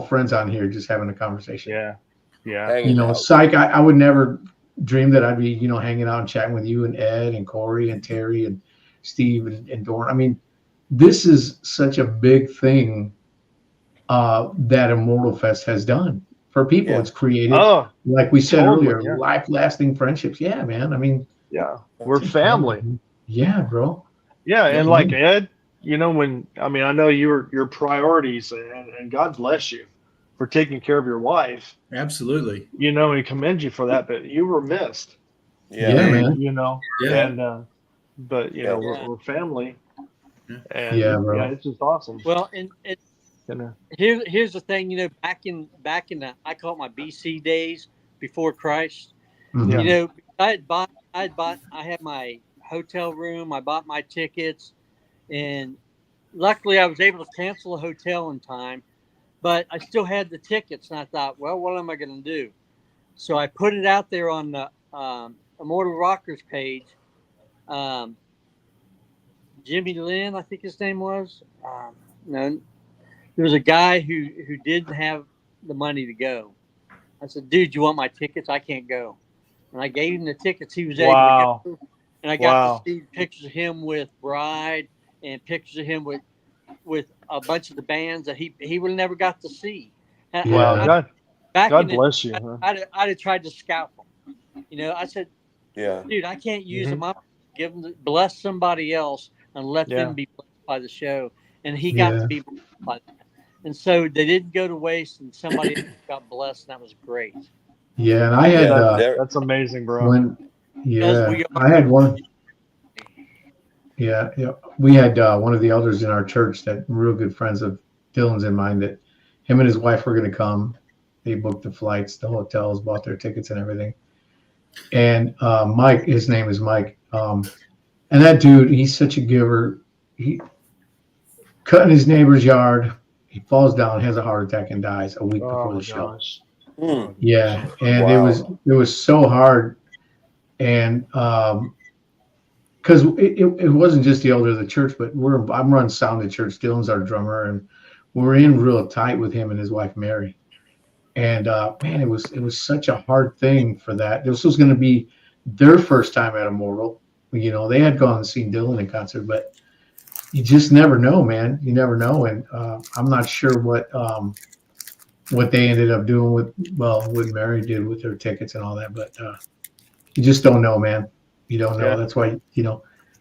friends on here just having a conversation. Yeah. Hanging out. Psych, I would never dream that I'd be, hanging out and chatting with you and Ed and Corey and Terry and Steve and Dorn. I mean, this is such a big thing that Immortal Fest has done for people. Yeah. It's created, like we said totally, earlier, life-lasting friendships. Yeah, man. I mean, Yeah. We're family. yeah, bro. Yeah, and like Ed, when I know your priorities, and God bless you for taking care of your wife. Absolutely. And commend you for that, but you were missed. Yeah, man. Yeah. And but we're family. And Yeah, bro. it's just awesome. Well, and here's the thing, back in the, I call it my BC days before Christ. Mhm. I had my hotel room. I bought my tickets, and luckily I was able to cancel the hotel in time. But I still had the tickets, and I thought, well, what am I going to do? So I put it out there on the Immortal Rockers page. Jimmy Lynn, I think his name was. No, there was a guy who didn't have the money to go. I said, dude, you want my tickets? I can't go. And I gave him the tickets. He was able Wow. to go. And I got Wow. to see pictures of him with Bride and pictures of him with a bunch of the bands that he would have never got to see. Wow. Yeah. Back God in the bless you. Huh? I'd have tried to scalp him. I said, Yeah. dude, I can't use Mhm. them. I'm give them bless somebody else and let Yeah. them be blessed by the show. And he got Yeah. to be blessed by that. And so they didn't go to waste, and somebody else got blessed, and that was great. Yeah. And I had Yeah. There. That's amazing, bro. when, Because yeah, we I had one. Yeah, yeah. We had one of the elders in our church that real good friends of Dylan's and mine that him and his wife were going to come. They booked the flights, the hotels, bought their tickets and everything. And Mike, his name is Mike. And that dude, he's such a giver. He cut in his neighbor's yard. He falls down, has a heart attack, and dies a week Oh before my the show. gosh. Hmm. Yeah, and Wow. it was so hard, and because it wasn't just the elder of the church, but I'm running sound at church. Dylan's our drummer, and we're in real tight with him and his wife Mary. And man, it was such a hard thing for that. This was going to be their first time at Immortal. They had gone and seen Dylan in concert, but you just never know, man. You never know, and I'm not sure what they ended up doing what Mary did with her tickets and all that, but you just don't know, man. You don't know. Yeah. That's why,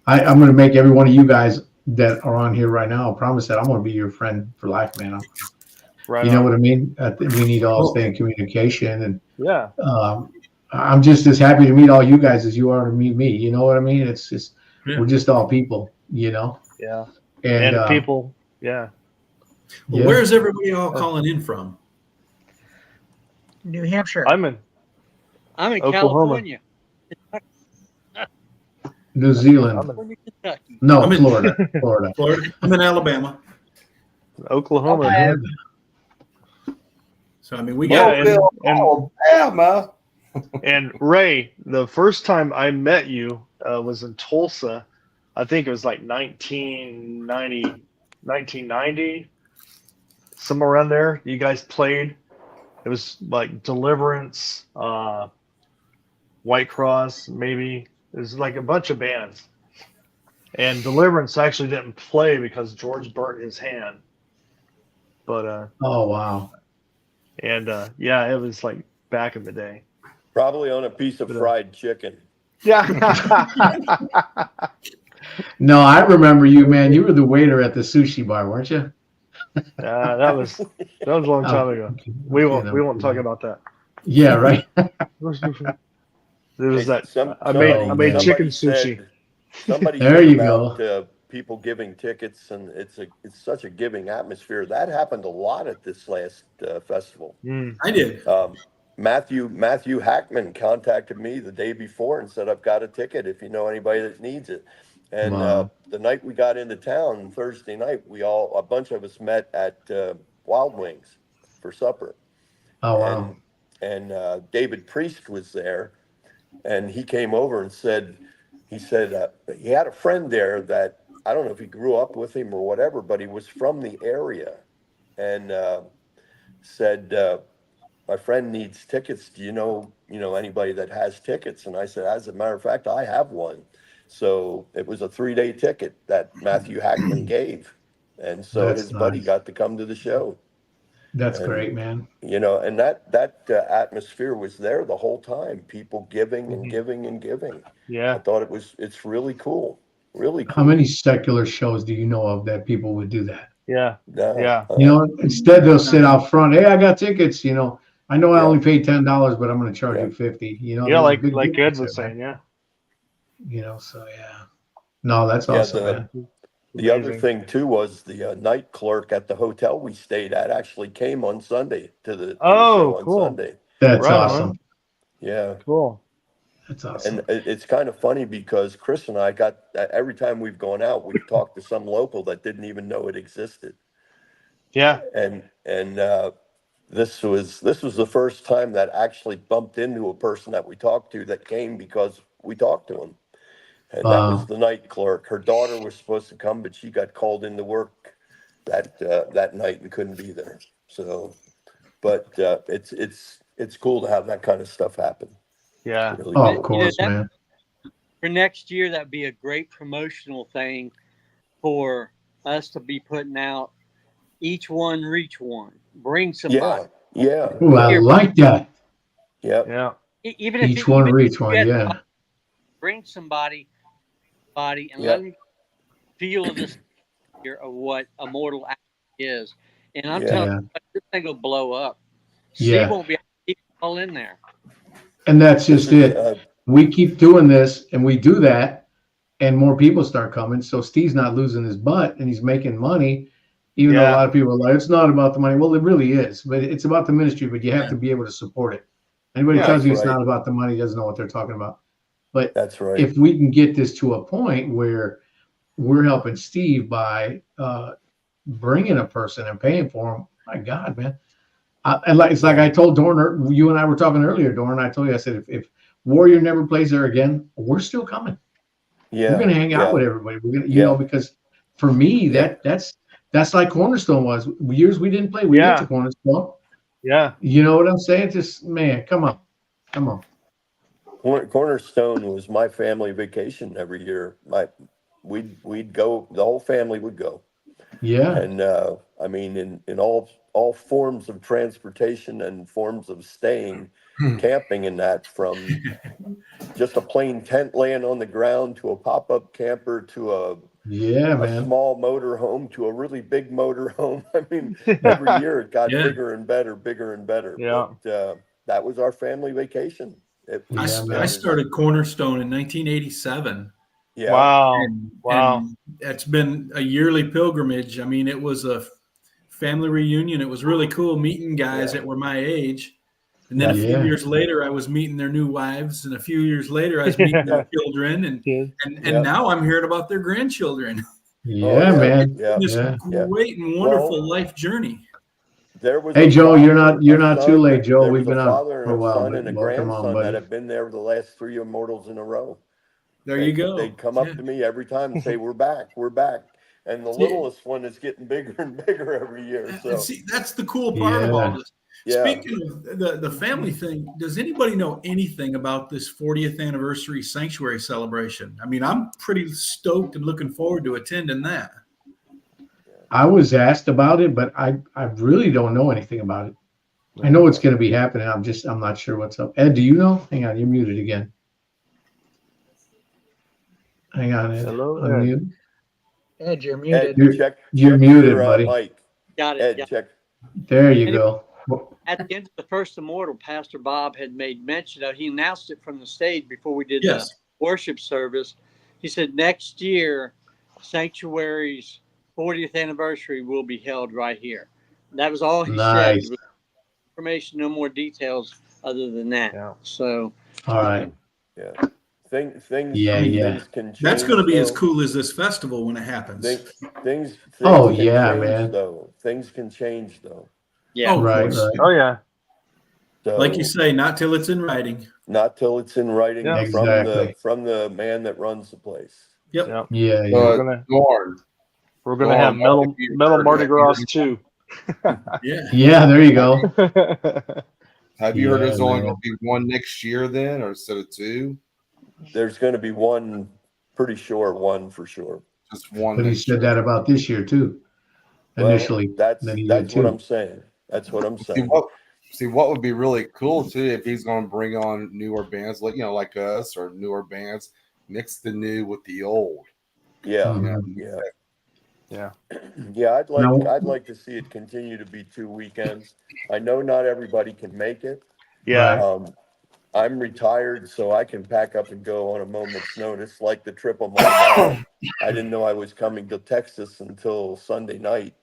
I'm going to make every one of you guys that are on here right now, I promise that I'm going to be your friend for life, man. Right. You know on. what I mean? We need to all stay in communication, and Yeah. I'm just as happy to meet all you guys as you are to meet me. You know what I mean? It's just we're just all people, Yeah. And people. Yeah. Well, yeah. where's everybody all calling in from? New Hampshire. I'm in I'm in Oklahoma. California. New Zealand. California, Kentucky. No, I'm in Florida. Florida. I'm in Alabama. Oklahoma. Okay. So, I mean, we got Yeah, Oh, Alabama. and Ray, the first time I met you was in Tulsa. I think it was like 1990, somewhere around there. You guys played. It was like Deliverance, White Cross, maybe. It was like a bunch of bands. And Deliverance actually didn't play because George burnt his hand. But Oh wow. and yeah, it was like back in the day. Probably on a piece of fried chicken. Yeah. No, I remember you, man. You were the waiter at the sushi bar, weren't you? that was a long time ago. We won't talk about that. Yeah, right. There was that. I Somebody made chicken said- sushi. Somebody There said you about go. people giving tickets, and it's such a giving atmosphere. That happened a lot at this last festival. I did. Matthew Hackman contacted me the day before and said, "I've got a ticket if you know anybody that needs it." And Wow. the night we got into town, Thursday night, a bunch of us met at Wild Wings for supper. Oh wow. And David Priest was there, and he came over and said, he had a friend there that I don't know if he grew up with him or whatever, but he was from the area, and said, "My friend needs tickets. Do you know anybody that has tickets?" And I said, "As a matter of fact, I have one." So it was a 3-day ticket that Matthew Hackman gave, and so That's his buddy nice. got to come to the show. That's And, great, man. and that atmosphere was there the whole time. People giving and giving and giving. I Yeah. thought it's really cool. Really cool. How many secular shows do you know of that people would do that? Yeah. No, Yeah. Instead they'll sit out front. Hey, I got tickets. I know I Yeah. only paid $10, but I'm going to charge Yeah. you $50. Yeah, there's like big Ed difference was there, saying. Yeah. man. So yeah. No, that's Yeah, awesome, man. The other Amazing. thing too was the night clerk at the hotel we stayed at actually came on Sunday to the Oh, show on cool. Sunday. That's Right on. awesome. Yeah. Cool. That's awesome. And it's kind of funny because Chris and I got, every time we've gone out, we've talked to some local that didn't even know it existed. Yeah. And this was the first time that actually bumped into a person that we talked to that came because we talked to him. And that was Wow. the night clerk. Her daughter was supposed to come, but she got called into work that night and couldn't be there. So, but it's cool to have that kind of stuff happen. Yeah. Really Oh, cool. of course, that- man. For next year, that'd be a great promotional thing for us to be putting out. Each one reach one. Bring somebody. Yeah. Ooh, I Here, like that. Yeah. Yeah. Even if Each one even reach if you one. had to Yeah. bring somebody, and Yeah. let them feel this here of what Immortal actually is. And I'm Yeah. telling Yeah. you, this thing will blow up. Steve Yeah. won't be able to keep it all in there. And that's This just is, it. We keep doing this and we do that, and more people start coming. So Steve's not losing his butt and he's making money, even though a Yeah. lot of people are like, it's not about the money. Well, it really is, but it's about the ministry, but you have to be able to support it. Anybody Yeah, tells you that's it's right. not about the money doesn't know what they're talking about. But That's right. if we can get this to a point where we're helping Steve by bringing a person and paying for him, my God, man. And like it's like I told Dorn, you and I were talking earlier, Dorn. I told you, I said, if Warrior never plays there again, we're still coming. Yeah. We're gonna hang out Yeah. with everybody. We're gonna, Yeah. because for me, Yeah. that's like Cornerstone was. Years we didn't play, we went to Yeah. Cornerstone. Yeah. You know what I'm saying? Just man, come on. Cornerstone was my family vacation every year. We'd go, the whole family would go. Yeah. And I mean, in all forms of transportation and forms of staying, camping, and that, from just a plain tent laying on the ground to a pop-up camper to a man. small motor home to a really big motor home. I mean, every year it got Yeah. bigger and better, bigger and better. Yeah. But that was our family vacation. Yeah, man. I started Cornerstone in 1987. Yeah. Wow. And it's been a yearly pilgrimage. I mean, it was a family reunion. It was really cool meeting guys Yeah. that were my age. And then a few Yeah. years later, I was meeting their new wives. And a few years later, I was meeting their children. And Yeah. now I'm hearing about their grandchildren. Yeah, man. Yeah. This Yeah. great and wonderful life journey. There was Hey, a Joel, father, you're a not too son, late, Joel. There We've was been a on father for a and a while, son but and a welcome on, grandson buddy. that have been there the last 3 Immortals in a row. There you go. They'd come up to me every time and say, "We're back, we're back." And the littlest one is getting bigger and bigger every year. So See, that's the cool part of all this. Yeah. Speaking of the family thing, does anybody know anything about this 40th anniversary sanctuary celebration? I mean, I'm pretty stoked and looking forward to attending that. I was asked about it, but I really don't know anything about it. I know it's going to be happening. I'm not sure what's up. Ed, do you know? Hang on, you're muted again. Hang on, Ed. Hello, Ed. Unmute. Ed, you're muted. You're muted, buddy. Mike. Got it. Ed, yeah. check. There you Anyway, go. At the end of the first Immortal, Pastor Bob had made mention of, he announced it from the stage before we did Yes. the worship service. He said next year, Sanctuary's 40th anniversary will be held right here. That was all he said. Nice. Information, no more details other than that. Yeah. So, All right. Yeah. Things Yeah, yeah. things can change. That's going to be as though. cool as this festival when it happens. Things Oh, can yeah, change, man. though. Things can change though. yeah. Oh, of Right, course. right. Oh yeah. So Like you say, not till it's in writing. not till it's in writing Yeah. Exactly. from the man that runs the place. Yep. Yeah. Yeah, yeah. We're gonna have metal Mardi Gras too. Yeah. Yeah, there you go. Have you heard Yeah, there's only man. going to be one next year then, or instead of two? There's going to be one, pretty sure, one for sure. Just one. But he next said year. that about this year too. Well, Initially, that's then he that's did what too. I'm saying. That's what I'm See saying. what would be really cool too if he's going to bring on newer bands, like like us, or newer bands, mix the new with the old. Yeah, Mhm. yeah, Yeah. yeah. I'd Now- like to see it continue to be 2 weekends. I know not everybody can make it. Yeah. Right. I'm retired, so I can pack up and go on a moment's notice, like the trip I'm on now. I didn't know I was coming to Texas until Sunday night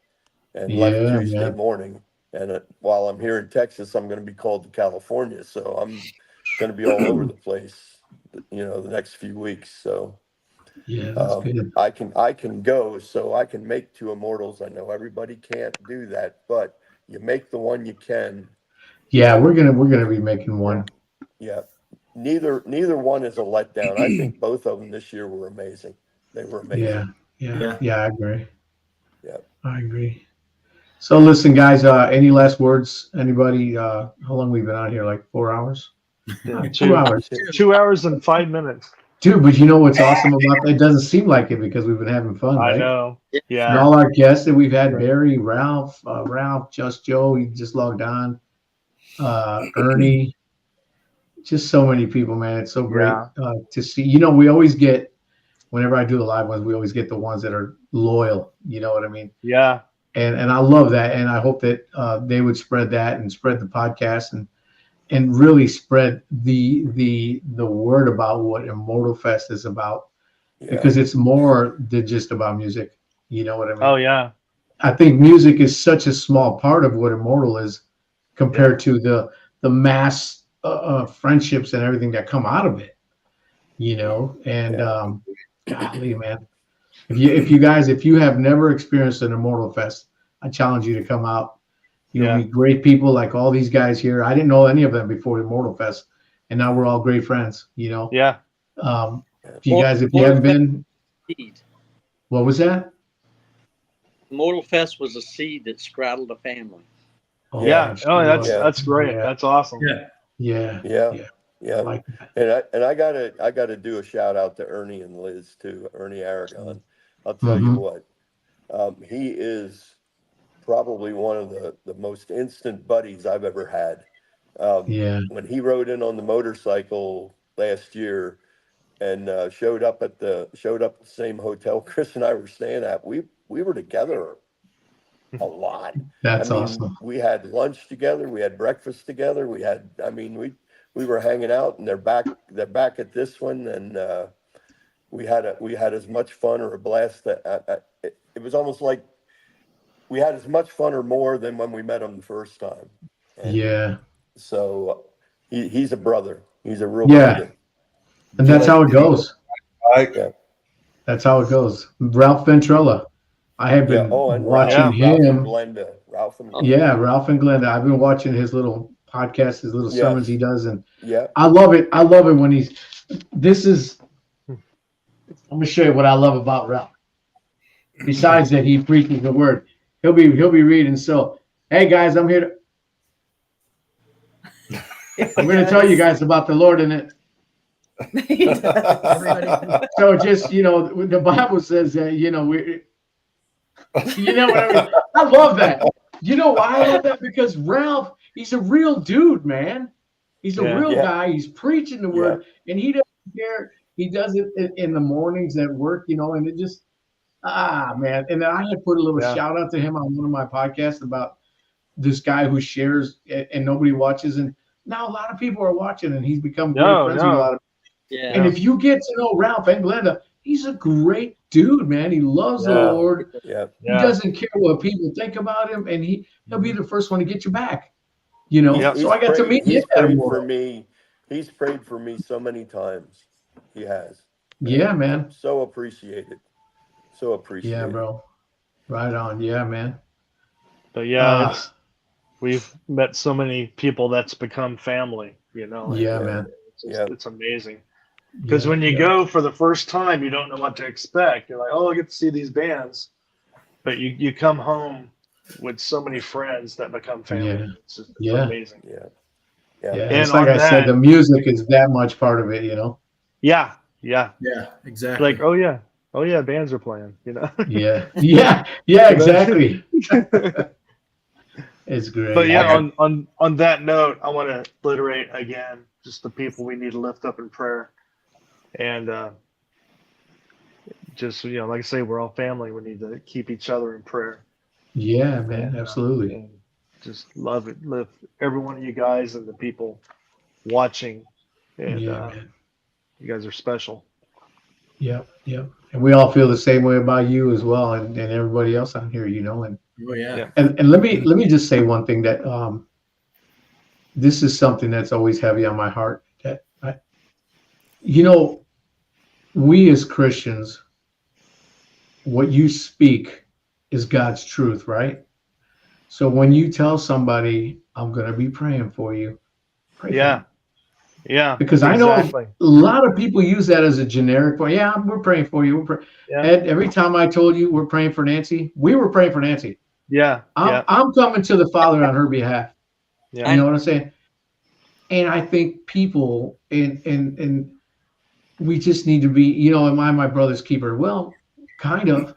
and left Yeah, Tuesday yeah. morning. And while I'm here in Texas, I'm going to be called to California. So I'm going to be all over the place. the next few weeks. So Yeah, that's good. I can go, so I can make 2 Immortals. I know everybody can't do that, but you make the one you can. Yeah, we're gonna be making one. Yeah. Neither one is a letdown. I think both of them this year were amazing. They were Yeah, amazing. yeah, I agree. Yeah. I agree. So listen, guys, any last words? Anybody? How long we been on here? Like 4 hours? Yeah, 2 hours. 2 hours and 5 minutes. Dude, but you know what's awesome about that? It doesn't seem like it because we've been having fun, I right? know. And Yeah. all our guests that we've had, Right. Barry, Ralph, Just Joe, he just logged on, Ernie, just so many people, man. It's so great Yeah. to see. You know, we always get, whenever I do the live ones, we always get the ones that are loyal. You know what I mean? Yeah. And I love that. And I hope that they would spread that and spread the podcast and really spread the word about what Immortal Fest is about, because it's more than just about music. You know what I mean? Oh yeah. I think music is such a small part of what Immortal is compared to the mass friendships and everything that come out of it. You know, and golly, man, if you have never experienced an Immortal Fest, I challenge you to come out. You'll meet great people like all these guys here. I didn't know any of them before Immortal Fest, and now we're all great friends. You know. Yeah. If you haven't been, what was that? Immortal Fest was a seed that straddled a family. Oh, Yeah. sure Oh, was. that's great. Yeah. That's awesome. Yeah. Yeah. Like And I gotta do a shout out to Ernie and Liz too, Ernie Aragon. I'll tell you what, he is probably one of the most instant buddies I've ever had. When he rode in on the motorcycle last year and showed up at the same hotel Chris and I were staying at, we were together a lot. That's awesome. We had lunch together, we had breakfast together, we were hanging out, and they're back at this one, and we had as much fun or a blast that it was almost like we had as much fun or more than when we met him the first time. And so he's a brother. He's a real brother. And that's how it goes. Yeah. That's how it goes. Ralph Ventrella. I have been watching him. Ralph and Glenda. Yeah, Ralph and Glenda. I've been watching his little podcast, his little sermons he does, and yeah, I love it. I love it when I'm gonna show you what I love about Ralph. Besides that, he preaches the word. He'll be reading. So, hey guys, I'm here I'm gonna tell you guys about the Lord in it. So just, the Bible says that, what I mean? I love that. You know why I love that? Because Ralph, he's a real dude, man. He's a real guy. He's preaching the word, and he doesn't care. He does it in the mornings at work, and it just, man. And then I had put a little shout out to him on one of my podcasts about this guy who shares and nobody watches. And now a lot of people are watching, and he's become great friends with a lot of people. And if you get to know Ralph and Glenda, he's a great dude, man. He loves the Lord. He doesn't care what people think about him, and he'll be the first one to get you back. So I got to meet him. He's prayed for me. He's prayed for me so many times. He has. Yeah, man. I'm so appreciated. So appreciated. Yeah, bro. Right on. Yeah, man. But we've met so many people that's become family, Yeah, man. It's amazing. Because when you go for the first time, you don't know what to expect. You're like, oh, I get to see these bands. But you come home with so many friends that become family. It's just amazing. Yeah. And it's like I said, the music is that much part of it, Yeah. Yeah, exactly. Like, oh yeah, bands are playing, Yeah, exactly. It's great. But on that note, I want to reiterate again just the people we need to lift up in prayer. And just, like I say, we're all family. We need to keep each other in prayer. Yeah, man, absolutely. And just lift every one of you guys and the people watching. And you guys are special. Yep. And we all feel the same way about you as well, and everybody else on here, and and let me just say one thing, that this is something that's always heavy on my heart, that You know, we as Christians, what you speak is God's truth, right? So when you tell somebody, I'm going to be praying for you, pray for Yeah. them. Yeah. Because I know Exactly. a lot of people use that as a generic point. Yeah, we're praying for you. Yeah. Ed, every time I told you we're praying for Nancy, we were praying for Nancy. Yeah. Yeah. I'm coming to the Father on her behalf. Yeah. You know what I'm saying? And I think people and we just need to be, am I my brother's keeper? Well, kind of.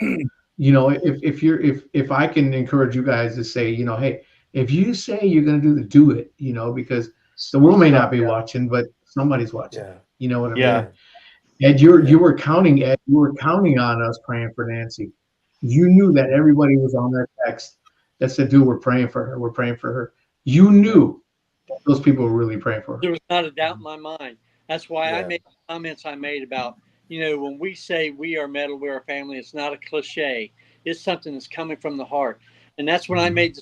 If I can encourage you guys to say, hey, if you say you're going to do it, because the world may not be Yeah. watching, but somebody's watching. Yeah. You know what I Yeah. mean? Ed, you were counting, Ed, you were counting on us praying for Nancy. You knew that everybody was on that text that said, dude, we're praying for her. We're praying for her. You knew those people were really praying for her. There was not a doubt in my mind. That's why I Yeah. made the comments I made about, when we say we are metal, we are family, it's not a cliche. It's something that's coming from the heart. And that's when I made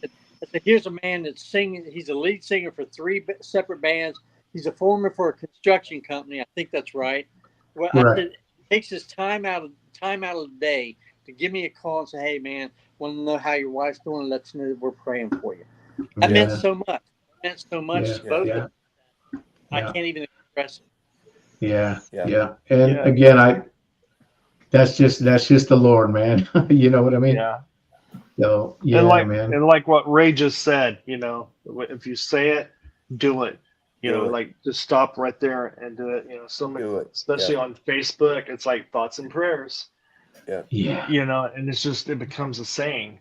I said, here's a man that's singing. He's a lead singer for 3 separate bands. He's a foreman for a construction company. I think that's right. Well, I Right. said, he takes his time out of the day to give me a call and say, hey, man, want to know how your wife's doing? Let you know that we're praying for you. That meant Yeah. so much. It meant so much Yeah. to both of Yeah. us. I Yeah. can't even express it. Yeah. Yeah. Yeah. And Yeah. again, that's just the Lord, man. You know what I mean? Yeah. So And yeah, man. like what Ray just said, if you say it, do it. Do it. Like just stop right there and do it. So many, Do it. especially Yeah. on Facebook, it's like thoughts and prayers. Yeah. Yeah. And it becomes a saying.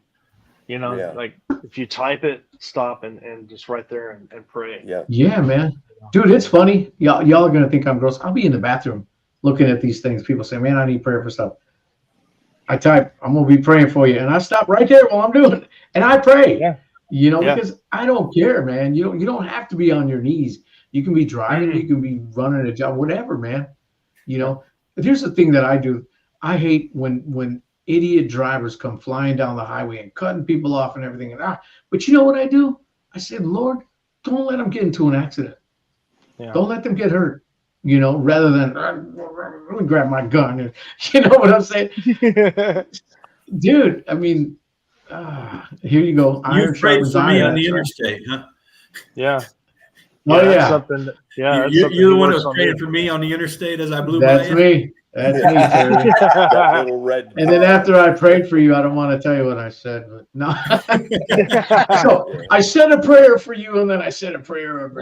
Yeah. Like if you type it, stop and just right there and pray. Yeah. Yeah, man. Dude, it's funny. Y'all are gonna think I'm gross. I'll be in the bathroom looking at these things. People say, man, I need prayer for stuff. I type, I'm gonna be praying for you. And I stop right there while I'm doing it. And I pray. Yeah. Yeah. Because I don't care, man. You don't have to be on your knees. You can be driving, you can be running a job, whatever, man. But here's the thing that I do. I hate when idiot drivers come flying down the highway and cutting people off and everything. But you know what I do? I said, Lord, don't let them get into an accident. Yeah. Don't let them get hurt. Rather than let me grab my gun. And, you know what I'm saying, dude? I mean, here you go. Iron You prayed sharpens for me iron. on the That's right. interstate, huh? Yeah. Oh That's yeah, something. That's You're something the he one that works was on praying me. for me on the interstate as I blew that's by you. me. That's me, Terry. That little red. And then after I prayed for you, I don't want to tell you what I said, but no. So Yeah. I said a prayer for you, and then I said a prayer of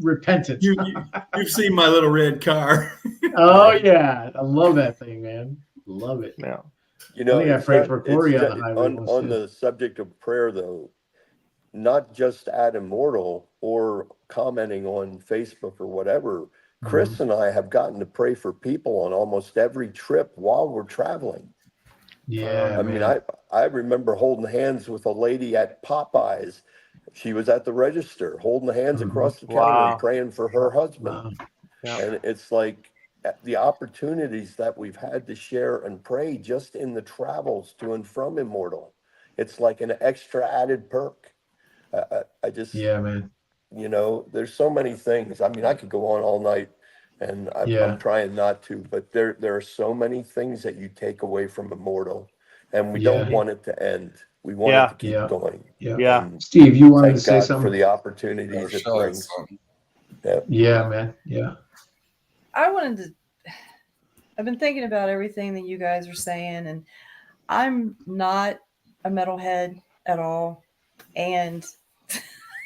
repentance. You've seen my little red car. Oh yeah, I love that thing, man. Love it. Yeah. I think I prayed for Corey on the highway on once too. the subject of prayer, though. Not just at Immortal or commenting on Facebook or whatever. Chris and I have gotten to pray for people on almost every trip while we're traveling. Yeah, I mean, man. I remember holding hands with a lady at Popeyes. She was at the register, holding hands across the counter and Wow. praying for her husband. Wow. Yeah. And it's like the opportunities that we've had to share and pray just in the travels to and from Immortal. It's like an extra added perk. I just, Yeah, man. there's so many things. I mean, I could go on all night, and Yeah. I'm trying not to, but there are so many things that you take away from Immortal, and we don't Yeah. want it to end. We want Yeah. it to keep Yeah. going. Yeah. Yeah. And Steve, you wanted to thank say God for something? the opportunities it brings. Yeah. Yeah, man. Yeah. I've been thinking about everything that you guys are saying, and I'm not a metalhead at all. And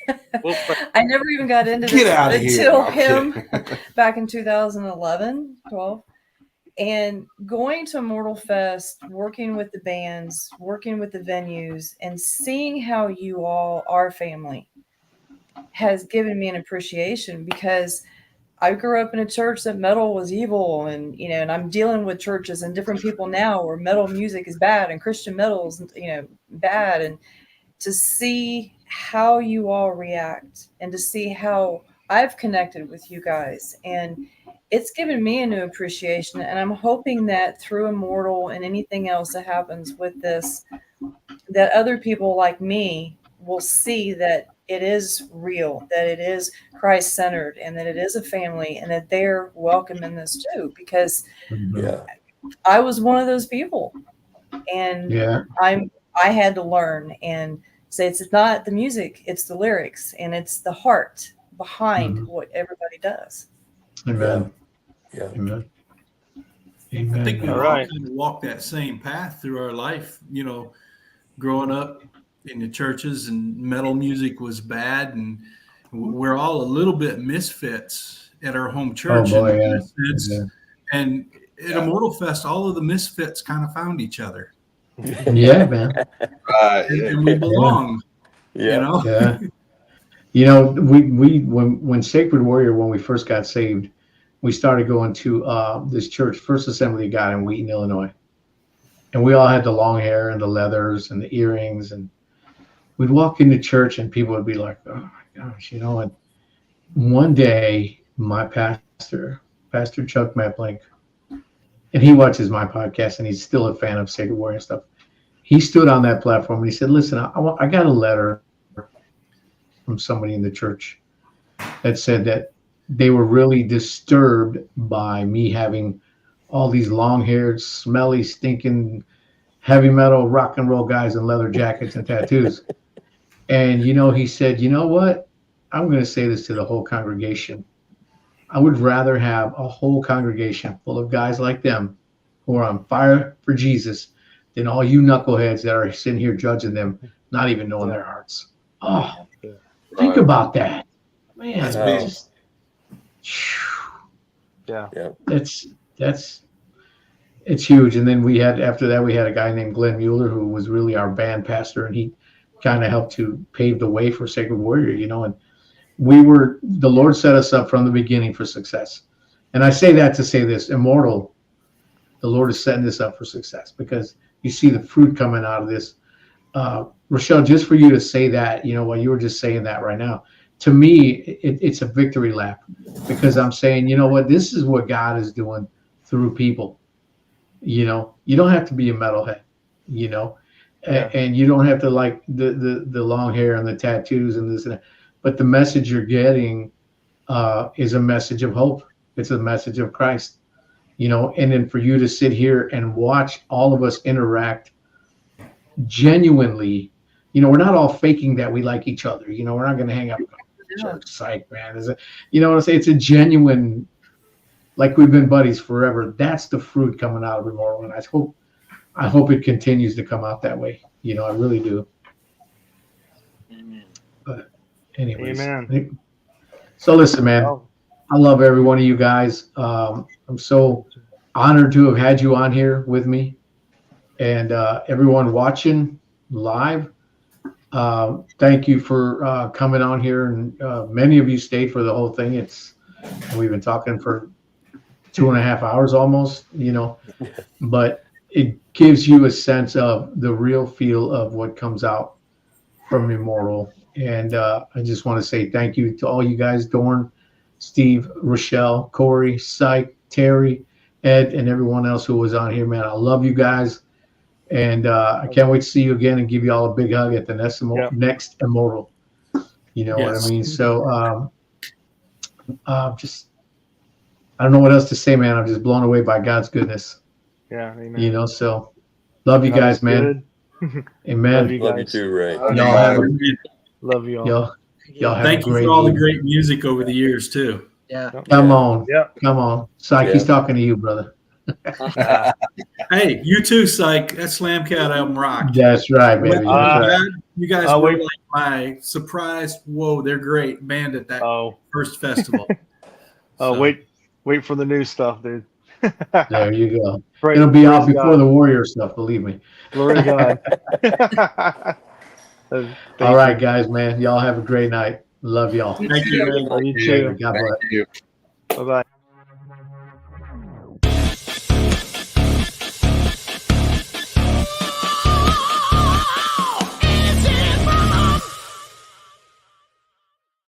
I never even got into Get this out of here. until I'm him kidding. back in 2011, 12. And going to Immortal Fest, working with the bands, working with the venues, and seeing how you all are family has given me an appreciation, because I grew up in a church that metal was evil, and I'm dealing with churches and different people now where metal music is bad and Christian metal is, bad. And to see how you all react and to see how I've connected with you guys, and it's given me a new appreciation. And I'm hoping that through Immortal and anything else that happens with this, that other people like me will see that it is real, that it is Christ centered, and that it is a family, and that they're welcome in this too. Because Yeah. I was one of those people, and Yeah. I had to learn and say it's not the music, it's the lyrics, and it's the heart behind what everybody does. Amen. Yeah. Amen. I Amen. think we man. all right. kind of walk that same path through our life, you know, growing up in the churches and metal music was bad. And we're all a little bit misfits at our home church. Oh, boy, in yeah. a sense. Yeah. And at Immortal Fest, all of the misfits kind of found each other. Yeah, man. And we belong, you Yeah. know? Yeah. You know, we when Sacred Warrior, when we first got saved, we started going to this church, First Assembly of God in Wheaton, Illinois. And we all had the long hair and the leathers and the earrings. And we'd walk into church and people would be like, oh my gosh, you know. And one day, my pastor, Pastor Chuck Meplink, and he watches my podcast and he's still a fan of Sacred Warrior and stuff. He stood on that platform and he said, listen, I got a letter from somebody in the church that said that they were really disturbed by me having all these long-haired, smelly, stinking, heavy metal rock and roll guys in leather jackets and tattoos. And, you know, he said, you know what? I'm going to say this to the whole congregation. I would rather have a whole congregation full of guys like them who are on fire for Jesus than all you knuckleheads that are sitting here judging them, not even knowing their hearts. Oh, think about that. Man, That's Wow. big. just, Yeah. it's huge. And then after that, we had a guy named Glenn Mueller who was really our band pastor, and he kind of helped to pave the way for Sacred Warrior, you know. And the Lord set us up from the beginning for success. And I say that to say this, Immortal, the Lord is setting this up for success because you see the fruit coming out of this. Rochelle, just for you to say that, you know, while you were just saying that right now, to me, it's a victory lap because I'm saying, you know what, this is what God is doing through people. You know, you don't have to be a metalhead, you know, and you don't have to like the long hair and the tattoos and this and that. But the message you're getting is a message of hope. It's a message of Christ, you know, and then for you to sit here and watch all of us interact genuinely, you know, we're not all faking that we like each other. You know, we're not going to hang out. Jerk, psych, man. You know what I'm saying? It's a genuine, like we've been buddies forever. That's the fruit coming out of Immortal, and I hope it continues to come out that way. You know, I really do. But anyways, Amen. So listen, man, I love every one of you guys. I'm so honored to have had you on here with me, and everyone watching live. Thank you for coming on here, and many of you stayed for the whole thing. We've been talking for 2.5 hours almost, you know, but it gives you a sense of the real feel of what comes out from Immortal. And I just want to say thank you to all you guys, Dorn, Steve, Rochelle, Corey, Syke, Terry, Ed, and everyone else who was on here, man. I love you guys. And I can't wait to see you again and give you all a big hug at the next Immortal. You know what I mean? So just, I don't know what else to say, man. I'm just blown away by God's goodness. Yeah, amen. You know, so love you guys, man. Amen. Love you too, Ray. Y'all have Love you all. Y'all have Thank a you great for all the evening. great music over the years too. Yeah. Come on. Yeah. Come on. Syke, he's talking to you, brother. Hey, you too, Syke. That Slam Cat album rocked. That's right, baby. That's right. You guys I'll were wait. like my surprise. Whoa, they're great band at that first festival. Oh, wait for the new stuff, dude. There you go. Praise- It'll be out praise before God. the Warrior stuff, believe me. Glory to God. All right, guys, man. Y'all have a great night. Love y'all. Thank you, man. You too. God bless. Bye bye.